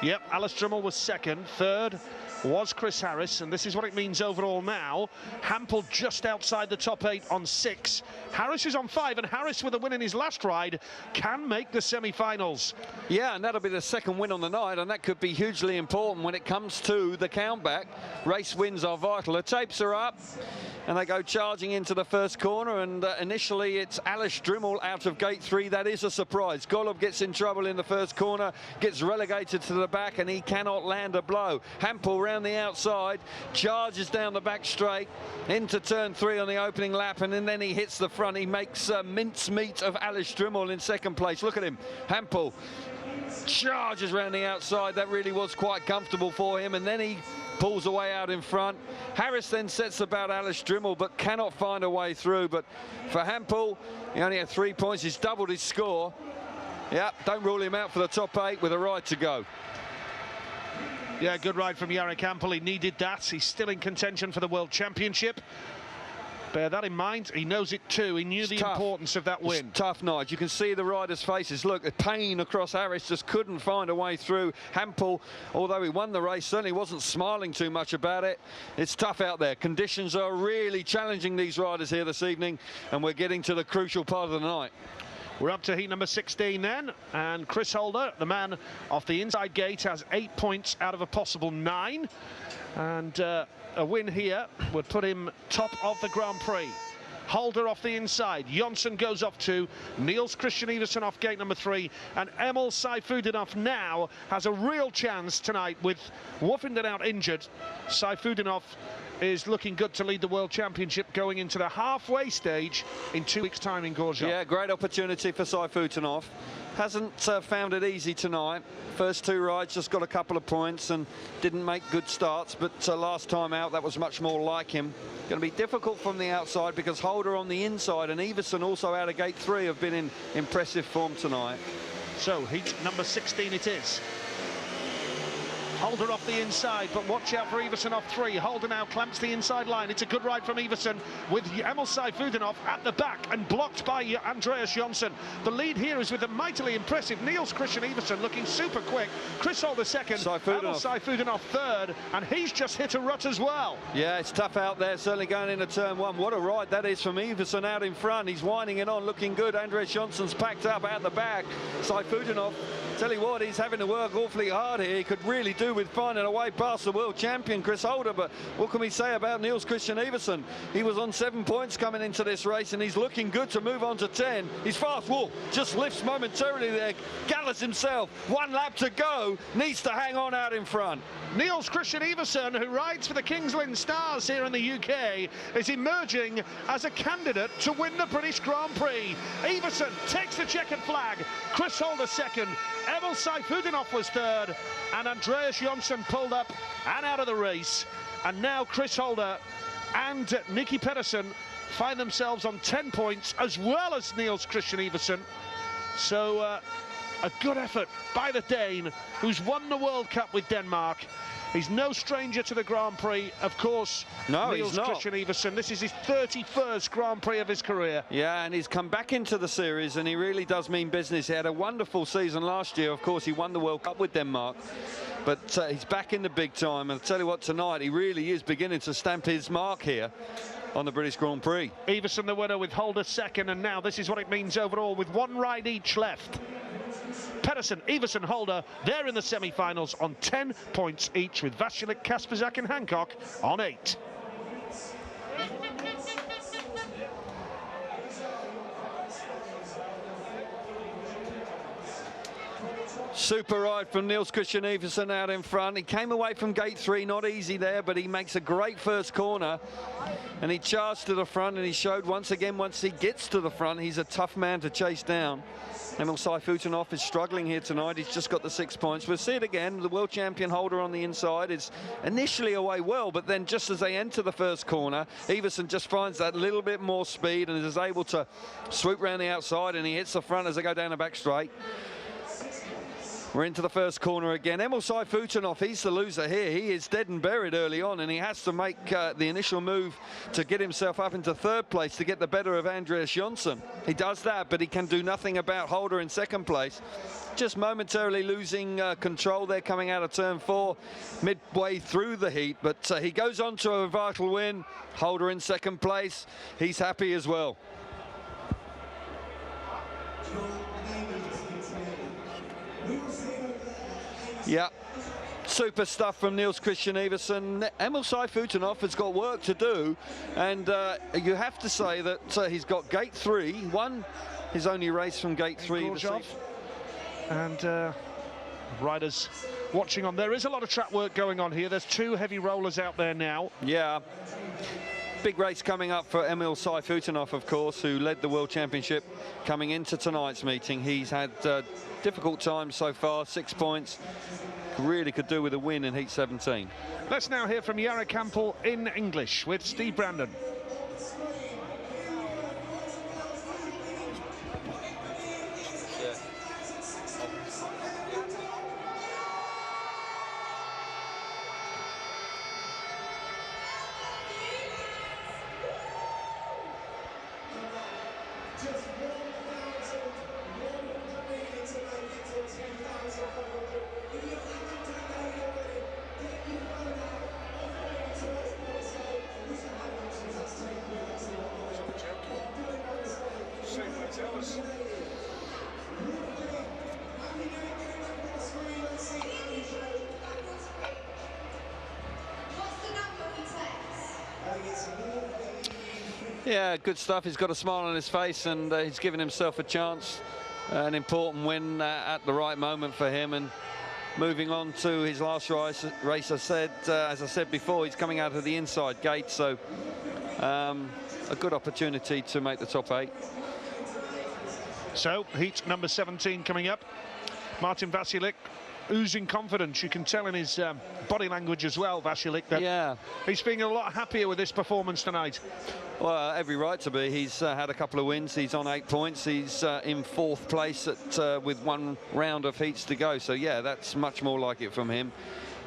Yep, Alice Dribble was second. Third was Chris Harris, and this is what it means overall now. Hampel just outside the top 8 on 6. Harris is on 5, and Harris, with a win in his last ride, can make the semi-finals. Yeah, and that'll be the second win on the night, and that could be hugely important when it comes to the countback. Race wins are vital. The tapes are up, and they go charging into the first corner, and initially it's Alice Dribble out of gate 3. That is a surprise. Golub gets in trouble in the first corner, gets relegated to the back, and he cannot land a blow. Hampel round the outside, charges down the back straight into turn 3 on the opening lap, and then he hits the front. He makes mincemeat of Alice Dribble in second place. Look at him. Hampel charges around the outside. That really was quite comfortable for him, and then he pulls away out in front. Harris then sets about Alice Dribble, but cannot find a way through. But for Hampel, he only had 3 points. He's doubled his score. Yeah, don't rule him out for the top 8 with a ride to go. Yeah, good ride from Jari Campbell. He needed that. He's still in contention for the World Championship. Bear that in mind. He knows it too. He knew the importance of that win. It's tough night. You can see the riders' faces. Look, the pain across Harris, just couldn't find a way through. Hampel, although he won the race, certainly wasn't smiling too much about it. It's tough out there. Conditions are really challenging these riders here this evening, and we're getting to the crucial part of the night. We're up to heat number 16 then, and Chris Holder, the man off the inside gate, has 8 points out of a possible 9, and a win here would put him top of the Grand Prix. Holder off the inside, Jonsson goes off 2, Niels Christian Iversen off gate number 3, and Emil Sayfutdinov now has a real chance tonight with Wolfenden out injured. Sayfutdinov is looking good to lead the World Championship going into the halfway stage in 2 weeks' time in Gorjov. Yeah, great opportunity for Sayfutdinov. Hasn't found it easy tonight. First 2 rides, just got a couple of points and didn't make good starts, but last time out that was much more like him. Going to be difficult from the outside because Holder on the inside and Iversen also out of gate 3 have been in impressive form tonight. So heat number 16 it is. Holder off the inside, but watch out for Iversen off 3. Holder now clamps the inside line. It's a good ride from Iversen with Emil Saifutinov at the back and blocked by Andreas Jonsson. The lead here is with the mightily impressive Niels Christian Iversen looking super quick. Chris Holder second, Emil Saifutinov third, and he's just hit a rut as well. Yeah, it's tough out there, certainly going into turn 1. What a ride that is from Iversen out in front. He's winding it on, looking good. Andreas Jonsson's packed up out the back. Saifutinov, tell you what, he's having to work awfully hard here. He could really do with finding a way past the world champion Chris Holder, but what can we say about Niels Christian Iversen? He was on 7 points coming into this race, and he's looking good to move on to 10. He's fast. Whoa, just lifts momentarily there. Gallas himself, 1 lap to go, needs to hang on out in front. Niels Christian Iversen, who rides for the Kings Lynn Stars here in the UK, is emerging as a candidate to win the British Grand Prix. Iversen takes the checkered flag. Chris Holder second. Emil Saifutinov was third, and Andreas Jonsson pulled up and out of the race. And now Chris Holder and Nicky Pedersen find themselves on 10 points, as well as Niels Christian Iversen. So a good effort by the Dane, who's won the World Cup with Denmark. He's no stranger to the Grand Prix, of course. No, Niels he's not. Christian Iversen. This is his 31st Grand Prix of his career. Yeah, and he's come back into the series, and he really does mean business. He had a wonderful season last year. Of course, he won the World Cup with Denmark, but he's back in the big time. And I'll tell you what, tonight he really is beginning to stamp his mark here on the British Grand Prix. Iversen the winner with Holder second, and now this is what it means overall with 1 ride each left. Pedersen, Iversen, Holder, they're in the semi-finals on 10 points each, with Vasilik, Kasperzak and Hancock on 8. Super ride from Niels Christian Iversen out in front. He came away from gate 3, not easy there, but he makes a great first corner, and he charged to the front, and he showed once again, once he gets to the front, he's a tough man to chase down. Emil Saifutinov is struggling here tonight. He's just got the 6 points. We'll see it again. The world champion Holder on the inside is initially away well, but then just as they enter the first corner, Iversen just finds that little bit more speed and is able to swoop round the outside, and he hits the front as they go down the back straight. We're into the first corner again. Emil Saifutinov, he's the loser here. He is dead and buried early on, and he has to make the initial move to get himself up into 3rd place to get the better of Andreas Jonsson. He does that, but he can do nothing about Holder in 2nd place. Just momentarily losing control there coming out of turn 4, midway through the heat, but he goes on to a vital win. Holder in 2nd place. He's happy as well. Yeah, super stuff from Niels Christian Iversen. Emil Saifutinov has got work to do, and you have to say that he's got gate 3, won his only race from gate 3. And riders watching on. There is a lot of track work going on here. There's 2 heavy rollers out there now. Yeah. Big race coming up for Emil Saifutinov, of course, who led the World Championship coming into tonight's meeting. He's had difficult times so far, 6 points. Really could do with a win in Heat 17. Let's now hear from Jarek Campbell in English with Steve Brandon. Yeah, good stuff. He's got a smile on his face, and he's given himself a chance. An important win at the right moment for him, and moving on to his last race. As I said before, he's coming out of the inside gate, so a good opportunity to make the top 8. So, heat number 17 coming up. Martin Vasilik oozing confidence. You can tell in his body language as well, Vasilik, that he's feeling a lot happier with this performance tonight. Well, every right to be. He's had a couple of wins. He's on 8 points. He's in 4th place with 1 round of heats to go. So, yeah, that's much more like it from him.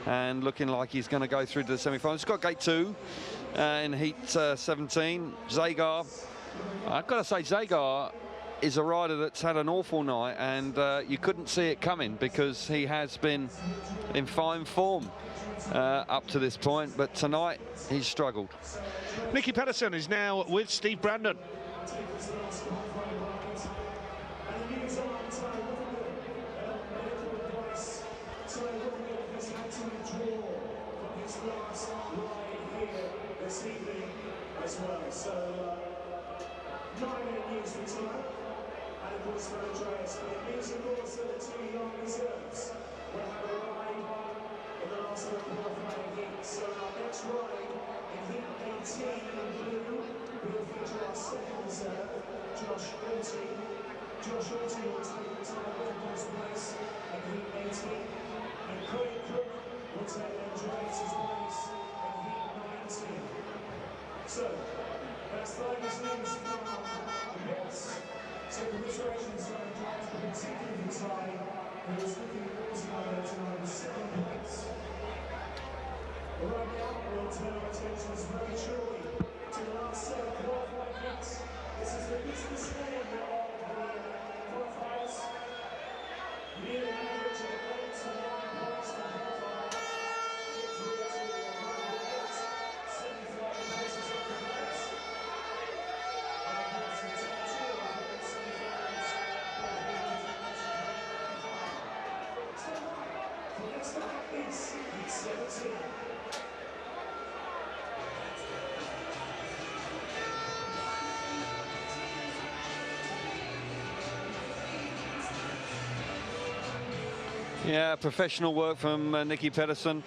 and looking like he's going to go through to the semi-finals. He's got gate 2 in heat 17. Zagar, I've got to say, Zagar is a rider that's had an awful night, and you couldn't see it coming because he has been in fine form up to this point, but tonight he's struggled. Nicky Pedersen is now with Steve Brandon. Yeah, professional work from Nicky Pedersen.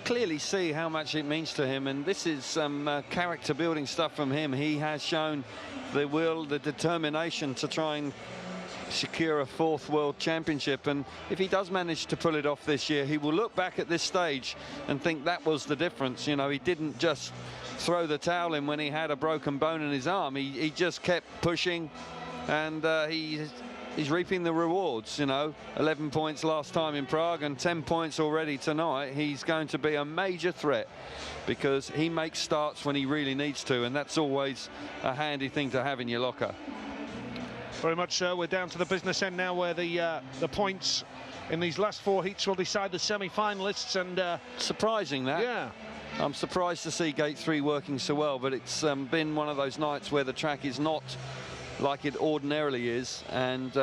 Clearly see how much it means to him, and this is some character building stuff from him. He has shown the will, the determination to try and secure a 4th world championship, and if he does manage to pull it off this year, he will look back at this stage and think that was the difference. You know, he didn't just throw the towel in when he had a broken bone in his arm. He just kept pushing, and he's reaping the rewards. You know, 11 points last time in Prague and 10 points already tonight. He's going to be a major threat because he makes starts when he really needs to, and that's always a handy thing to have in your locker. Very much so. We're down to the business end now, where the points in these last 4 heats will decide the semi-finalists. And surprising that. Yeah. I'm surprised to see gate 3 working so well, but it's been one of those nights where the track is not like it ordinarily is, and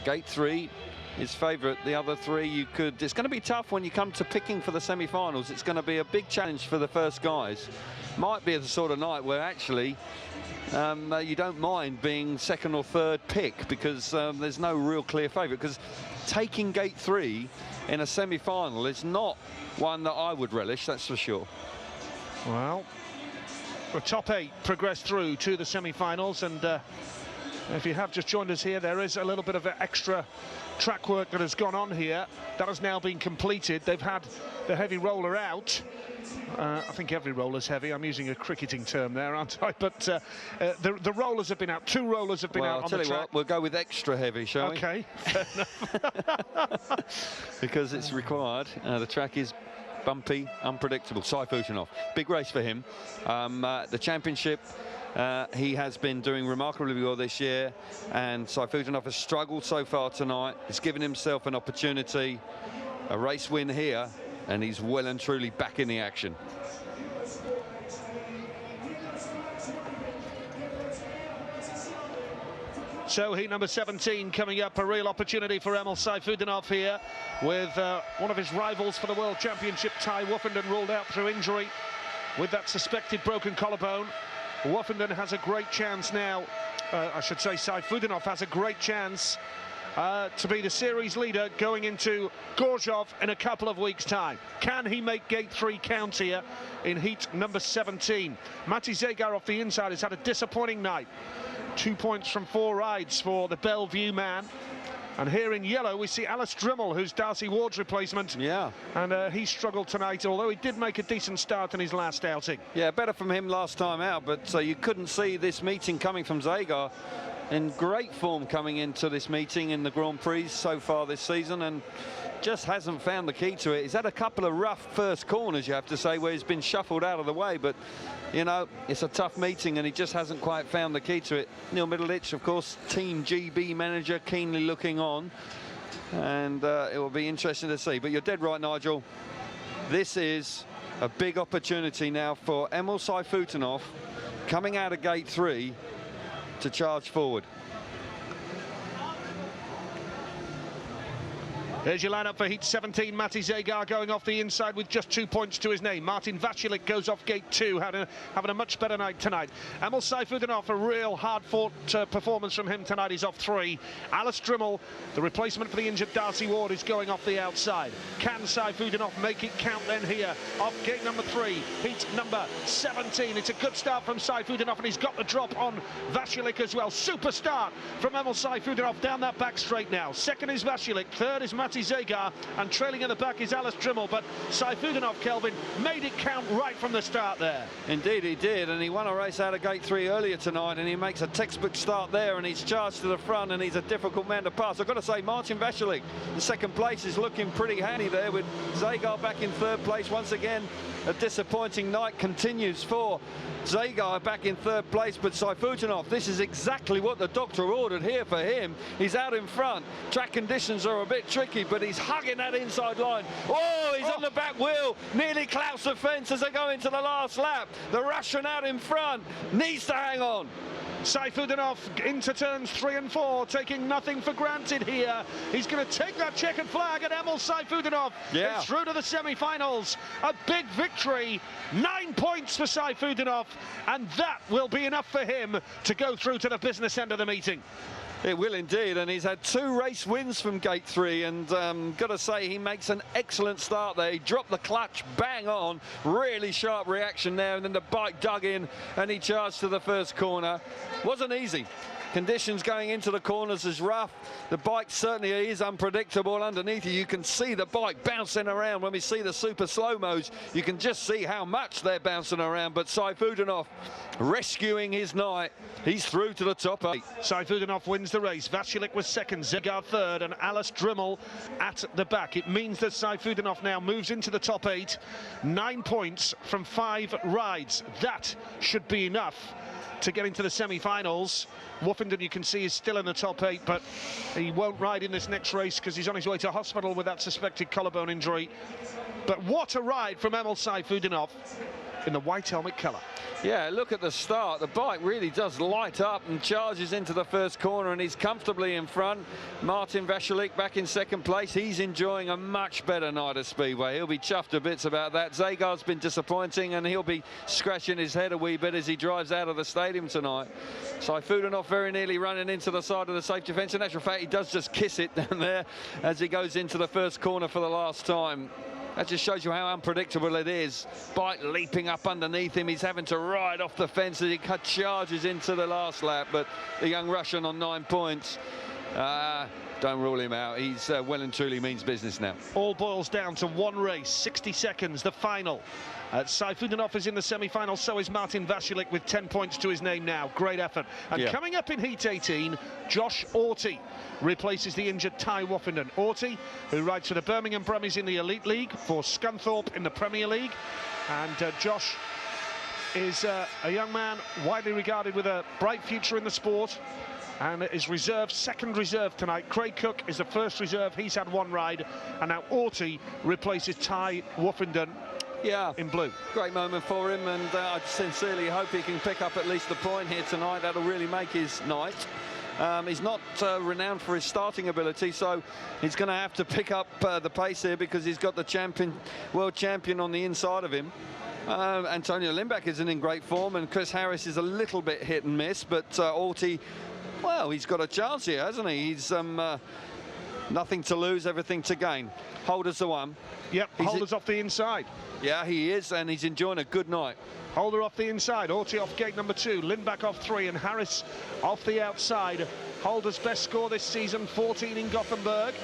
gate 3 is favourite. The other 3 it's going to be tough when you come to picking for the semi-finals. It's going to be a big challenge for the first guys. Might be the sort of night where actually you don't mind being 2nd or 3rd pick, because there's no real clear favourite, because taking gate 3 in a semi-final is not one that I would relish, that's for sure. Well, the top 8 progress through to the semi-finals, and if you have just joined us here, there is a little bit of extra track work that has gone on here. That has now been completed. They've had the heavy roller out. I think every roller's heavy. I'm using a cricketing term there, aren't I? But the rollers have been out. 2 rollers have been out on the track. Well, I'll tell you what, we'll go with extra heavy, shall we? Okay, fair enough. Because it's required. The track is bumpy, unpredictable. Saifutinov, big race for him. The championship, he has been doing remarkably well this year, and Saifutinov has struggled so far tonight. He's given himself an opportunity, a race win here, and he's well and truly back in the action. So heat number 17 coming up, a real opportunity for Emil Saifutinov here, with one of his rivals for the World Championship, Ty Woofenden, ruled out through injury with that suspected broken collarbone. Woofenden has a great chance now, I should say Saifutinov has a great chance to be the series leader going into Gorzhov in a couple of weeks' time. Can he make gate 3 count here in heat number 17? Mati Zagar off the inside has had a disappointing night. 2 points from 4 rides for the Bellevue man. And here in yellow we see Alice Drimmel, who's Darcy Ward's replacement. Yeah. And he struggled tonight, although he did make a decent start in his last outing. Yeah, better from him last time out, but you couldn't see this meeting coming from Zagar. in great form coming into this meeting in the Grand Prix so far this season, and just hasn't found the key to it. He's had a couple of rough first corners, you have to say, where he's been shuffled out of the way, but you know, it's a tough meeting and he just hasn't quite found the key to it. Neil Middleditch, of course, Team GB manager, keenly looking on, and it will be interesting to see. But you're dead right, Nigel. This is a big opportunity now for Emil Sayfutdinov, coming out of gate 3, to charge forward. Here's your lineup for heat 17. Matti Zagar going off the inside with just 2 points to his name. Martin Vasilik goes off gate 2, having a much better night tonight. Emil Sayfutdinov, a real hard-fought performance from him tonight. He's off 3. Alice Drimmel, the replacement for the injured Darcy Ward, is going off the outside. Can Sayfutdinov make it count then here? Off gate number 3, heat number 17. It's a good start from Sayfutdinov, and he's got the drop on Vasilik as well. Super start from Emil Sayfutdinov down that back straight now. Second is Vasilik, third is Matti Zagar, and trailing in the back is Alice Drimmel, but Sayfutdinov, Kelvin, made it count right from the start there. Indeed he did, and he won a race out of gate 3 earlier tonight, and he makes a textbook start there, and he's charged to the front, and he's a difficult man to pass. I've got to say, Martin Vasilik, in second place, is looking pretty handy there, with Zagar back in third place. Once again, a disappointing night continues for Zagar back in third place, but Sayfutdinov, this is exactly what the doctor ordered here for him. He's out in front. Track conditions are a bit tricky, but he's hugging that inside line. Oh, he's on the back wheel, nearly clouts the fence as they go into the last lap. The Russian out in front needs to hang on. Sayfutdinov into turns 3 and 4, taking nothing for granted here. He's going to take that checkered flag, and Emil Sayfutdinov is through to the semi-finals. A big victory, 9 points for Sayfutdinov, and that will be enough for him to go through to the business end of the meeting. It will indeed, and he's had 2 race wins from gate 3, and got to say, he makes an excellent start there. He dropped the clutch bang on, really sharp reaction there, and then the bike dug in and he charged to the first corner. Wasn't easy. Conditions going into the corners is rough. The bike certainly is unpredictable underneath you. You can see the bike bouncing around. When we see the super slow-mos, you can just see how much they're bouncing around. But Sayfutdinov rescuing his night. He's through to the top 8. Sayfutdinov wins the race. Vasilik was second, Zagar third, and Alice Drimmel at the back. It means that Sayfutdinov now moves into the top 8. 9 points from 5 rides. That should be enough to get into the semi-finals. Woofenden, you can see, is still in the top 8, but he won't ride in this next race because he's on his way to hospital with that suspected collarbone injury. But what a ride from Emil Sayfutdinov in the white helmet colour. Yeah, look at the start. The bike really does light up and charges into the first corner, and he's comfortably in front. Martin Vasilik back in second place. He's enjoying a much better night at Speedway. He'll be chuffed to bits about that. Zagar's been disappointing, and he'll be scratching his head a wee bit as he drives out of the stadium tonight. Sayfutdinov very nearly running into the side of the safety fence. In actual fact, he does just kiss it down there as he goes into the first corner for the last time. That just shows you how unpredictable it is. Bike leaping up underneath him. He's having to ride off the fence as he charges into the last lap. But the young Russian on 9 points, don't rule him out. He's well and truly means business now. All boils down to one race, 60 seconds, the final. Sayfutdinov is in the semi-final, so is Martin Vasilik with 10 points to his name now. Great effort. And coming up in heat 18, Josh Orty replaces the injured Ty Woofenden. Orty, who rides for the Birmingham Brummies in the Elite League, for Scunthorpe in the Premier League. And Josh is a young man widely regarded with a bright future in the sport, and is reserved, second reserve tonight. Craig Cook is the first reserve. He's had 1 ride, and now Orty replaces Ty Woofenden. Yeah, in blue. Great moment for him, and I sincerely hope he can pick up at least the point here tonight. That'll really make his night. He's not renowned for his starting ability, so he's going to have to pick up the pace here because he's got the world champion on the inside of him. Antonio Lindback isn't in great form, and Chris Harris is a little bit hit and miss, but Orty, well, he's got a chance here, hasn't he? He's nothing to lose, everything to gain. Holder's the one. Yep, Holder's off the inside. Yeah, he is, and he's enjoying a good night. Holder off the inside, Orty off gate number 2, Lindback off 3, and Harris off the outside Holder's best score this season, 14 in Gothenburg.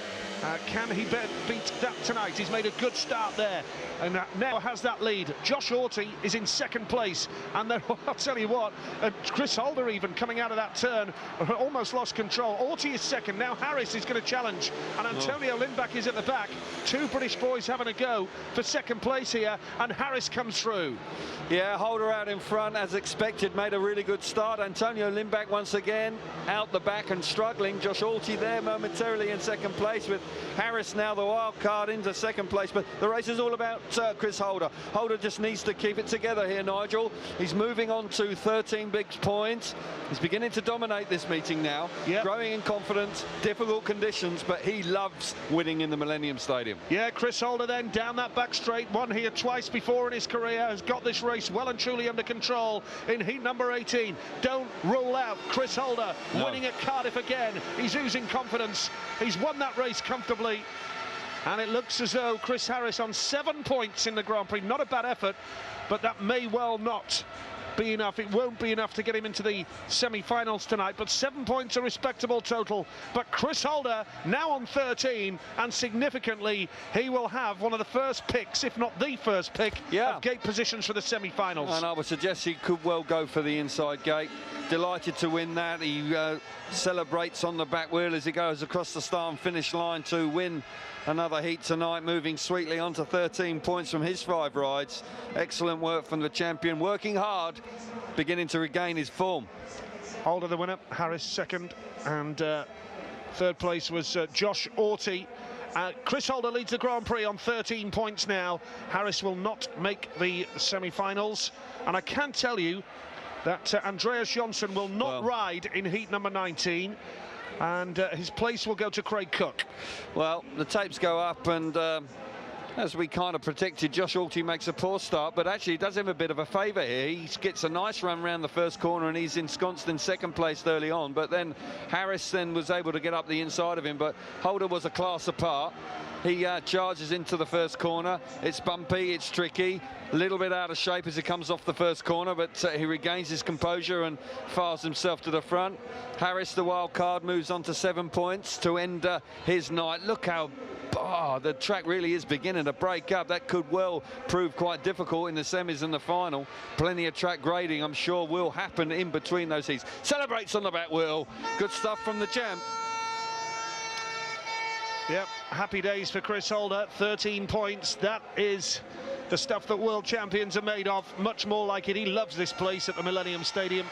Can he beat that tonight? He's made a good start there and now has that lead. Josh Orty is in second place, and then I'll tell you what, Chris Holder even coming out of that turn almost lost control. Orty is second, now Harris is going to challenge, and Antonio Lindback is at the back. Two British boys having a go for second place here, and Harris comes through. Yeah, Holder out in front as expected, made a really good start. Antonio Lindback once again out the back and struggling. Josh Orty there momentarily in second place, with Harris now the wild card into second place. But the race is all about Chris Holder. Holder just needs to keep it together here, Nigel. He's moving on to 13 big points. He's beginning to dominate this meeting now, growing in confidence, difficult conditions, but he loves winning in the Millennium Stadium. Yeah, Chris Holder then down that back straight, won here twice before in his career, has got this race well and truly under control in heat number 18. Don't rule out Chris Holder winning at Cardiff again. He's oozing confidence. He's won that race comfortably. And it looks as though Chris Harris on 7 points in the Grand Prix. Not a bad effort, but that may well not be enough. It won't be enough to get him into the semi-finals tonight, but 7 points, a respectable total. But Chris Holder now on 13, and significantly he will have one of the first picks, if not the first pick, of gate positions for the semi-finals. And I would suggest he could well go for the inside gate. Delighted to win that. He celebrates on the back wheel as he goes across the start and finish line to win another heat tonight, moving sweetly on to 13 points from his 5 rides. Excellent work from the champion, working hard, beginning to regain his form. Holder the winner, Harris second, and third place was Josh Orty. Chris Holder leads the Grand Prix on 13 points now. Harris will not make the semi-finals, and I can tell you that Andreas Jonsson will not ride in heat number 19. And his place will go to Craig Cook. Well, the tapes go up, and as we kind of predicted, Josh Orty makes a poor start, but actually he does him a bit of a favour here. He gets a nice run round the first corner, and he's ensconced in second place early on. But then Harris then was able to get up the inside of him, but Holder was a class apart. He charges into the first corner. It's bumpy, it's tricky, a little bit out of shape as he comes off the first corner, but he regains his composure and files himself to the front. Harris, the wild card, moves on to 7 points to end his night. Look how the track really is beginning to break up. That could well prove quite difficult in the semis and the final. Plenty of track grading, I'm sure, will happen in between those heats. Celebrates on the back wheel. Good stuff from the champ. Yep, happy days for Chris Holder. 13 points. That is the stuff that world champions are made of. Much more like it. He loves this place at the Millennium Stadium.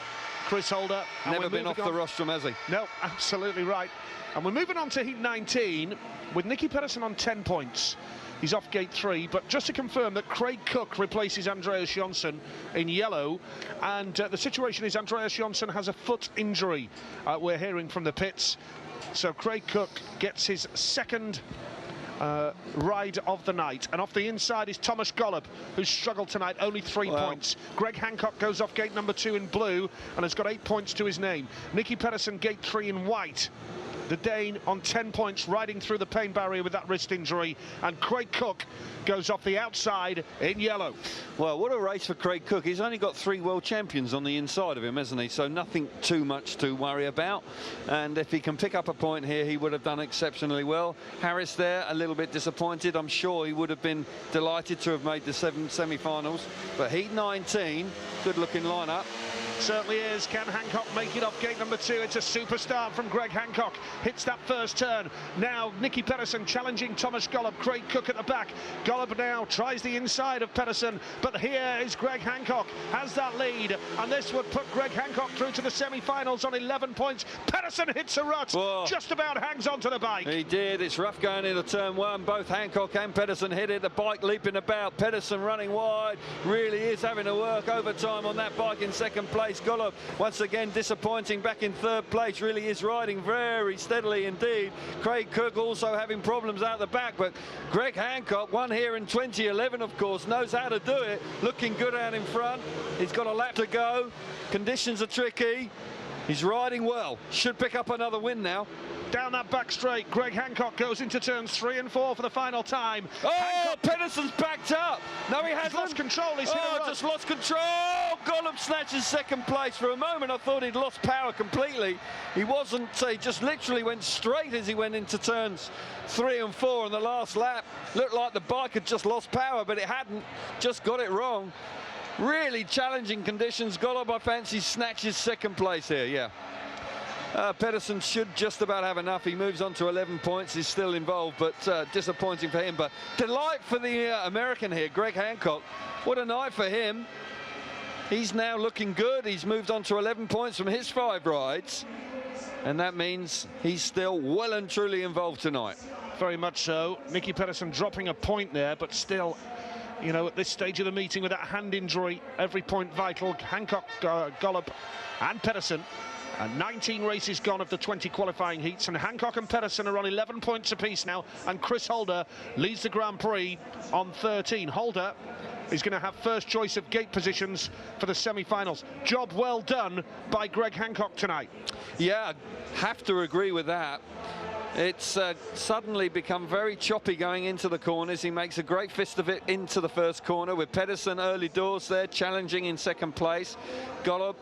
Chris Holder. Never been off the rostrum, has he? No, absolutely right. And we're moving on to heat 19 with Nicky Pedersen on 10 points. He's off gate 3, but just to confirm that Craig Cook replaces Andreas Jonsson in yellow, and the situation is Andreas Jonsson has a foot injury, we're hearing from the pits. So Craig Cook gets his second ride of the night, and off the inside is Thomas Golub, who's struggled tonight, only 3 points. Greg Hancock goes off gate number 2 in blue and has got 8 points to his name. Nicky Pedersen gate 3 in white. The Dane on 10 points, riding through the pain barrier with that wrist injury, and Craig Cook goes off the outside in yellow. Well, what a race for Craig Cook. He's only got 3 world champions on the inside of him, hasn't he? So nothing too much to worry about. And if he can pick up a point here, he would have done exceptionally well. Harris there, a little bit disappointed. I'm sure he would have been delighted to have made the semi-finals. But heat 19, good-looking lineup. Certainly is. Can Hancock make it off gate number 2? It's a super start from Greg Hancock. Hits that first turn. Now Nicky Pedersen challenging Thomas Golub. Craig Cook at the back. Golub now tries the inside of Pedersen, but here is Greg Hancock. Has that lead, and this would put Greg Hancock through to the semi-finals on 11 points. Pedersen hits a rut. Whoa. Just about hangs onto the bike. He did. It's rough going into turn 1. Both Hancock and Pedersen hit it. The bike leaping about. Pedersen running wide. Really is having to work overtime on that bike in second place. Golub once again disappointing back in third place. Really is riding very steadily indeed. Craig Cook also having problems out the back, but Greg Hancock won here in 2011, of course, knows how to do it. Looking good out in front. He's got a lap to go. Conditions are tricky. He's riding well. Should pick up another win now. Down that back straight, Greg Hancock goes into turns 3 and 4 for the final time. Oh, Pedersen's backed up. No, he hasn't. He's lost control. He's hit a run. Just lost control. Gollop snatches second place. For a moment, I thought he'd lost power completely. He wasn't. He just literally went straight as he went into turns 3 and 4 on the last lap. Looked like the bike had just lost power, but it hadn't. Just got it wrong. Really challenging conditions. Gollop, I fancy, snatches second place here. Yeah. Pedersen should just about have enough. He moves on to 11 points. He's still involved, but disappointing for him. But delight for the American here, Greg Hancock. What a night for him. He's now looking good. He's moved on to 11 points from his 5 rides. And that means he's still well and truly involved tonight. Very much so. Nicky Pedersen dropping a point there, but still, you know, at this stage of the meeting with that hand injury, every point vital. Hancock, Gollop and Pedersen. And 19 races gone of the 20 qualifying heats, and Hancock and Pedersen are on 11 points apiece now, and Chris Holder leads the Grand Prix on 13. Holder is going to have first choice of gate positions for the semi-finals. Job well done by Greg Hancock tonight. Yeah, have to agree with that. It's suddenly become very choppy going into the corners. He makes a great fist of it into the first corner with Pedersen early doors there, challenging in second place. Gollop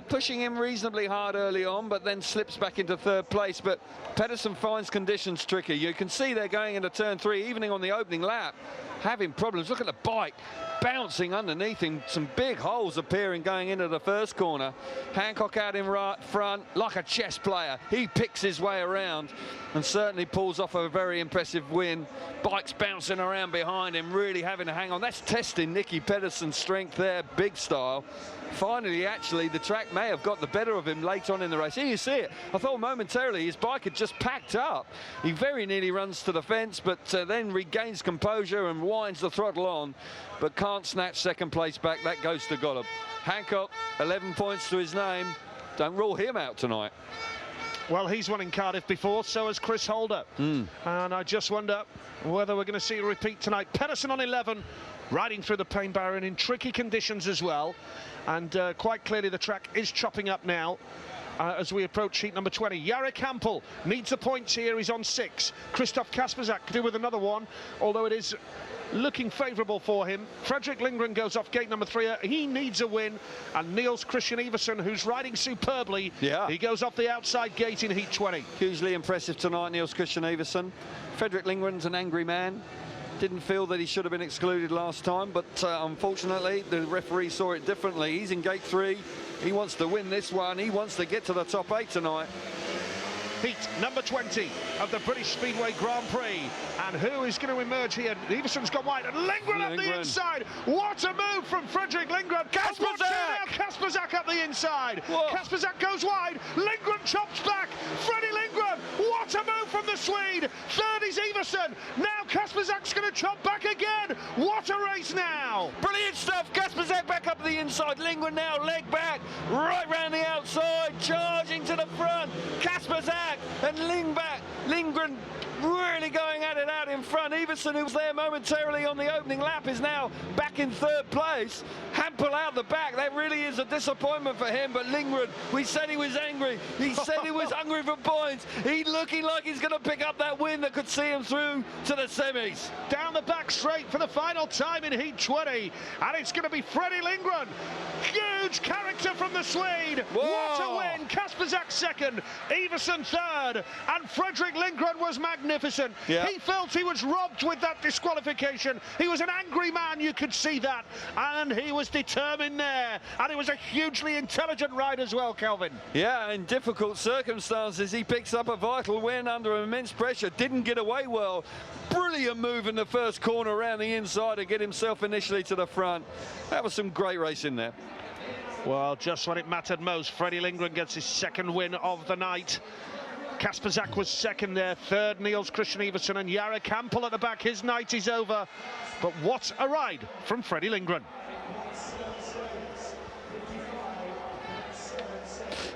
pushing him reasonably hard early on, but then slips back into third place. But Pedersen finds conditions tricky. You can see they're going into turn 3, even on the opening lap, having problems. Look at the bike bouncing underneath him. Some big holes appearing going into the first corner. Hancock out in right front like a chess player. He picks his way around and certainly pulls off a very impressive win. Bike's bouncing around behind him, really having to hang on. That's testing Nicky Pedersen's strength there, big style. Finally, actually, the track may have got the better of him late on in the race. Here you see it. I thought momentarily his bike had just packed up. He very nearly runs to the fence, but then regains composure and winds the throttle on, but can't snatch second place back. That goes to Gollop. Hancock, 11 points to his name. Don't rule him out tonight. Well, he's won in Cardiff before, so has Chris Holder. And I just wonder whether we're going to see a repeat tonight. Pedersen on 11, riding through the pain barrier and in tricky conditions as well. And quite clearly the track is chopping up now as we approach heat number 20. Jarek Hampel needs the points here. He's on 6. Christoph Kasperzak could do with another one, although it is looking favourable for him. Fredrik Lindgren goes off gate number 3. He needs a win. And Niels Christian Iversen, who's riding superbly, he goes off the outside gate in heat 20. Hugely impressive tonight, Niels Christian Iversen. Fredrik Lindgren's an angry man. Didn't feel that he should have been excluded last time, but unfortunately the referee saw it differently. He's in gate 3. He wants to win this one. He wants to get to the top 8 tonight. Heat number 20 of the British Speedway Grand Prix. And who is going to emerge here? Iversen's gone wide, and Lindgren up the inside. What a move from Fredrik Lindgren. Kasperzak up the inside. Kasperzak goes wide. Lindgren chops back. Freddie Lindgren. What a move from the Swede. Third is Iversen. Now Kasperzak's going to chop back again. What a race now. Brilliant stuff. Kasperzak back up the inside. Lindgren now leg back, right round the outside, charging to the front. Kasperzak and Lindgren really going at it out in front. Iversen, who was there momentarily on the opening lap, is now back in third place. Hampel out the back. That really is a disappointment for him. But Lindgren, we said he was angry. He said he was hungry for points. He's looking like he's going to pick up that win that could see him through to the semis. Down the back straight for the final time in heat 20. And it's going to be Freddie Lindgren. Huge character from the Swede. Whoa. What a win. Kasperzak second, Iversen third, and Fredrik Lindgren was magnificent. He felt he was robbed with that disqualification. He was an angry man, you could see that, and he was determined there, and it was a hugely intelligent ride as well, Kelvin. Yeah, in difficult circumstances he picks up a vital win under immense pressure. Didn't get away well. Brilliant move in the first corner around the inside to get himself initially to the front. That was some great racing there. Well, just when it mattered most, Freddie Lindgren gets his second win of the night. Kasperzak was second there, third Niels Christian Iversen, and Jarek Hampel at the back. His night is over. But what a ride from Freddie Lindgren.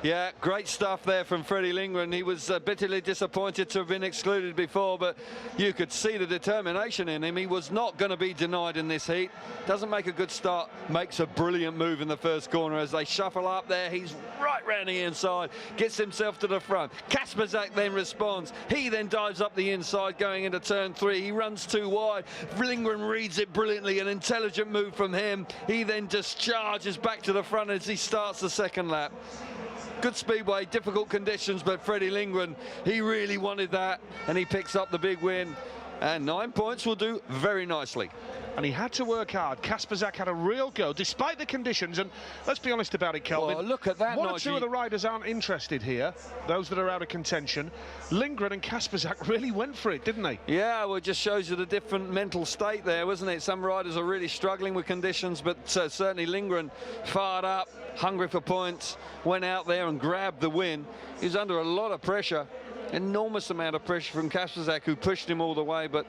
Yeah, great stuff there from Freddie Lindgren. He was bitterly disappointed to have been excluded before, but you could see the determination in him. He was not going to be denied in this heat. Doesn't make a good start, makes a brilliant move in the first corner as they shuffle up there. He's right round the inside, gets himself to the front. Kasperzak then responds. He then dives up the inside going into turn 3. He runs too wide. Lindgren reads it brilliantly, an intelligent move from him. He then just charges back to the front as he starts the second lap. Good speedway, difficult conditions, but Freddie Lindgren, he really wanted that, and he picks up the big win. And 9 points will do very nicely. And he had to work hard. Kasperzak had a real go, despite the conditions. And let's be honest about it, Kelvin. Well, look at that, One or two of the riders aren't interested here, those that are out of contention. Lindgren and Kasperzak really went for it, didn't they? Yeah, well, it just shows you the different mental state there, wasn't it? Some riders are really struggling with conditions, but certainly Lindgren fired up, hungry for points, went out there and grabbed the win. He was under a lot of pressure, enormous amount of pressure from Kasperzak, who pushed him all the way, but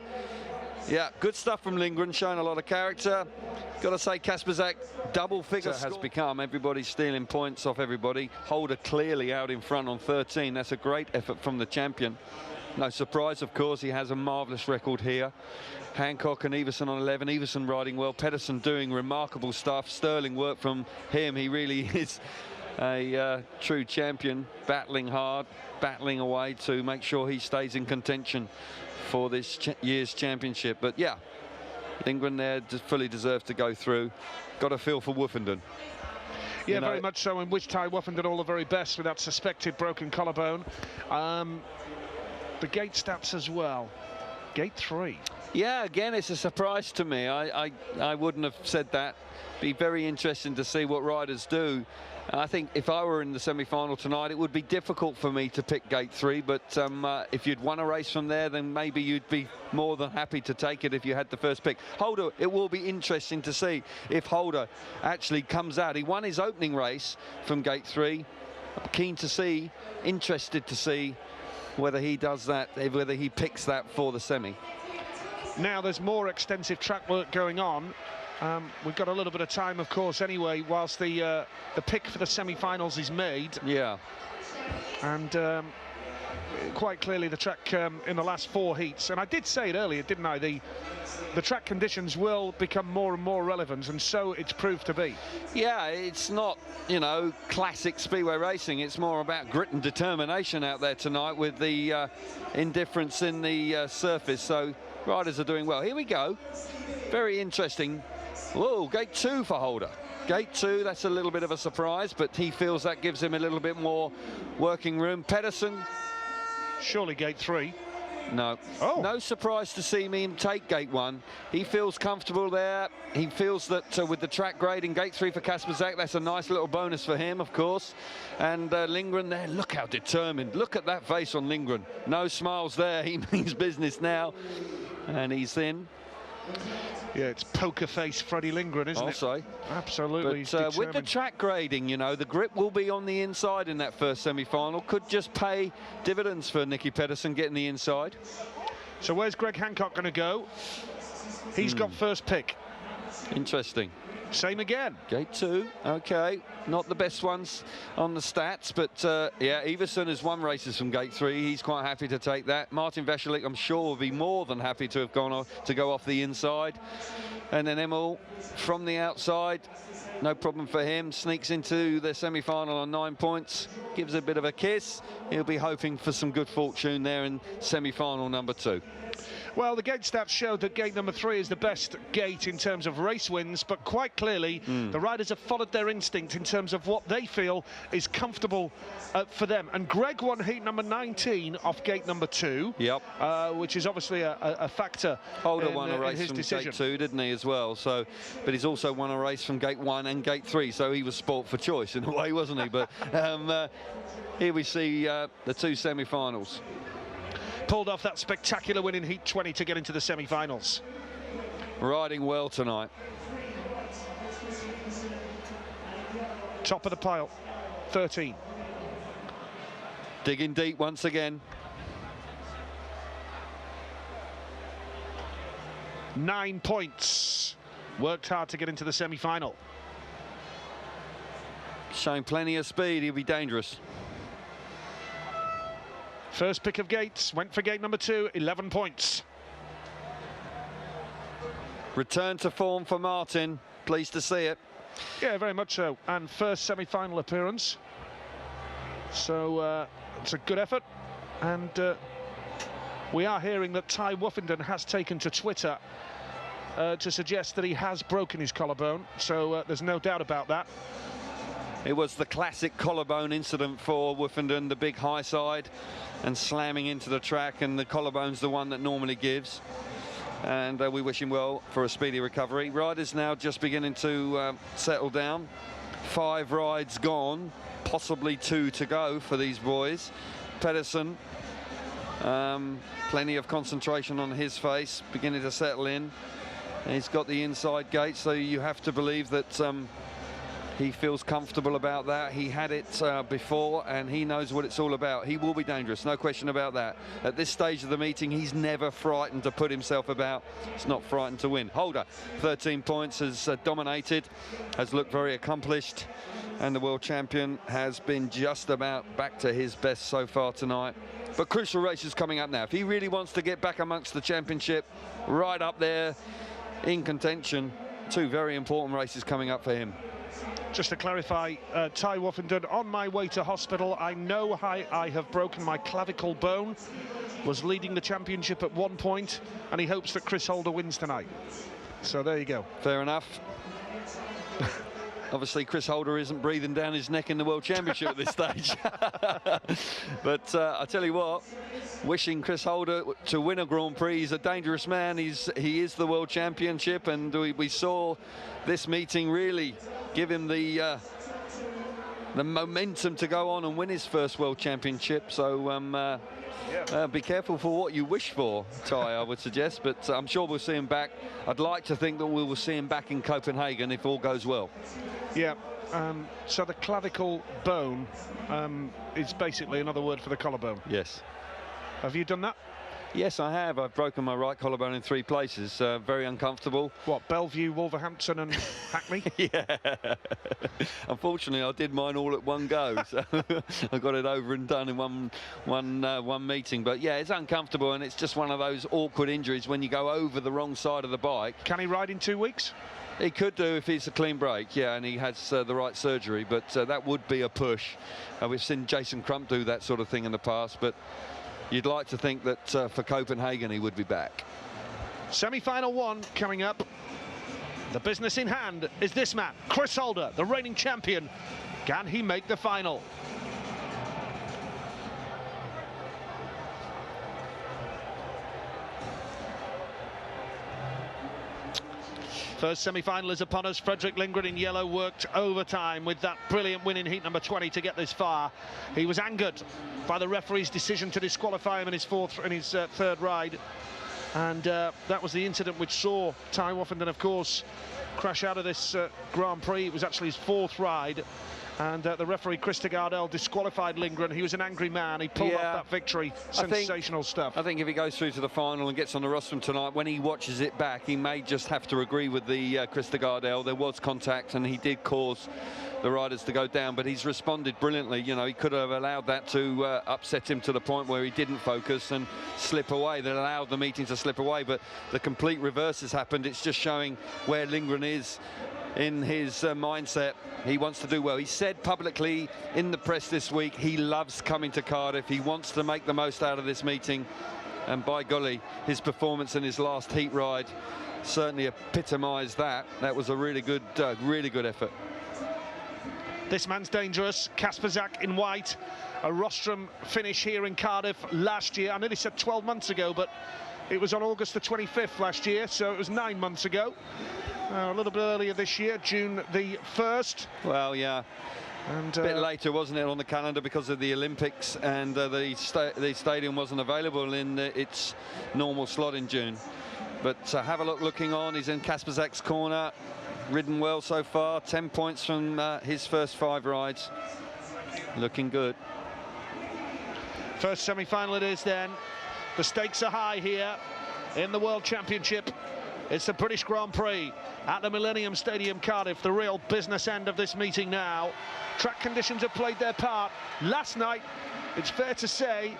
yeah, good stuff from Lindgren, showing a lot of character. Got to say, Kasperzak, double figure has become. Everybody's stealing points off everybody. Holder clearly out in front on 13. That's a great effort from the champion. No surprise, of course, he has a marvellous record here. Hancock and Everson on 11. Everson riding well. Pedersen doing remarkable stuff. Sterling work from him. He really is a true champion, battling hard, battling away to make sure he stays in contention for this year's championship. But yeah, Lindgren there just fully deserves to go through. Got a feel for Woofenden. Yeah, very much so, and wish Ty Woofenden all the very best with that suspected broken collarbone. The gate stats as well. Gate 3. Yeah, again, it's a surprise to me. I wouldn't have said that. Be very interesting to see what riders do. And I think if I were in the semi-final tonight, it would be difficult for me to pick gate 3, but if you'd won a race from there, then maybe you'd be more than happy to take it if you had the first pick. Holder, it will be interesting to see if Holder actually comes out. He won his opening race from gate 3. Keen to see, interested to see whether he does that, whether he picks that for the semi. Now there's more extensive track work going on. We've got a little bit of time, of course, anyway, whilst the pick for the semi-finals is made. Yeah. And quite clearly the track in the last 4 heats, and I did say it earlier, didn't I? The track conditions will become more and more relevant, and so it's proved to be. Yeah, it's not, you know, classic speedway racing. It's more about grit and determination out there tonight with the indifference in the surface. So riders are doing well. Here we go. Very interesting. Whoa, gate 2 for Holder. Gate 2, that's a little bit of a surprise, but he feels that gives him a little bit more working room. Pedersen. Surely gate 3. No. Oh. No surprise to see him take gate 1. He feels comfortable there. He feels that with the track grading, gate 3 for Kasperzak, that's a nice little bonus for him, of course. And Lindgren there, look how determined. Look at that face on Lindgren. No smiles there. He means business now. And he's in. Yeah, it's poker face Freddie Lindgren, isn't it? I'll say. Absolutely. But with the track grading, you know, the grip will be on the inside in that first semi-final. Could just pay dividends for Nicky Pedersen getting the inside. So where's Greg Hancock going to go? He's got first pick. Interesting. Same again. Gate 2, okay. Not the best ones on the stats, but yeah, Everson has won races from gate 3. He's quite happy to take that. Martin Veselik, I'm sure, will be more than happy to have gone off, to go off the inside. And then Emil from the outside, no problem for him. Sneaks into the semi-final on 9 points. Gives a bit of a kiss. He'll be hoping for some good fortune there in semi-final number 2. Well, the gate stats showed that gate number 3 is the best gate in terms of race wins, but quite clearly the riders have followed their instinct in terms of what they feel is comfortable for them. And Greg won heat number 19 off gate number 2, which is obviously a factor. Holder won a race from gate 2, didn't he, as well? So, but he's also won a race from gate 1 and gate 3, so he was sport for choice in a way, wasn't he? But here we see the 2 semi-finals. Pulled off that spectacular win in heat 20 to get into the semi-finals. Riding well tonight. Top of the pile, 13. Digging deep once again. 9 points. Worked hard to get into the semi-final. showing plenty of speed. He'll be dangerous. First pick of gates, went for gate number 2, 11 points. Return to form for Martin. Pleased to see it. Yeah, very much so. And first semi-final appearance. So it's a good effort. And we are hearing that Ty Woofenden has taken to Twitter to suggest that he has broken his collarbone. So there's no doubt about that. It was the classic collarbone incident for Woofenden, the big high side and slamming into the track, and the collarbone's the one that normally gives. And we wish him well for a speedy recovery. Riders now just beginning to settle down. 5 rides gone, possibly 2 to go for these boys. Pedersen, plenty of concentration on his face, beginning to settle in. He's got the inside gate, so you have to believe that he feels comfortable about that. He had it before, and he knows what it's all about. He will be dangerous, no question about that. At this stage of the meeting, he's never frightened to put himself about. He's not frightened to win. Holder, 13 points, has dominated, has looked very accomplished, and the world champion has been just about back to his best so far tonight. But crucial races coming up now. If he really wants to get back amongst the championship, right up there in contention, 2 very important races coming up for him. Just to clarify, Ty Woofenden, on my way to hospital, I know I have broken my clavicle bone, was leading the championship at 1 point, and he hopes that Chris Holder wins tonight. So there you go. Fair enough. Obviously, Chris Holder isn't breathing down his neck in the World Championship at this stage. But I tell you what, wishing Chris Holder to win a Grand Prix. He's a dangerous man. He is the World Championship, and we saw this meeting really give him the momentum to go on and win his first World Championship. So be careful for what you wish for, Ty, I would suggest. But I'm sure we'll see him back. I'd like to think that we will see him back in Copenhagen if all goes well. Yeah. So the clavicle bone is basically another word for the collarbone. Yes. Have you done that? Yes, I have. I've broken my right collarbone in 3 places. Very uncomfortable. What, Bellevue, Wolverhampton and Hackney? Yeah. Unfortunately, I did mine all at one go. So I got it over and done in one meeting. But yeah, it's uncomfortable, and it's just one of those awkward injuries when you go over the wrong side of the bike. Can he ride in 2 weeks? He could do if it's a clean break, yeah, and he has the right surgery. But that would be a push. We've seen Jason Crump do that sort of thing in the past, but you'd like to think that for Copenhagen he would be back. Semi-final 1 coming up. The business in hand is this man, Chris Holder, the reigning champion. Can he make the final? First semi-final is upon us. Fredrik Lindgren in yellow worked overtime with that brilliant win in heat number 20 to get this far. He was angered by the referee's decision to disqualify him in his third ride, and that was the incident which saw Ty Woofenden, of course, crash out of this Grand Prix. It was actually his 4th ride, and the referee Christer Gardell disqualified Lindgren. He was an angry man. He pulled off that victory. Sensational stuff. I think if he goes through to the final and gets on the rostrum tonight, when he watches it back, he may just have to agree with the Christer Gardell. There was contact, and he did cause the riders to go down, but he's responded brilliantly. You know, he could have allowed that to upset him to the point where he didn't focus and slip away. That allowed the meeting to slip away, but the complete reverse has happened. It's just showing where Lindgren is in his mindset. He wants to do well. He said publicly in the press this week he loves coming to Cardiff. He wants to make the most out of this meeting, and by golly, his performance in his last heat ride certainly epitomised that. That was a really good effort. This man's dangerous. Kasper Zak in white. A rostrum finish here in Cardiff last year. I nearly said 12 months ago, but it was on August the 25th last year, so it was 9 months ago. A little bit earlier this year, June the 1st. Well, yeah. And a bit later, wasn't it, on the calendar because of the Olympics, and the stadium wasn't available in its normal slot in June. But have a look looking on. He's in Kasper Zak's corner. Ridden well so far. 10 points from his first 5 rides. Looking good. First semi-final it is then. The stakes are high here in the World Championship. It's the British Grand Prix at the Millennium Stadium, Cardiff, the real business end of this meeting now. Track conditions have played their part. Last night, it's fair to say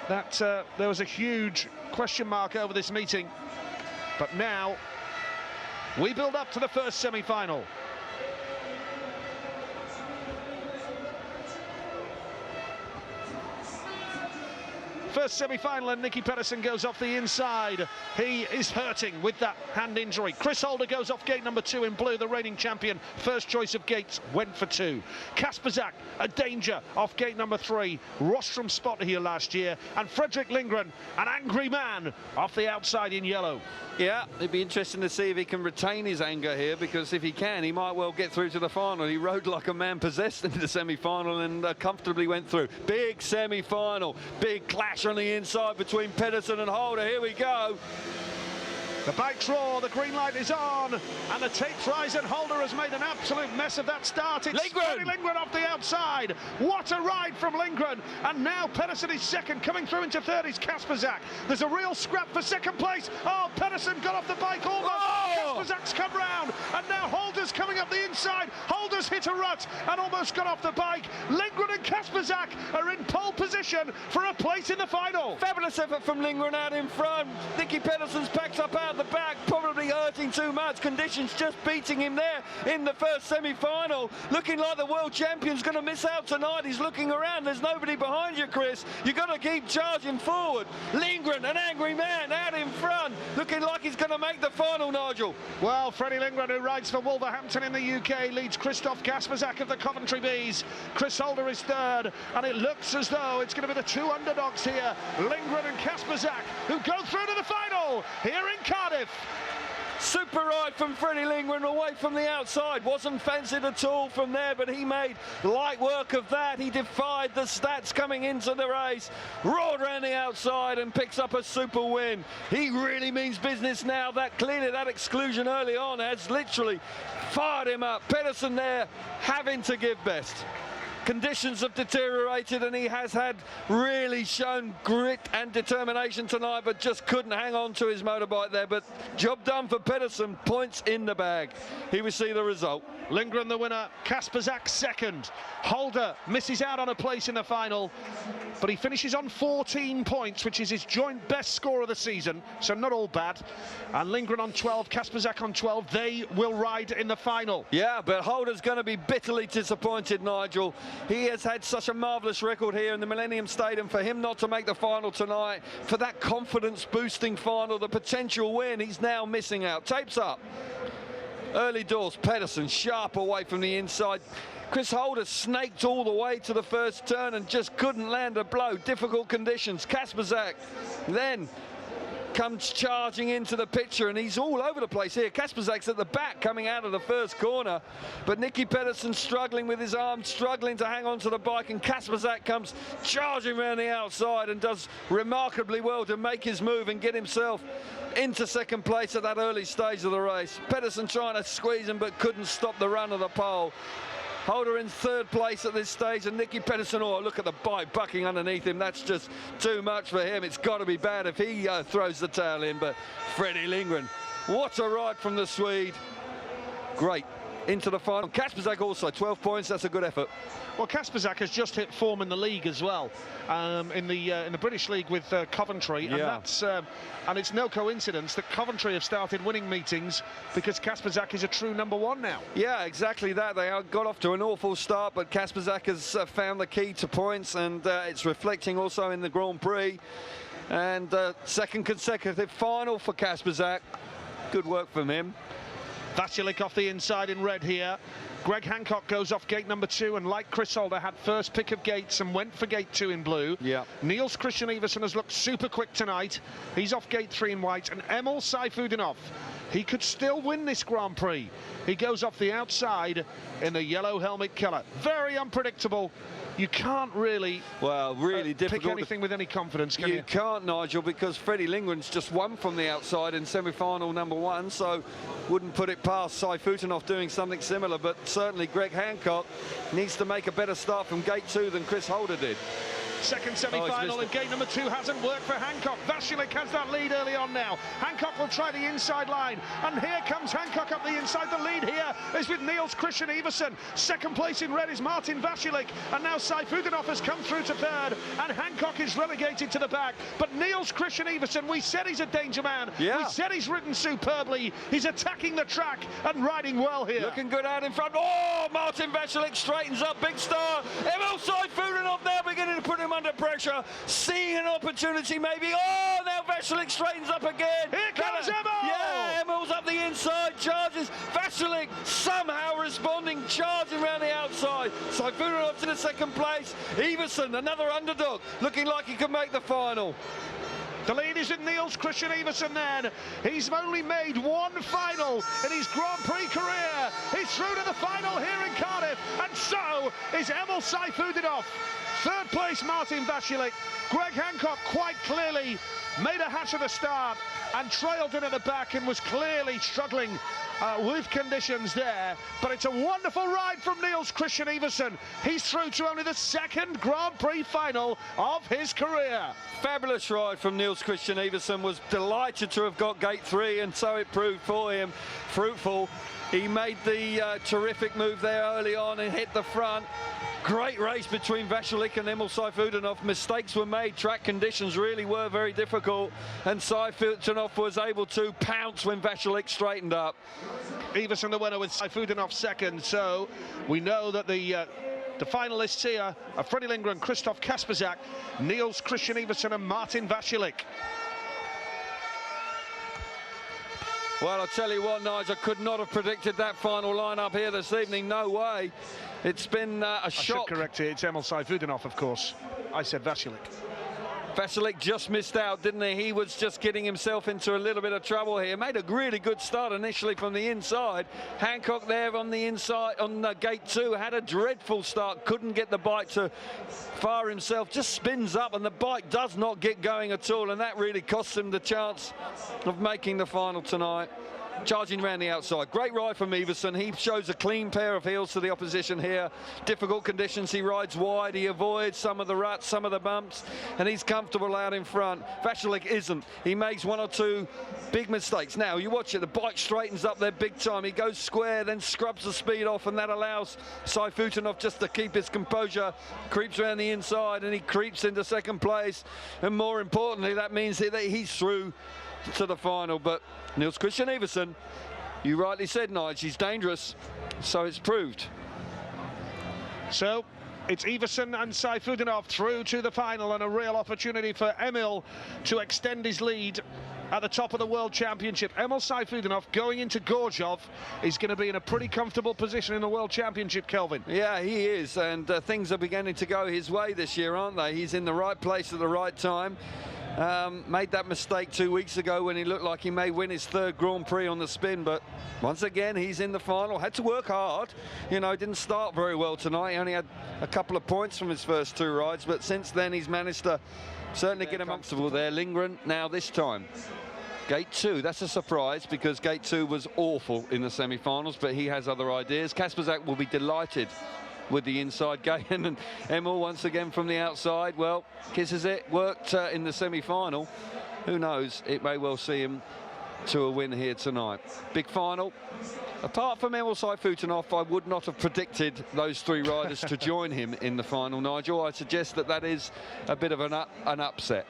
that there was a huge question mark over this meeting. But now, we build up to the first semi-final. First semi-final, and Nicky Pedersen goes off the inside. He is hurting with that hand injury. Chris Holder goes off gate number 2 in blue, the reigning champion. First choice of gates, went for 2. Kasprzak, a danger, off gate number 3. Rostrum spot here last year. And Fredrik Lindgren, an angry man, off the outside in yellow. Yeah, it'd be interesting to see if he can retain his anger here, because if he can, he might well get through to the final. He rode like a man possessed into the semi-final and comfortably went through. Big semi-final, big clash on the inside between Pedersen and Holder. Here we go. The bikes roar, the green light is on, and the tapes rise, and Holder has made an absolute mess of that start. It's Lindgren off the outside. What a ride from Lindgren. And now Pedersen is second. Coming through into third is Kasprzak. There's a real scrap for second place. Oh, Pedersen got off the bike almost. Oh! Kasperzak's come round, and now Holder's coming up the inside. Holder's hit a rut and almost got off the bike. Lindgren and Kasprzak are in pole position for a place in the final. Fabulous effort from Lindgren out in front. Nicky Pedersen's packed up out the back, probably hurting too much. Conditions just beating him there in the first semi-final. Looking like the world champion's going to miss out tonight. He's looking around. There's nobody behind you, Chris. You've got to keep charging forward. Lindgren, an angry man, out in front, looking like he's going to make the final, Nigel. Well, Freddie Lindgren, who rides for Wolverhampton in the UK, leads Christoph Kasprzak of the Coventry Bees. Chris Holder is third, and it looks as though it's going to be the 2 underdogs here, Lindgren and Kasprzak, who go through to the final here in Cardiff. Super ride from Freddie Lindgren away from the outside. Wasn't fancied at all from there, but he made light work of that. He defied the stats coming into the race, roared around the outside and picks up a super win. He really means business now. Clearly that exclusion early on has literally fired him up. Pedersen there having to give best. Conditions have deteriorated, and he has really shown grit and determination tonight, but just couldn't hang on to his motorbike there. But job done for Pedersen, points in the bag. Here we see the result. Lindgren the winner, Kasprzak second. Holder misses out on a place in the final, but he finishes on 14 points, which is his joint best score of the season, so not all bad. And Lindgren on 12, Kasprzak on 12. They will ride in the final. Yeah, but Holder's going to be bitterly disappointed, Nigel. He has had such a marvellous record here in the Millennium Stadium. For him not to make the final tonight, for that confidence-boosting final, the potential win, he's now missing out. Tapes up. Early doors, Pedersen sharp away from the inside. Chris Holder snaked all the way to the first turn and just couldn't land a blow. Difficult conditions. Kasprzak then comes charging into the picture, and he's all over the place here. Kasperzak's at the back coming out of the first corner, but Nicky Pedersen struggling with his arm, struggling to hang on to the bike, and Kasperzak comes charging around the outside and does remarkably well to make his move and get himself into second place at that early stage of the race. Pedersen trying to squeeze him but couldn't stop the run of the pole. Holder in third place at this stage, and Nicky Pedersen, oh, look at the bike bucking underneath him. That's just too much for him. It's got to be bad if he throws the tail in, but Freddie Lindgren, what a ride from the Swede. Great. Into the final. Kasprzak also 12 points. That's a good effort. Well, Kasprzak has just hit form in the league as well, in the British League with Coventry, and that's and it's no coincidence that Coventry have started winning meetings because Kasprzak is a true #1 now. Yeah, exactly that. They got off to an awful start, but Kasprzak has found the key to points, and it's reflecting also in the Grand Prix. And second consecutive final for Kasprzak. Good work from him. Vasilik off the inside in red here. Greg Hancock goes off gate number 2, and like Chris Holder, had first pick of gates and went for gate 2 in blue. Yeah. Niels Christian Iversen has looked super quick tonight. He's off gate 3 in white, and Emil Sayfutdinov, he could still win this Grand Prix. He goes off the outside in the yellow helmet colour. Very unpredictable. You can't really, difficult pick anything with any confidence, can you? You can't, Nigel, because Freddie Lindgren's just won from the outside in semi-final #1, so wouldn't put it past Sayfutdinov doing something similar, but certainly Greg Hancock needs to make a better start from gate 2 than Chris Holder did. Second semi-final in gate number 2 hasn't worked for Hancock. Vasilik has that lead early on now. Hancock will try the inside line, and here comes Hancock up the inside. The lead here is with Niels Christian Iversen. Second place in red is Martin Vasilik, and now Saifutinov has come through to third, and Hancock is relegated to the back. But Niels Christian Iversen, we said he's a danger man. We said he's ridden superbly. He's attacking the track and riding well here. Looking good out in front. Oh, Martin Vasilik straightens up, big star. Emil Saifutinov now beginning to put him under pressure, seeing an opportunity maybe. Oh, now Vasilik straightens up again. Here comes Emil! Yeah, Emil's up the inside, charges. Vasilik somehow responding, charging around the outside. Saifutinov to the second place. Iversen, another underdog, looking like he could make the final. The lead is in Niels Christian Iversen then. He's only made one final in his Grand Prix career. He's through to the final here in Cardiff, and so is Emil Saifutinov. Third place, Martin Vasilik. Greg Hancock quite clearly made a hatch at the start and trailed in at the back and was clearly struggling with conditions there. But it's a wonderful ride from Niels Christian Iversen. He's through to only the second Grand Prix final of his career. Fabulous ride from Niels Christian Iversen. Was delighted to have got gate 3, and so it proved for him. Fruitful. He made the terrific move there early on and hit the front. Great race between Vasilik and Emil Saifutinov. Mistakes were made. Track conditions really were very difficult, and Saifutinov was able to pounce when Vasilik straightened up. Iversen the winner with Saifutinov second, so we know that the finalists here are Freddie Lindgren, Christoph Kasperzak, Niels Christian Iversen and Martin Vasilik. Well, I'll tell you what, Nigel, I could not have predicted that final lineup here this evening. No way. It's been a shock. I should correct it. It's Emil Saifutinov, of course. I said Vasilik. Vasilik just missed out, didn't he? He was just getting himself into a little bit of trouble here. Made a really good start initially from the inside. Hancock there on the inside, on gate 2, had a dreadful start. Couldn't get the bike to fire himself. Just spins up, and the bike does not get going at all, and that really costs him the chance of making the final tonight. Charging around the outside. Great ride from Iversen. He shows a clean pair of heels to the opposition here. Difficult conditions. He rides wide. He avoids some of the ruts, some of the bumps, and he's comfortable out in front. Vasilik isn't. He makes one or two big mistakes. Now, you watch it. The bike straightens up there big time. He goes square, then scrubs the speed off, and that allows Saifutinov just to keep his composure. Creeps around the inside, and he creeps into second place. And more importantly, that means that he's through to the final. But Niels Christian Iversen, you rightly said, Nige, he's dangerous, so it's proved. So it's Iversen and Saifutinov through to the final, and a real opportunity for Emil to extend his lead at the top of the World Championship. Emil Saifutinov going into Gorzhov is going to be in a pretty comfortable position in the World Championship, Kelvin. Yeah, he is, and things are beginning to go his way this year, aren't they? He's in the right place at the right time. Made that mistake 2 weeks ago when he looked like he may win his third Grand Prix on the spin, but once again he's in the final. Had to work hard, you know, didn't start very well tonight. He only had a couple of points from his first 2 rides, but since then he's managed to certainly get him comfortable there. Lindgren now this time. Gate 2, that's a surprise because gate 2 was awful in the semi-finals, but he has other ideas. Kasperzak will be delighted with the inside gate, and Emil once again from the outside, well, kisses it. Worked in the semi-final. Who knows, it may well see him to a win here tonight. Big final. Apart from Emil Saifutinov, I would not have predicted those 3 riders to join him in the final, Nigel. I suggest that that is a bit of an upset.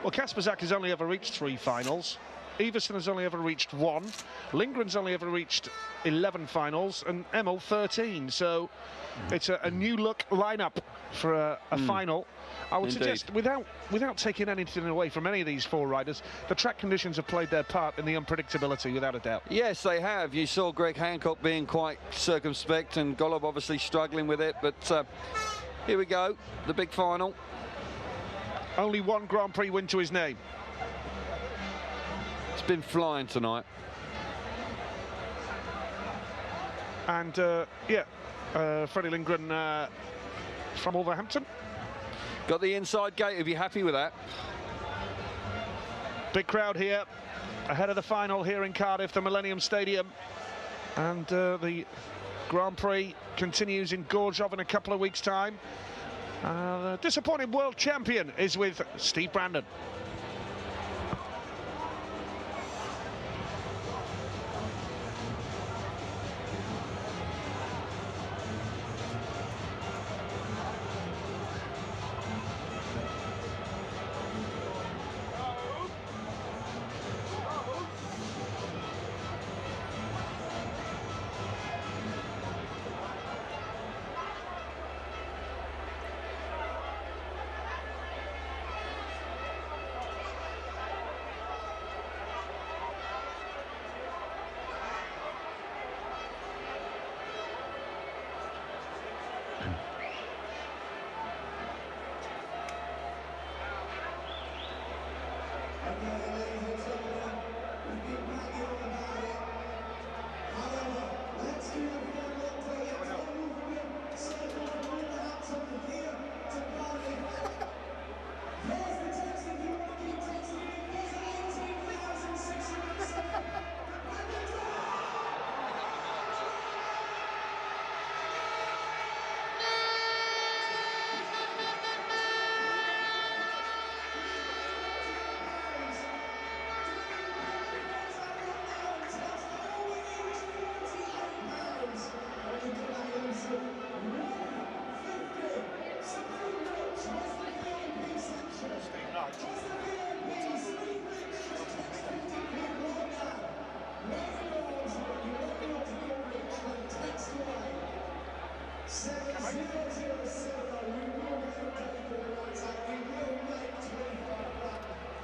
Well, Kasperzak has only ever reached 3 finals. Iversen has only ever reached 1. Lindgren's only ever reached 11 finals, and Emil 13. So it's a new look lineup for a final. I would suggest, without taking anything away from any of these 4 riders, the track conditions have played their part in the unpredictability, without a doubt. Yes, they have. You saw Greg Hancock being quite circumspect, and Golob obviously struggling with it, but here we go, the big final. Only 1 Grand Prix win to his name. It's been flying tonight. And Freddie Lindgren from Wolverhampton. Got the inside gate. Are you happy with that? Big crowd here ahead of the final here in Cardiff, the Millennium Stadium. And the Grand Prix continues in Gorzhov in a couple of weeks' time. The disappointing world champion is with Steve Brandon.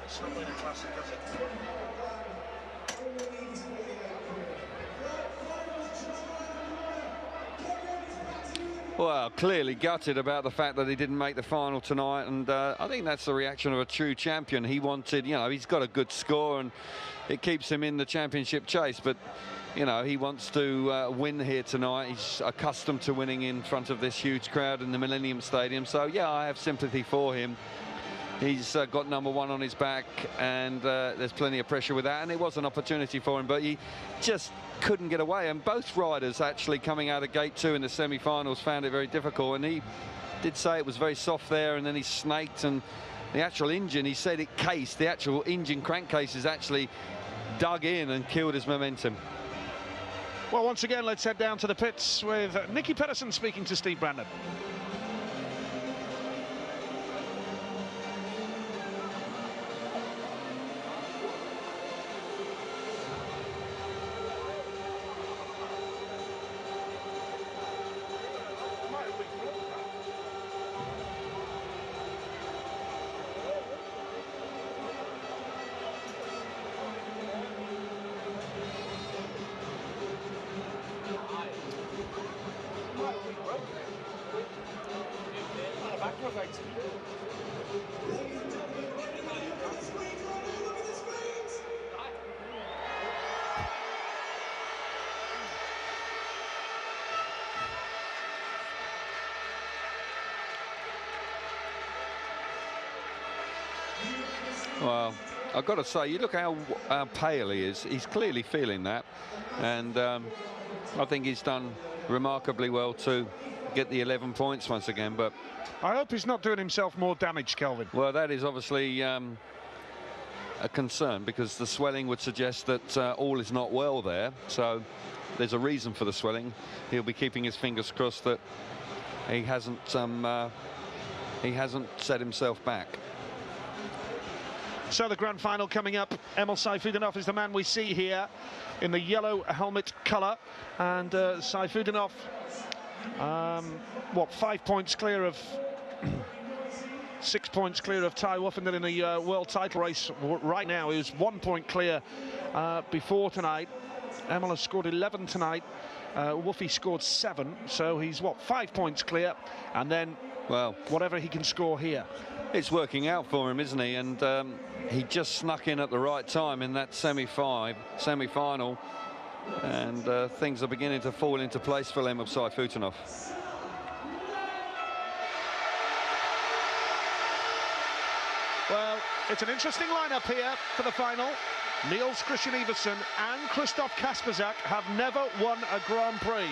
It's not been a classic, has it? Well, clearly gutted about the fact that he didn't make the final tonight, and I think that's the reaction of a true champion. He wanted, you know, he's got a good score and it keeps him in the championship chase, but you know, he wants to win here tonight. He's accustomed to winning in front of this huge crowd in the Millennium Stadium, so yeah, I have sympathy for him. He's got #1 on his back, and there's plenty of pressure with that, and it was an opportunity for him, but he just couldn't get away. And both riders actually coming out of gate 2 in the semi-finals found it very difficult, and he did say it was very soft there, and then he snaked, and the actual engine, he said it cased, the actual engine crankcase is actually dug in and killed his momentum. Well, once again, let's head down to the pits with Nicky Pedersen speaking to Steve Brandon. Well, I've got to say, you look how pale he is. He's clearly feeling that, and I think he's done remarkably well to get the 11 points once again. But I hope he's not doing himself more damage, Kelvin. Well, that is obviously a concern, because the swelling would suggest that all is not well there. So there's a reason for the swelling. He'll be keeping his fingers crossed that he hasn't set himself back. So the grand final coming up. Emil Sayfutdinov is the man we see here in the yellow helmet colour, and Sayfutdinov, what, 5 points clear of 6 points clear of Ty Woffenden in the world title race right now. He was 1 point clear before tonight. Emil has scored 11 tonight. Woofy scored 7, so he's what, 5 points clear, and then, well, whatever he can score here. It's working out for him, isn't he? And he just snuck in at the right time in that semi-final, and things are beginning to fall into place for Emil Sayfutdinov. Well, it's an interesting lineup here for the final. Niels Christian Iversen and Christoph Kasperzak have never won a Grand Prix.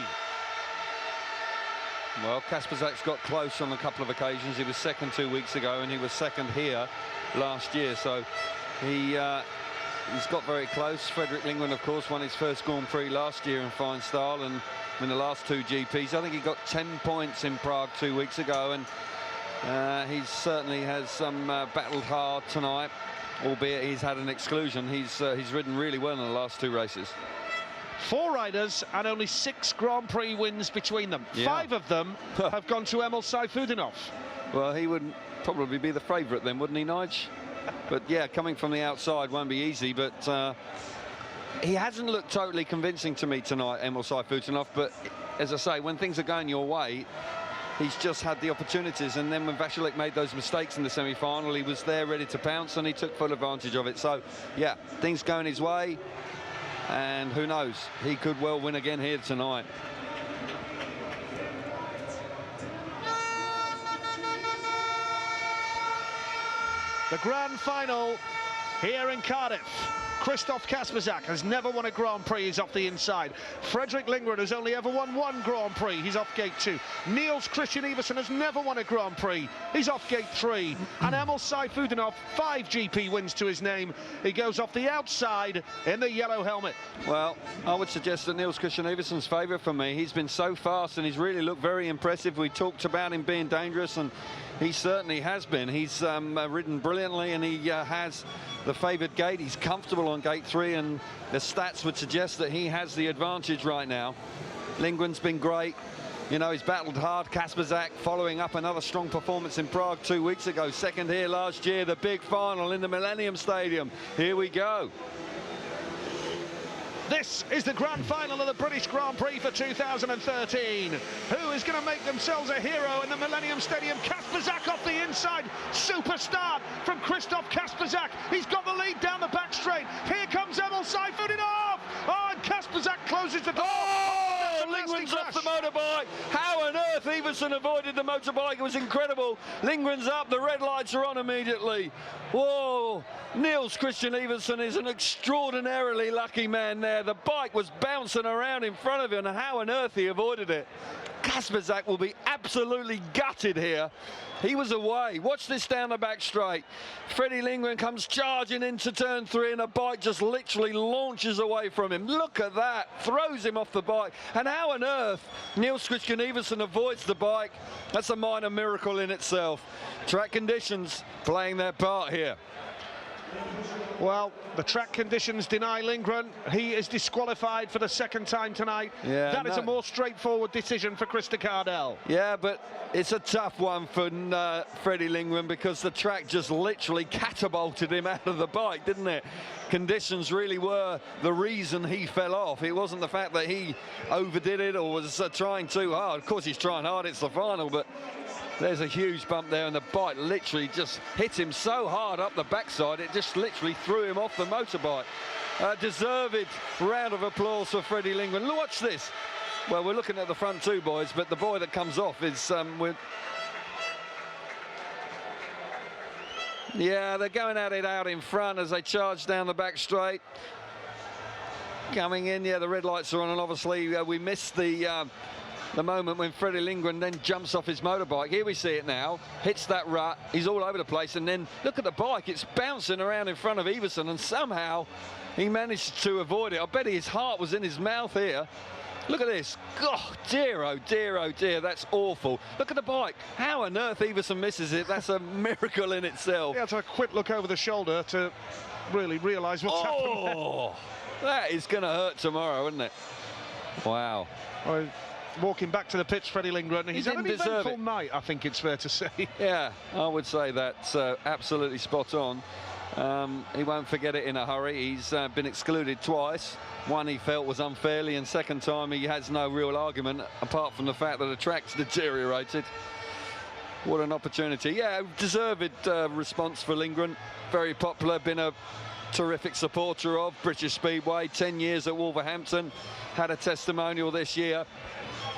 Well, Kasperzak's got close on a couple of occasions. He was second 2 weeks ago, and he was second here last year. So he's got very close. Frederick Lindgren, of course, won his first Grand Prix last year in fine style, and in the last 2 GPs. I think he got 10 points in Prague 2 weeks ago, and he certainly has battled hard tonight, albeit he's had an exclusion. He's ridden really well in the last 2 races. 4 riders and only 6 Grand Prix wins between them. Yeah. 5 of them have gone to Emil Sayfutdinov. Well, he would probably be the favourite then, wouldn't he, Nige? But yeah, coming from the outside won't be easy, but he hasn't looked totally convincing to me tonight, Emil Sayfutdinov. But as I say, when things are going your way, he's just had the opportunities, and then when Vasilek made those mistakes in the semi-final, he was there ready to pounce, and he took full advantage of it. So yeah, things going his way, and who knows, he could well win again here tonight. The grand final here in Cardiff. Christoph Kasperzak has never won a Grand Prix, he's off the inside. Frederick Lindgren has only ever won 1 Grand Prix, he's off gate 2. Niels Christian Iversen has never won a Grand Prix, he's off gate 3. And Emil Sayfutdinov, 5 GP wins to his name, he goes off the outside in the yellow helmet. Well, I would suggest that Niels Christian Iversen's favourite for me. He's been so fast and he's really looked very impressive. We talked about him being dangerous, and he certainly has been. He's ridden brilliantly, and he has the favoured gate. He's comfortable on gate 3, and the stats would suggest that he has the advantage right now. Lindgren's been great. You know, he's battled hard. Kasperzak following up another strong performance in Prague 2 weeks ago. Second here last year, the big final in the Millennium Stadium. Here we go. This is the grand final of the British Grand Prix for 2013. Who is going to make themselves a hero in the Millennium Stadium? Kasperzak off the inside. Super start from Christoph Kasperzak. He's got the lead down the back straight. Here comes Emil Sayfutdinov. Oh, and Kasperzak closes the door. Oh, Lindgren's off the motorbike. How on earth Iversen avoided the motorbike? It was incredible. Lindgren's up. The red lights are on immediately. Whoa. Niels Christian Iversen is an extraordinarily lucky man there. The bike was bouncing around in front of him, and how on earth he avoided it. Kasperzak will be absolutely gutted here. He was away. Watch this down the back straight. Freddie Lindgren comes charging into turn 3, and the bike just literally launches away from him. Look at that. Throws him off the bike. And how on earth Niels Christian Iversen avoids the bike? That's a minor miracle in itself. Track conditions playing their part here. Well, the track conditions deny Lindgren. He is disqualified for the 2nd time tonight. Yeah, that is a more straightforward decision for Krista Cardell. Yeah, but it's a tough one for Freddie Lindgren, because the track just literally catapulted him out of the bike, didn't it? Conditions really were the reason he fell off. It wasn't the fact that he overdid it or was trying too hard. Of course, he's trying hard. It's the final, but there's a huge bump there, and the bike literally just hit him so hard up the backside, it just literally threw him off the motorbike. Deserved round of applause for Freddie Lindgren. Watch this. Well, we're looking at the front 2 boys, but the boy that comes off is yeah, they're going at it out in front as they charge down the back straight. Coming in, yeah, the red lights are on, and obviously we missed the moment when Freddie Lindgren then jumps off his motorbike. Here we see it now, hits that rut, he's all over the place, and then look at the bike, it's bouncing around in front of Iversen, and somehow he managed to avoid it. I bet his heart was in his mouth here. Look at this. Oh dear, oh dear, oh dear, that's awful. Look at the bike. How on earth Iversen misses it? That's a miracle in itself. He had to have a quick look over the shoulder to really realise what's happened there. Oh, that is going to hurt tomorrow, isn't it? Wow. Well, walking back to the pitch, Freddie Lindgren, he's had an eventful night, I think it's fair to say. Yeah, I would say that's absolutely spot on. He won't forget it in a hurry. He's been excluded twice. One he felt was unfairly, and second time he has no real argument, apart from the fact that the track's deteriorated. What an opportunity. Yeah, deserved response for Lindgren. Very popular, been a terrific supporter of British Speedway, 10 years at Wolverhampton. Had a testimonial this year,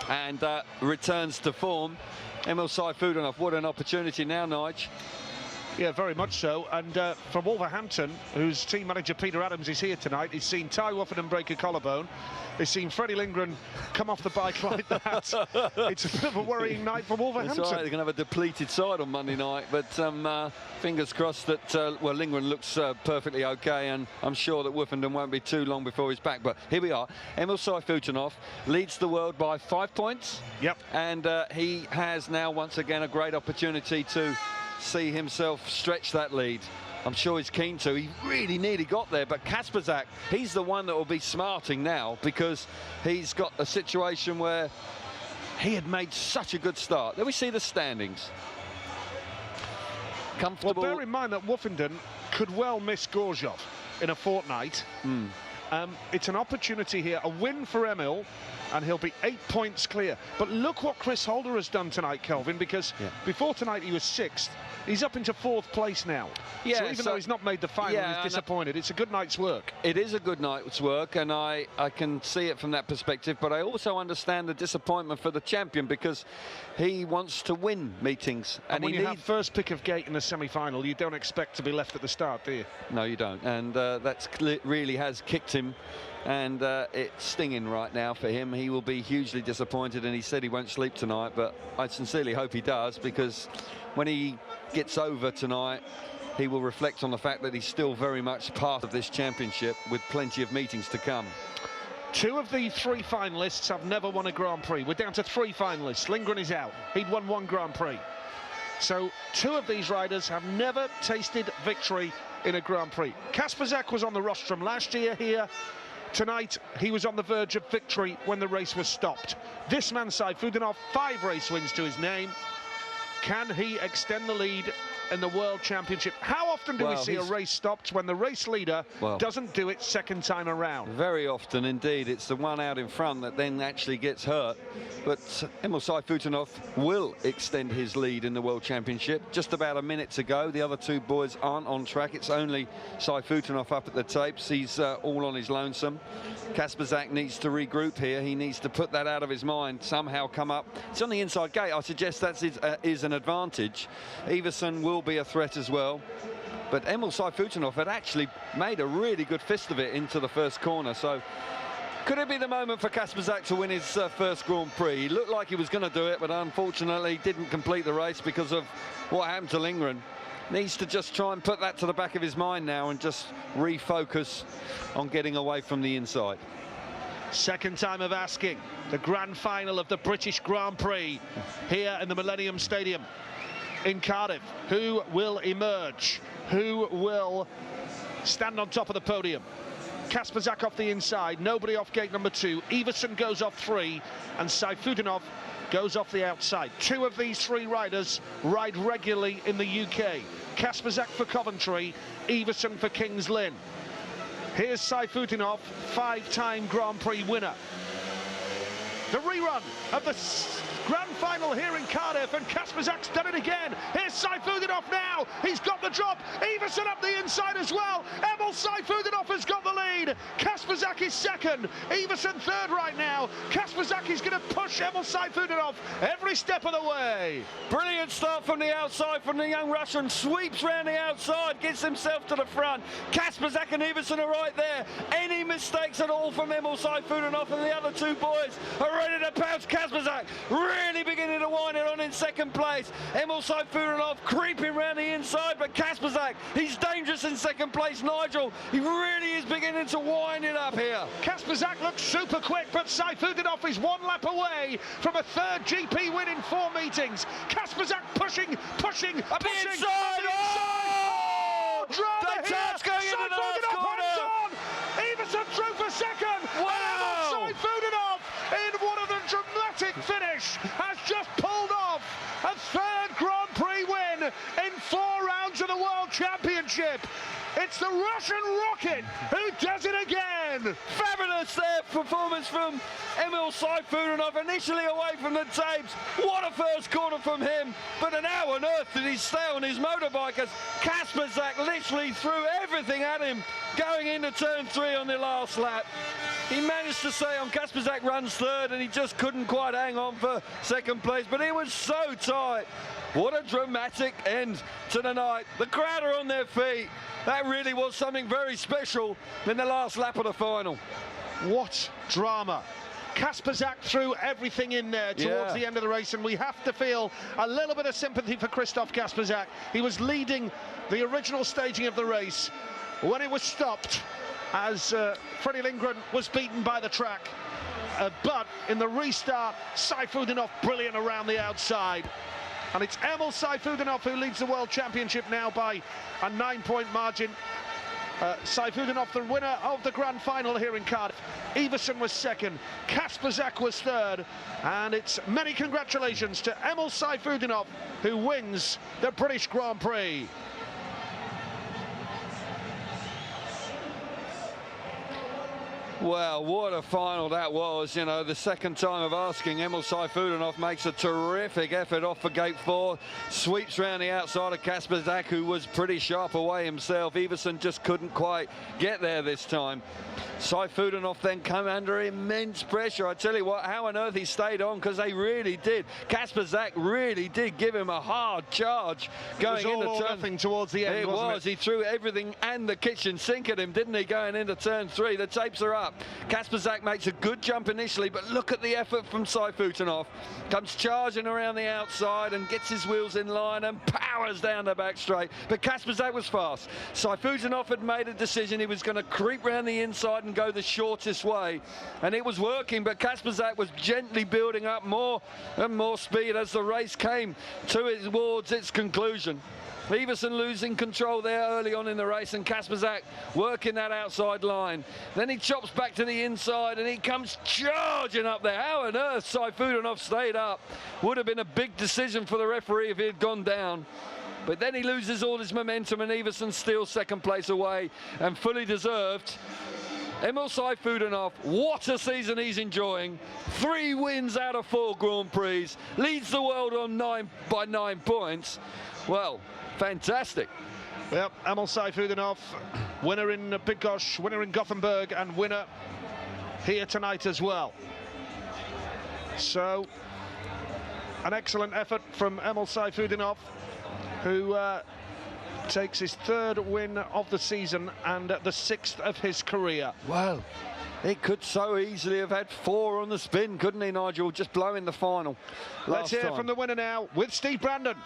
and returns to form. Emil Sayfutdinov, what an opportunity now, Nige. Yeah, very much so. And from Wolverhampton, whose team manager Peter Adams is here tonight, he's seen Ty Wofford break a collarbone. He's seen Freddie Lindgren come off the bike like that. It's a bit of a worrying night for Wolverhampton. That's right, they're going to have a depleted side on Monday night, but fingers crossed that, well, Lindgren looks perfectly okay, and I'm sure that Woofenden won't be too long before he's back. But here we are. Emil Sayfutdinov leads the world by 5 points. Yep. And he has now, once again, a great opportunity to see himself stretch that lead. I'm sure he's keen to. He really nearly got there, but Kasperzak, he's the one that will be smarting now, because he's got a situation where he had made such a good start. There we see the standings. Comfortable. Well, bear in mind that Woofenden could well miss Gorzhov in a fortnight. It's an opportunity here, a win for Emil, and he'll be 8 points clear. But look what Chris Holder has done tonight, Kelvin, because before tonight he was 6th. He's up into 4th place now. Yeah, so even though he's not made the final, he's disappointed. It's a good night's work. It is a good night's work, and I can see it from that perspective, but I also understand the disappointment for the champion, because he wants to win meetings. And when you have first pick of gate in the semi-final, you don't expect to be left at the start, do you? No, you don't, and that's really has kicked him. And it's stinging right now for him. He will be hugely disappointed, and he said he won't sleep tonight, but I sincerely hope he does, because when he gets over tonight, he will reflect on the fact that he's still very much part of this championship, with plenty of meetings to come. 2 of the 3 finalists have never won a Grand Prix. We're down to 3 finalists. Lindgren is out. He'd won 1 Grand Prix. So 2 of these riders have never tasted victory in a Grand Prix. Kasperzak was on the rostrum last year here. Tonight, he was on the verge of victory when the race was stopped. This man, Sayfutdinov, 5 race wins to his name. Can he extend the lead in the World Championship? How often do we see a race stopped when the race leader doesn't do it second time around? Very often indeed. It's the one out in front that then actually gets hurt. But Emil Sayfutdinov will extend his lead in the World Championship. Just about a minute to go. The other 2 boys aren't on track. It's only Sayfutdinov up at the tapes. He's all on his lonesome. Kasperzak needs to regroup here. He needs to put that out of his mind, somehow come up. It's on the inside gate. I suggest that is an advantage. Iversen will be a threat as well, but Emil Sayfutdinov had actually made a really good fist of it into the first corner. So could it be the moment for Kasperzak to win his first Grand Prix? He looked like he was going to do it, but unfortunately didn't complete the race because of what happened to Lindgren. Needs to just try and put that to the back of his mind now and just refocus on getting away from the inside. Second time of asking. The grand final of the British Grand Prix here in the Millennium Stadium in Cardiff. Who will emerge? Who will stand on top of the podium? Kasperzak off the inside, nobody off gate number 2. Iversen goes off 3, and Sayfutdinov goes off the outside. 2 of these 3 riders ride regularly in the UK. Kasperzak for Coventry, Iversen for Kings Lynn. Here's Sayfutdinov, 5-time Grand Prix winner. The rerun of the grand final here in Cardiff, and Kasperzak's done it again. Here's Sayfutdinov now. He's got the drop. Iversen up the inside as well. Emil Sayfutdinov has got the lead. Kasperzak is second. Iversen third right now. Kasperzak is going to push Emil Sayfutdinov every step of the way. Brilliant start from the outside from the young Russian. Sweeps round the outside, gets himself to the front. Kasperzak and Iversen are right there. Any mistakes at all from Emil Sayfutdinov, and the other 2 boys are ready to pounce. Kasperzak really beginning to wind it on in second place. Emil Sayfutdinov creeping round the inside, but Kasperzak, he's dangerous in second place. Nigel, he really is beginning to wind it up here. Kasperzak looks super quick, but Sayfutdinov is 1 lap away from a 3rd GP win in 4 meetings. Kasperzak pushing up the inside. Oh! Drama here. Going into the last corner. Iversen through for second. Wow! And Sayfutdinov, in one of the dramatic finish, has just pulled off a 3rd Grand Prix win in 4 rounds of the World Championship. It's the Russian Rocket who does it again. Fabulous there performance from Emil Sayfutdinov, initially away from the tapes. What a first corner from him, but how on earth did he stay on his motorbike as Kasperzak literally threw everything at him going into turn 3 on the last lap. He managed to stay on. Kasperzak runs third, and he just couldn't quite hang on for second place, but it was so tight. What a dramatic end to the night. The crowd are on their feet. That really was something very special in the last lap of the final. What drama. Kasperzak threw everything in there towards the end of the race, and we have to feel a little bit of sympathy for Christoph Kasperzak. He was leading the original staging of the race when it was stopped, as Freddie Lindgren was beaten by the track. But in the restart, Sayfutdinov brilliant around the outside. And it's Emil Sayfutdinov who leads the World Championship now by a 9-point margin. Sayfutdinov, the winner of the grand final here in Cardiff. Iversen was second, Kasperzak was third, and it's many congratulations to Emil Sayfutdinov, who wins the British Grand Prix. Well, what a final that was. You know, the second time of asking. Emil Sayfutdinov makes a terrific effort off for gate 4, sweeps round the outside of Kasperzak, who was pretty sharp away himself. Iversen just couldn't quite get there this time. Sayfutdinov then come under immense pressure. I tell you what, how on earth he stayed on, because they really did. Kasperzak really did give him a hard charge going into turn. Nothing towards the end. It was. He threw everything and the kitchen sink at him, didn't he, going into turn 3? The tapes are up. Kasperzak makes a good jump initially, but look at the effort from Sayfutdinov. Comes charging around the outside and gets his wheels in line and powers down the back straight. But Kasperzak was fast. Sayfutdinov had made a decision. He was going to creep round the inside and go the shortest way, and it was working, but Kasperzak was gently building up more and more speed as the race came towards its conclusion. Iversen losing control there early on in the race, and Kasperzak working that outside line. Then he chops back to the inside and he comes charging up there. How on earth Sayfutdinov stayed up? Would have been a big decision for the referee if he had gone down. But then he loses all his momentum, and Iversen steals second place away, and fully deserved. Emil Sayfutdinov, what a season he's enjoying. 3 wins out of 4 Grand Prix, leads the world on by 9 points. Well, fantastic. Yep, Emil Sayfutdinov, winner in Bydgoszcz, winner in Gothenburg, and winner here tonight as well. So, an excellent effort from Emil Sayfutdinov, who takes his 3rd win of the season and the 6th of his career. Well, it could so easily have had 4 on the spin, couldn't he, Nigel? Just blowing the final. Let's hear from the winner now with Steve Brandon.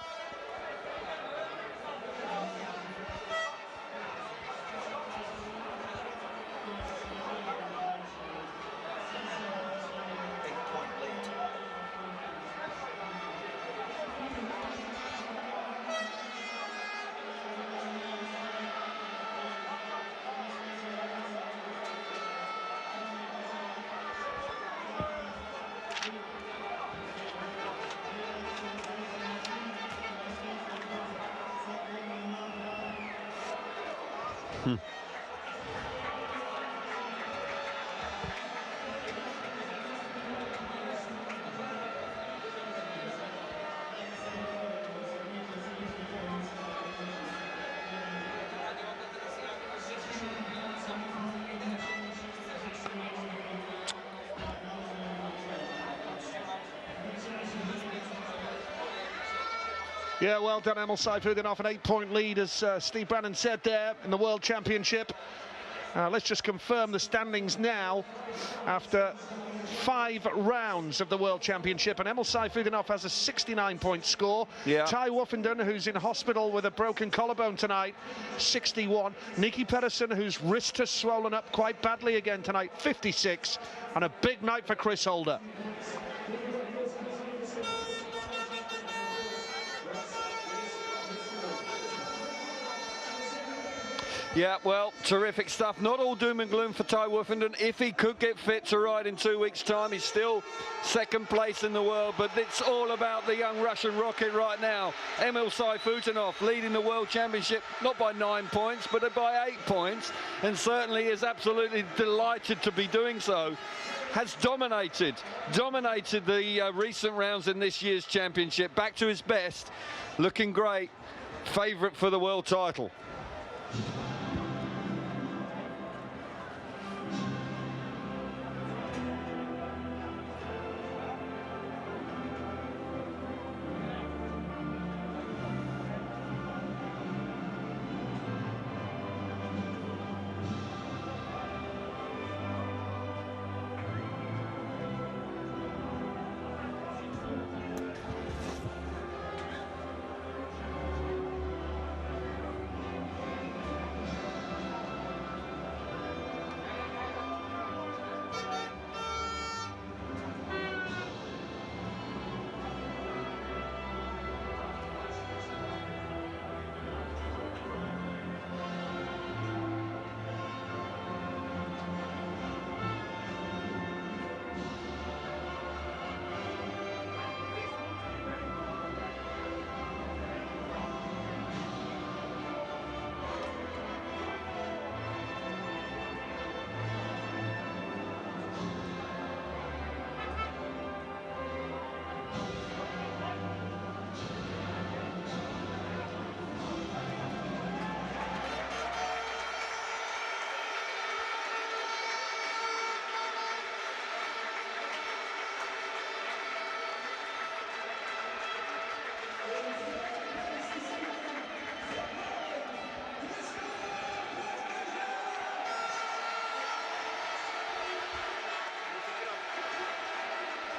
Yeah, well done, Emil Sayfutdinov, an 8-point lead, as Steve Brandon said there, in the World Championship. Let's just confirm the standings now after 5 rounds of the World Championship, and Emil Sayfutdinov has a 69-point score. Yeah. Ty Woffenden, who's in hospital with a broken collarbone tonight, 61. Nicky Pedersen, whose wrist has swollen up quite badly again tonight, 56. And a big night for Chris Holder. Yeah, well, terrific stuff. Not all doom and gloom for Ty Woffenden. If he could get fit to ride in 2 weeks' time, he's still 2nd place in the world. But it's all about the young Russian rocket right now. Emil Sayfutdinov leading the World Championship, not by 9 points, but by 8 points. And certainly is absolutely delighted to be doing so. Has dominated the recent rounds in this year's championship. Back to his best. Looking great. Favourite for the world title.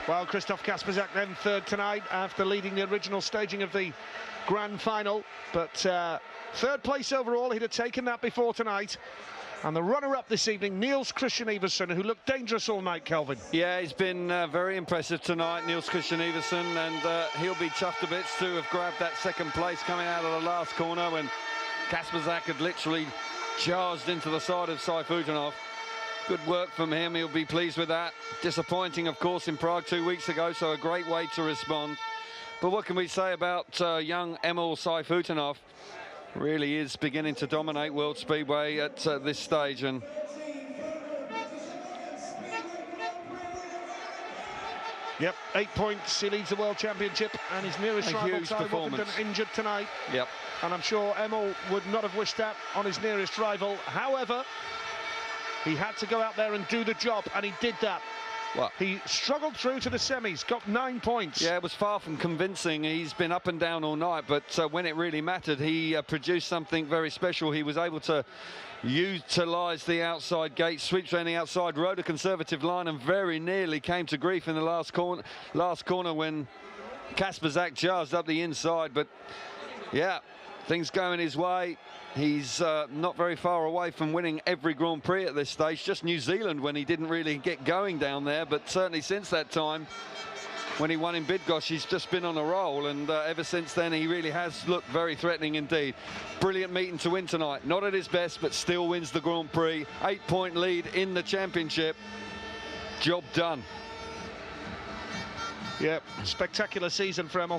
Well, Christoph Kasperzak then third tonight after leading the original staging of the grand final, but third place overall. He'd have taken that before tonight. And the runner-up this evening, Niels Christian Iversen, who looked dangerous all night, Kelvin. Yeah, he's been very impressive tonight, Niels Christian Iversen, and he'll be chuffed a bit to have grabbed that second place coming out of the last corner when Kasperzak had literally charged into the side of Sayfutdinov. Good work from him, he'll be pleased with that. Disappointing, of course, in Prague 2 weeks ago, so a great way to respond. But what can we say about young Emil Sayfutdinov? Really is beginning to dominate World Speedway at this stage. And yep, 8 points. He leads the World Championship, and his nearest rival, Ty Worthington, injured tonight. Yep. And I'm sure Emil would not have wished that on his nearest rival. However, he had to go out there and do the job, and he did that. Well, he struggled through to the semis, got 9 points. Yeah, it was far from convincing. He's been up and down all night, but when it really mattered, he produced something very special. He was able to utilise the outside gate, sweeps around the outside, rode a conservative line, and very nearly came to grief in the last corner when Kasperzak charged up the inside. But yeah, things going his way. He's not very far away from winning every Grand Prix at this stage. Just New Zealand when he didn't really get going down there, but certainly since that time when he won in Bydgoszcz, he's just been on a roll, and ever since then he really has looked very threatening indeed. Brilliant meeting to win tonight. Not at his best, but still wins the Grand Prix. 8-point lead in the championship. Job done. Yep, spectacular season for Emil